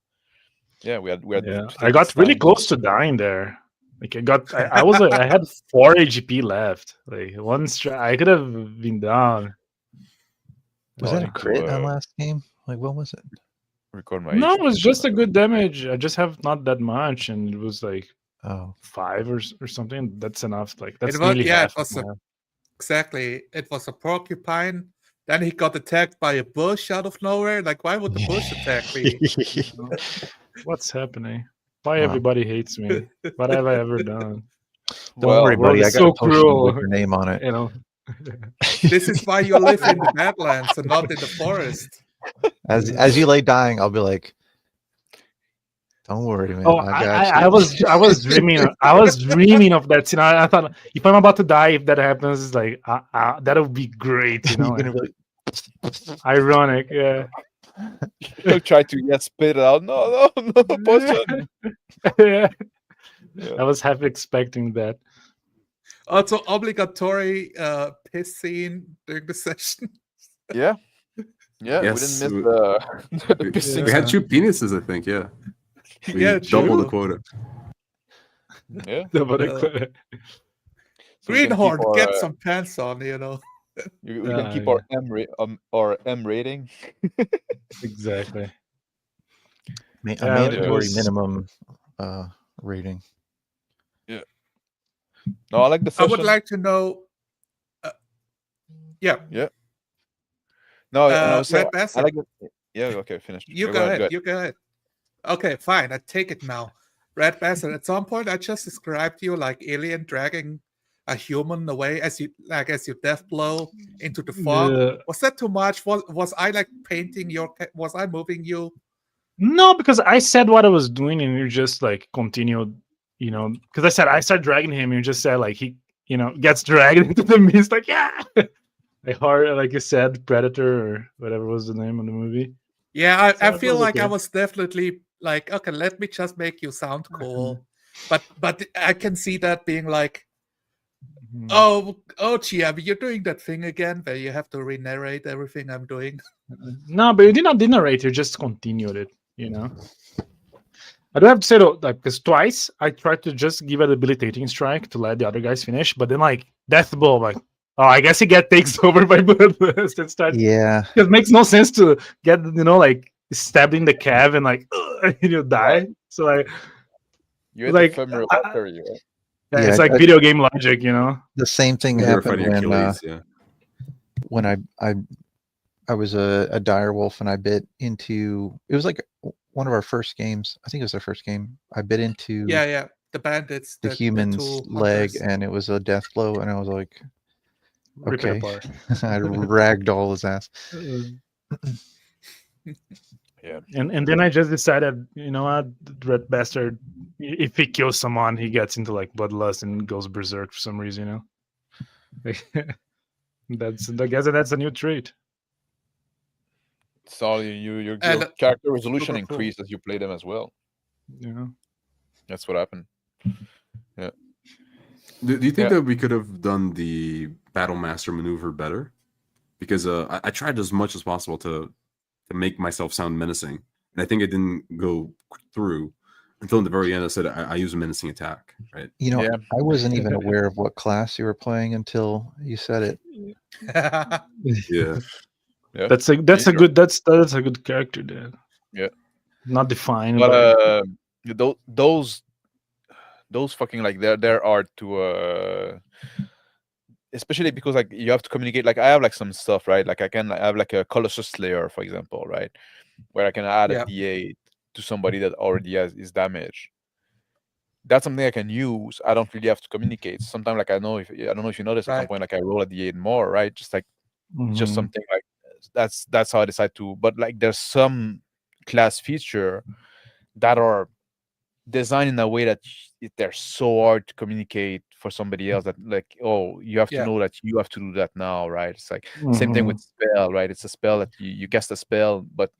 E: Yeah,
A: to
E: I
A: take
E: got
A: this
E: really
A: time.
E: close to dying there. Like I had 4 HP left. Like I could have been down.
D: was
A: Oh, I
D: that a
A: need to,
D: crit on last game? Like, what was it?
A: record my
E: No, it
A: HP.
E: was just a good damage. I just have not that much, and it was like
D: Oh,
E: 5 or something. That's enough. Like that's
C: It was,
E: nearly
C: yeah,
E: half.
C: it was
E: of my-
C: exactly. It was a porcupine. Then he got attacked by a bush out of nowhere. Like, why would the bush attack me?
E: What's happening? Why
D: Wow.
E: everybody hates me? What have I ever done?
D: Don't
A: Well,
D: worry,
E: world
D: buddy. I
E: is
D: got
E: so
D: a potion
E: cruel.
D: with your name on it.
E: You know.
C: This is why you live in the Badlands and not in the forest.
D: As you lay dying, I'll be like, "Don't worry, man.
E: Oh,
D: I got
E: I
D: you."
E: was dreaming. I was dreaming of that scene. I thought if I'm about to die, if that happens, it's like that would be great. You know,
D: You're gonna be
E: ironic. Yeah.
A: He'll try to spit it out. No, potion.
E: Yeah.
A: Yeah.
E: I was half expecting that.
C: Also, obligatory piss scene during the session.
A: Yeah. Yeah,
B: Yes,
A: we didn't miss the
B: we
A: pissing.
B: we had 2 penises, I think. Yeah, we
C: Yeah,
B: doubled the
C: true.
B: quota.
A: Yeah.
E: The what I
C: Uh,
E: call-
A: So we can keep
C: Greenhorn,
A: our,
C: get some pants on, you know.
A: we can keep our M rating.
E: exactly.
D: a
E: Yeah, it
D: mandatory
E: was-
D: minimum rating.
A: No, I like the
C: I
A: session.
C: would like to know. Yeah,
A: No, and I was saying,
C: Red
A: I
C: Bastard.
A: like the. Yeah, okay, finished.
C: You
A: Yeah,
C: go ahead. You go ahead. Okay, fine. I take it now. Red Bastard. At some point, I just described you like alien dragging a human away as you death blow into the fog.
E: Yeah.
C: Was that too much? Was I like painting your? Was I moving you?
E: No, because I said what I was doing, and you just like continued. You know, because I started dragging him. And you just said like he, gets dragged into the mist. Like like horror, like you said, Predator or whatever was the name of the movie.
C: Yeah,
E: So
C: I
E: it
C: feel
E: was
C: like I
E: okay.
C: was definitely like, okay, let me just make you sound cool. But I can see that being like,
E: Mhm.
C: oh, Chia, you're doing that thing again where you have to re-narrate everything I'm doing.
E: No, but you did not narrate. You just continued it. I do have to say though, like, because twice I tried to just give a debilitating strike to let the other guys finish, but then like death blow, like, oh, I guess he takes over by bloodlust and start.
D: Yeah,
E: It makes no sense to get like stabbed in the calf and like and you die.
A: Right.
E: So like
A: You had
E: like,
A: the femoral
E: I-
A: artery, right?
E: yeah, it's
D: Yeah,
E: like video game logic,
D: the same thing
B: We were
D: happened
B: fighting
D: when
B: Achilles. Yeah,
D: when I was a dire wolf and I bit into. It was like one of our first games. I think it was our first game. I bit into
C: Yeah, the bandits,
D: the
C: the
D: human's
C: two
D: leg,
C: hunters.
D: and it was a death blow, and I was like,
E: Rip it
D: okay.
E: apart.
D: I ragdoll his ass.
A: Yeah.
E: And then I just decided, you know what, Red Bastard, if he kills someone, he gets into like bloodlust and goes berserk for some reason, I guess that's a new trait.
A: So your
C: And
A: character resolution
C: super cool.
A: increased as you play them as well. That's what happened.
B: do you think
A: Yeah.
B: that we could have done the Battle Master maneuver better? Because I tried as much as possible to make myself sound menacing, and I think it didn't go through until in the very end. I said I use a menacing attack, right?
A: Yeah.
D: I wasn't even aware of what class you were playing until you said it.
B: Yeah.
A: Yeah.
E: That's a
A: Sure.
E: good that's a good character there.
A: Yeah.
E: Not defined,
A: But those fucking like there are to especially because like you have to communicate. Like I have like some stuff, right? Like I have like a Colossus Slayer, for example, right? Where I can add
C: Yeah.
A: a D8 to somebody that already is damaged. That's something I can use. I don't really have to communicate. Sometimes, like I don't know if you notice at some
C: Right.
A: point, like I roll a D8 more, right? Just like just
E: Mhm.
A: something like that's how I decide to. But like there's some class feature that are designed in a way that they're so hard to communicate for somebody else that like, oh, you have to
C: Yeah.
A: know that you have to do that now, right? It's like same thing with spell, right? It's a spell that you cast a spell, but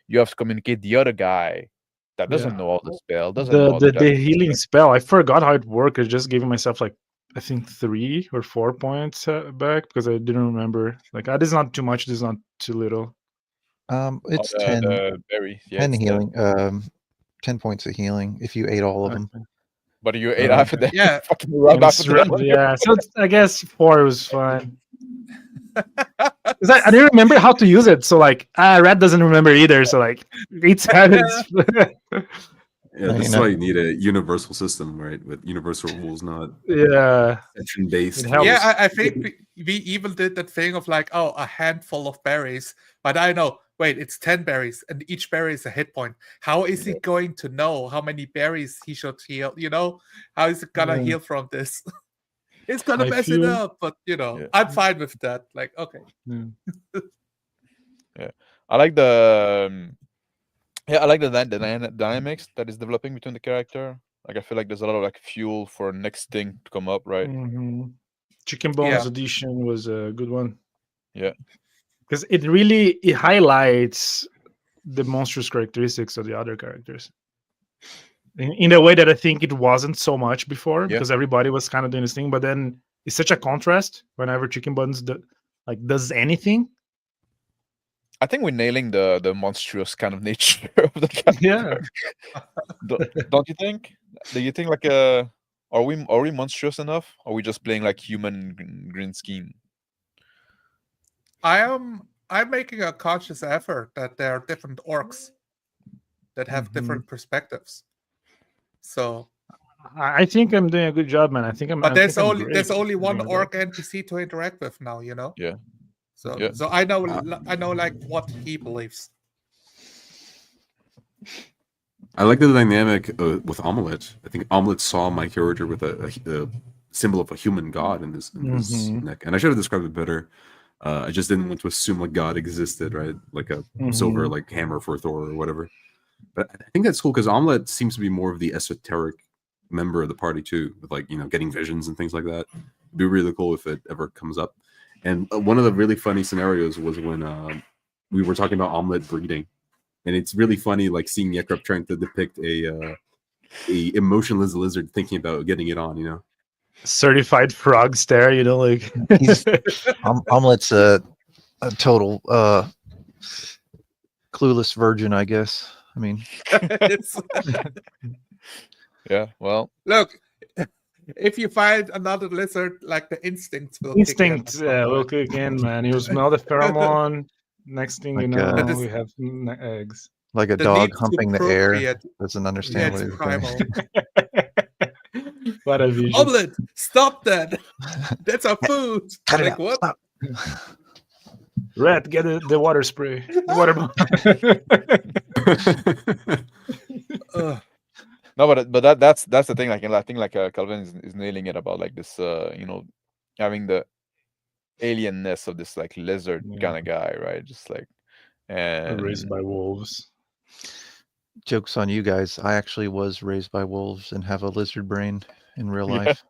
A: you have to communicate the other guy that doesn't
E: Yeah.
A: know all the spell, doesn't know all
E: the
A: the
E: healing spell. I forgot how it worked. I just gave myself like I think 3 or 4 points back because I didn't remember. Like that is not too much. This is not too little.
D: It's
A: the
D: 10
A: berry. Yeah,
D: 10
A: it's
D: healing. 10 points of healing if you ate all of them.
A: but you ate half of them.
C: Yeah.
A: Fucking rub half of them.
E: Yeah, so I guess 4 was fine. 'Cause I didn't remember how to use it, so like Red doesn't remember either. So like it's habits.
B: Yeah, this is why you need a universal system, right? With universal rules, not
E: Yeah,
B: section based.
E: It helps.
C: Yeah, I think we even did that thing of like, oh, a handful of berries. But I know, wait, it's 10 berries, and each berry is a hit point. How is he going to know how many berries he should heal? How is he gonna heal from this? It's gonna
E: I
C: mess it
E: feel-
C: up, but
A: Yeah.
C: I'm fine with that. Like, okay.
E: Yeah.
A: I like the I like the dynamics that is developing between the character. Like I feel like there's a lot of like fuel for next thing to come up, right?
E: Chicken Bones
C: Yeah.
E: edition was a good one.
A: Yeah.
E: Because it highlights the monstrous characteristics of the other characters in a way that I think it wasn't so much before,
A: Yeah.
E: because everybody was kind of doing this thing. But then it's such a contrast whenever Chicken Buns does anything.
A: I think we're nailing the monstrous kind of nature of the character.
E: Yeah.
A: Don't you think? Do you think like are we monstrous enough? Or are we just playing like human green scheme?
C: I'm making a conscious effort that there are different orcs that have different perspectives. So
E: I think I'm doing a good job, man. I think I'm.
C: but
E: I
C: there's
E: think I'm
C: only
E: great
C: there's
E: at
C: only one
E: doing that.
C: orc NPC to interact with now, you know?
A: Yeah.
C: So
A: Yeah.
C: so I know like what he believes.
B: I like the dynamic with Omelette. I think Omelette saw my character with a symbol of a human god in his neck, and I should have described it better. I just didn't want to assume like God existed, right? Like a silver like hammer for Thor or whatever. But I think that's cool because Omelette seems to be more of the esoteric member of the party too, with like getting visions and things like that. It'd be really cool if it ever comes up. And one of the really funny scenarios was when we were talking about Omelette breeding. And it's really funny, like seeing Yekrep trying to depict a emotionless lizard thinking about getting it on.
E: Certified frog stare, like
D: Omelette's a total clueless virgin, I guess. I mean,
A: Yeah. Well,
C: look, if you find another lizard, like the instincts will
E: instinct
C: kick in.
E: will kick in, man. You smell the pheromone. Next thing you
D: Like,
E: know, we have eggs.
D: like a
C: The
D: dog
C: need to
D: humping the air.
C: procreate.
D: Doesn't
C: Yeah,
D: understand
C: it's
D: what he's
C: primal.
D: saying.
E: What a vision.
C: Omelette, stop that! That's our food.
D: Cut it
C: Like
D: out.
C: what?
D: Stop.
E: Red, get the water spray. The water
C: Ugh.
A: no, but that's the thing. Like I think like Calvin is nailing it about like this, having the alienness of this like lizard kind of guy, right? Just like
E: raised
A: and
E: by wolves.
D: Joke's on you guys. I actually was raised by wolves and have a lizard brain in real
A: Yeah.
D: life.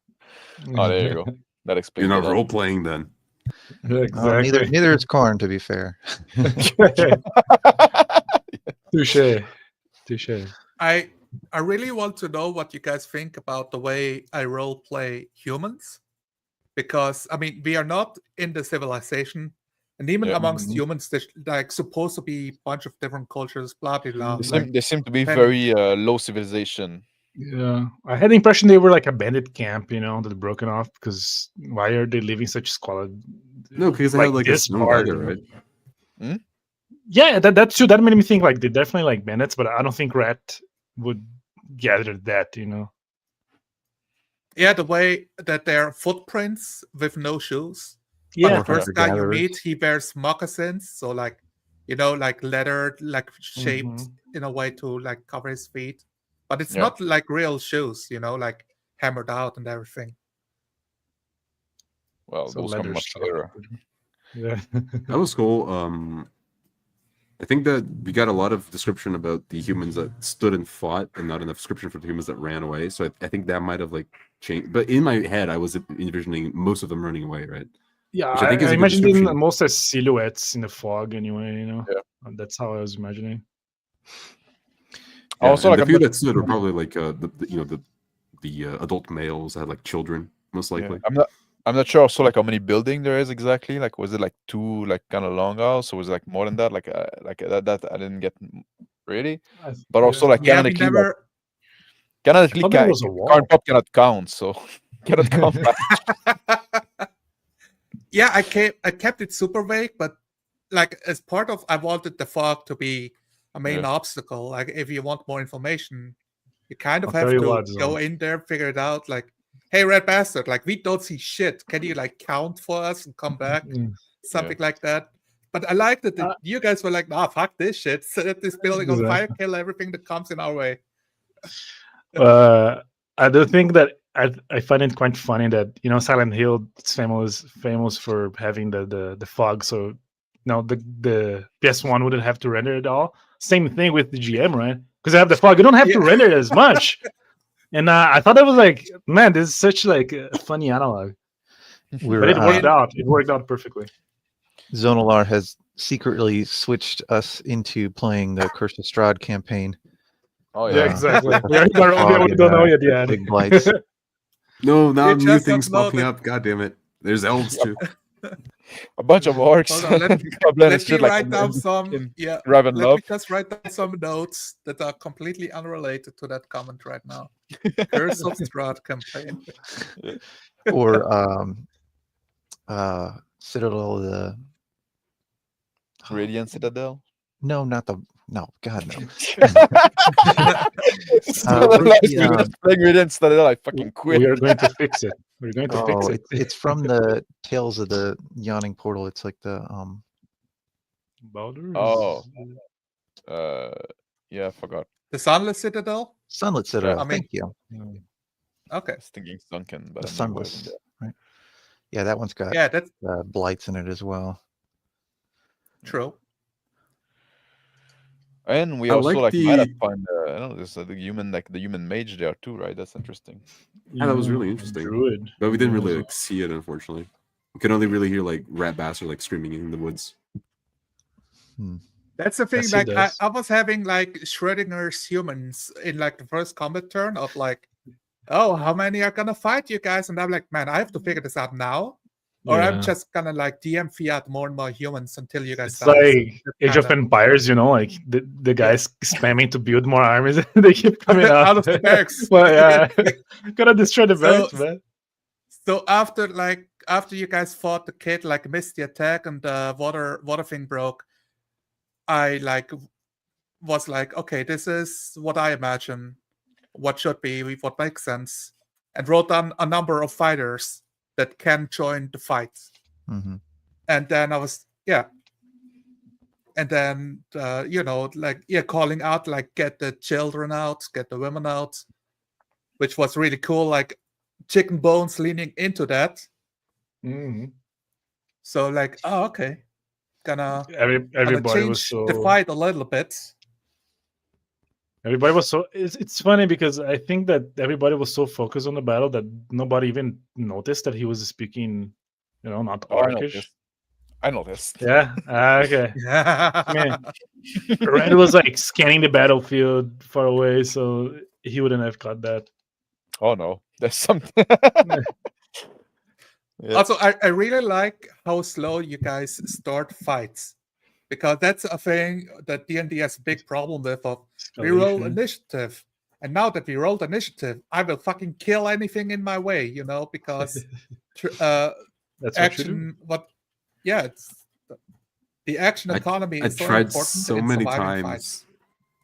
A: Oh, there you go. That explains.
B: You're not
A: it.
B: role playing then.
E: Exactly.
D: Neither is Kaharn, to be fair.
E: Touche.
C: I really want to know what you guys think about the way I role play humans, because I mean we are not in the civilization, and even amongst humans, there's like supposed to be a bunch of different cultures, blah blah blah.
A: They seem to be
C: and-
A: very low civilization.
E: Yeah, I had the impression they were like a bandit camp, that broken off, because why are they living such squalid?
B: No, because they had like a
E: this
B: snow
E: part,
B: leather, right?
E: Yeah, that's true. That made me think like they're definitely like bandits, but I don't think Rat would gather that,
C: Yeah, the way that they're footprints with no shoes.
E: Yeah,
C: But the first guy you
D: hunter-gatherers.
C: meet, he wears moccasins, so like like leather, like shaped in a way to like cover his feet. But it's not like real shoes, like hammered out and everything.
A: Well,
E: So
A: those come
E: leather
A: much
E: stuff.
A: later.
E: Yeah.
B: That was cool. I think that we got a lot of description about the humans that stood and fought, and not enough description for the humans that ran away. So I think that might have like changed. But in my head, I was envisioning most of them running away, right?
E: Yeah,
B: Which I think is
E: I
B: a good
E: imagined them
B: description.
E: most as silhouettes in the fog anyway,
A: Yeah.
E: That's how I was imagining.
B: Yeah,
A: Also,
B: and
A: like
B: the
A: I'm
B: few
A: not,
B: that stood were probably like the adult males that had like children, most likely.
A: I'm not sure also like how many building there is exactly. Like was it like 2 like kind of long house, or was it like more than that? Like that I didn't get really. But also like
C: Yeah, we
A: canonically,
C: never.
A: canonically,
E: thought there was a wall.
A: Kaharn Pa'Up cannot count, so cannot count.
C: Yeah, I kept it super vague, but like as part of, I wanted the fog to be a main obstacle. Like if you want more information, you kind of
E: I'll
C: have
E: tell you
C: to
E: what,
C: go
E: Zone.
C: in there, figure it out. Like, hey, red bastard, like we don't see shit. Can you like count for us and come back? Something like that. But I like that you guys were like, nah, fuck this shit. Set this building on fire, kill everything that comes in our way.
E: I do think that I find it quite funny that Silent Hill is famous for having the fog, so no, the PS1 wouldn't have to render it all. Same thing with the GM, right? Because I have the fog, you don't have to render it as much. And I thought that was like, man, this is such like a funny analog. But it worked out. It worked out perfectly.
D: Zonalar has secretly switched us into playing the Curse of Strahd campaign.
A: Oh
E: Yeah,
A: yeah.
E: exactly. We don't know yet. Yeah,
D: Big blights.
B: No, now
C: It
B: new
C: just
B: things popping
C: uploaded.
B: up. God damn it. There's elves too.
A: A bunch of orcs.
C: Hold on, let
A: Goblins,
C: me
A: shit, like,
C: write down
A: in
C: some. Yeah,
A: Raven
C: let
A: Love.
C: me just write down some notes that are completely unrelated to that comment right now. Curse of Strahd campaign.
D: Or Citadel of the
A: Radiant Citadel.
D: No, not the God no.
A: Playing Radiant Citadel, I fucking quit.
E: We are going to fix it. We're going to fix it.
D: It's from the Tales of the Yawning Portal. It's like the
E: Baldur's?
A: Oh. Yeah, I forgot.
C: The Sunless Citadel?
D: Sunlit Citadel.
C: I mean-
D: Thank you.
C: Okay.
A: I was thinking Sunken, but
D: The
A: I knew it
D: Sunless.
A: wasn't
D: Right. Yeah, that one's got
C: Yeah, that's
D: blights in it as well.
C: true.
A: And we
B: I
A: also
B: like
A: might have
B: the-
A: find I don't know, there's the human mage there too, right? That's interesting.
B: Yeah, that was really interesting.
E: Druid.
B: But we didn't
E: Yeah,
B: really
E: so-
B: like, see it, unfortunately. We could only really hear like Rat Bastard like screaming in the woods.
C: That's the thing.
E: Yes, he
C: Like
E: does.
C: I was having like Schrodinger's humans in like the first combat turn of like, oh, how many are gonna fight you guys? And I'm like, man, I have to figure this out now, or I'm
E: Yeah.
C: just gonna like DM fiat more and more humans until you guys
E: It's
C: die. So
E: like
C: that's
E: Age of
C: kinda-
E: Empires, like the guys spamming to build more armies. They keep coming out.
C: Out of the barracks.
E: Well, yeah, gotta destroy the
C: So-
E: barracks, man.
C: So after you guys fought the kid, like missed the attack and the water thing broke, I like was like, okay, this is what I imagine what should be, what makes sense, and wrote down a number of fighters that can join the fight.
D: Mm-hmm.
C: And then I was and then calling out like get the children out, get the women out, which was really cool, like Chicken Bones leaning into that.
E: Mhm.
C: So like, oh, okay, gonna
E: Everybody was
C: change
E: so.
C: the fight a little bit.
E: Everybody was so. It's funny because I think that everybody was so focused on the battle that nobody even noticed that he was speaking, not
A: Oh, I
E: Orcish.
A: noticed. I noticed.
E: Yeah. Okay.
C: Yeah,
E: Man. Red was like scanning the battlefield far away, so he wouldn't have caught that.
A: Oh no, there's something. Yeah.
C: Also, I really like how slow you guys start fights, because that's a thing that D&D has a big problem with. We roll
E: Escalation.
C: initiative, and now that we rolled initiative, I will fucking kill anything in my way, because
E: That's what you do.
C: action. It's the action
B: I-
C: economy
B: I
C: is so
B: tried
C: important
B: so
C: in
B: many
C: surviving
B: times.
C: fights.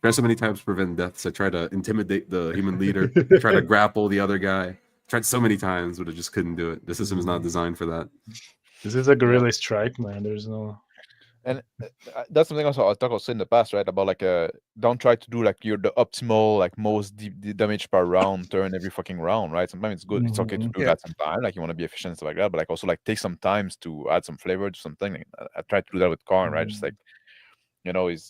B: Tried so many times to prevent deaths. I tried to intimidate the human leader. Try to grapple the other guy. Tried so many times, but I just couldn't do it. The system is not designed for that.
E: This is a guerrilla strike, man. There's no.
A: And that's something also I talked about in the past, right? About like don't try to do like the optimal, like most deep damage per round turn every fucking round, right? Sometimes it's good. It's okay to do
C: Yeah.
A: that sometimes, like you want to be efficient and stuff like that. But like also like take some times to add some flavor to something. Like, I tried to do that with Kaharn, right? Just like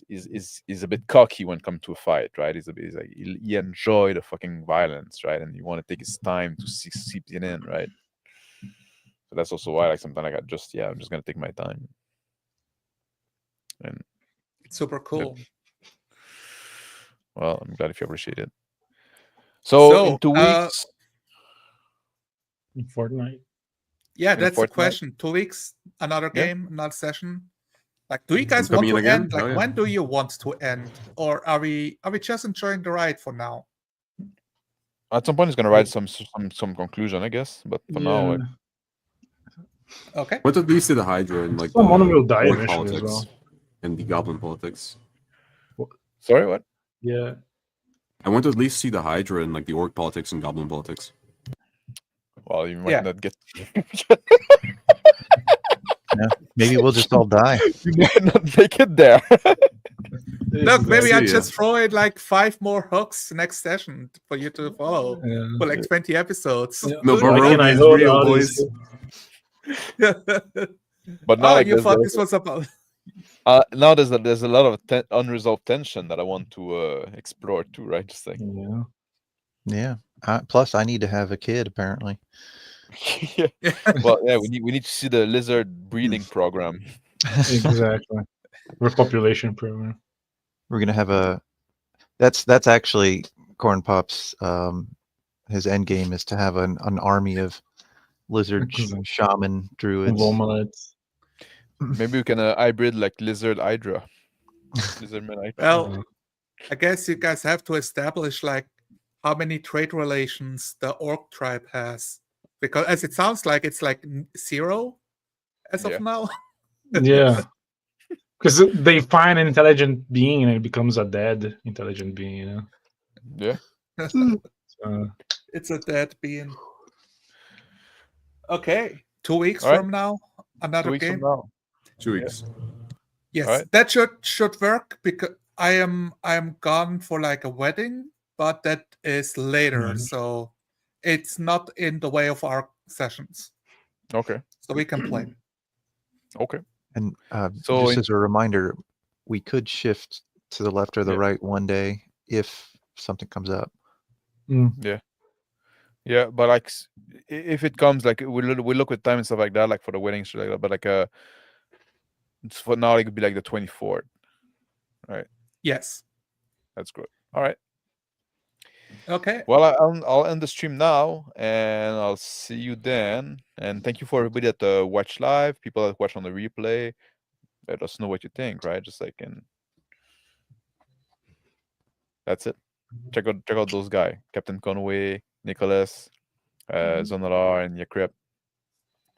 A: he's a bit cocky when it comes to a fight, right? He's like he enjoy the fucking violence, right? And you want to take his time to seep it in, right? So that's also why like sometimes like I'm just gonna take my time. And
C: Super cool.
A: well, I'm glad if you appreciate it. So in 2 weeks,
E: In Fortnite.
C: Yeah,
A: in
C: that's the
A: Fortnite?
C: question. 2 weeks, another
A: Yeah.
C: game, another session. Like, do you guys want
B: coming
C: to
B: in again?
C: end? Like,
B: Oh, yeah.
C: when do you want to end? Or are we just enjoying the ride for now?
A: at some point, he's gonna write some conclusion, I guess. But for now, like,
C: Okay.
B: What at least to the Hydra and like
E: Someone
B: the
E: will die
B: orc
E: eventually as
B: politics and the goblin politics.
A: sorry, what?
E: Yeah.
B: I want to at least see the Hydra and like the orc politics and goblin politics.
A: Well, you might
C: Yeah.
A: not get.
D: Maybe we'll just all die.
A: You might not make it there.
C: Look, maybe I
B: see, yeah.
C: just throw in like 5 more hooks next session for you to follow
E: Yeah.
C: for like 20 episodes.
E: Yeah.
B: No,
E: Why
B: Barovia
E: can I
B: is
E: hold
B: real,
E: all
B: boys.
E: these-
A: But now,
C: Oh,
A: like,
C: you
A: there's
C: thought
A: the-
C: this was about
A: Now there's a lot of unresolved tension that I want to explore too, right? Just like
E: Yeah.
D: Yeah. Plus, I need to have a kid. Apparently,
A: yeah. Well, yeah, we need to see the lizard breeding program.
E: Exactly. Repopulation program.
D: we're gonna have a. That's actually Corn Pop's. His end game is to have an army of lizard
E: Exactly.
D: shaman druids.
E: Vomalites.
A: Maybe we can hybrid like lizard hydra. Lizard man hydra.
C: Well, I guess you guys have to establish like how many trade relations the orc tribe has, because as it sounds like it's like 0 as
A: Yeah.
C: of now.
E: Yeah. Because they find an intelligent being and it becomes a dead intelligent being, you know?
A: Yeah.
E: So,
C: It's a dead being. Okay, 2 weeks
A: All right.
C: from now,
A: 2
C: another
A: weeks
C: game.
A: from now.
B: 2 weeks.
C: Yes,
A: Alright.
C: that should work because I am gone for like a wedding, but that is later,
E: Mhm.
C: so it's not in the way of our sessions,
A: Okay.
C: so we can play.
A: Okay.
D: And
A: So
D: just
A: in-
D: as a reminder, we could shift to the left or the
A: Yeah.
D: right one day if something comes up.
A: Yeah, but like if it comes, like we look with time and stuff like that, like for the wedding, shit like that. But like it's for now, it could be like the 24th.
C: Yes.
A: That's good. All right.
C: Okay.
A: Well, I'll end the stream now, and I'll see you then. And thank you for everybody that watch live, people that watch on the replay. Let us know what you think, right? Just like that's it. Check out those guys, Captain Conway, Nicholas, Zonarar, and Yakrep.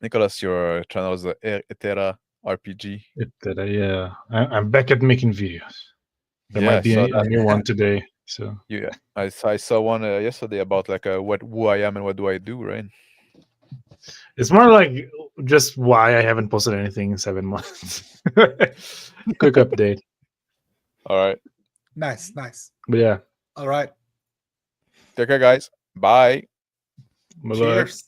A: Nicholas, your channel is the Etera RPG.
E: Yeah. I'm back at making videos. There
A: Yeah, I
E: might be
A: saw
E: a
A: that.
E: new one today. So
A: Yeah, I saw one yesterday about like who I am and what do I do, right?
E: it's more like just why I haven't posted anything in 7 months. Quick update.
A: All right.
C: Nice.
E: But yeah.
C: All right.
A: Take care, guys. Bye.
E: Bye-bye.
C: Cheers.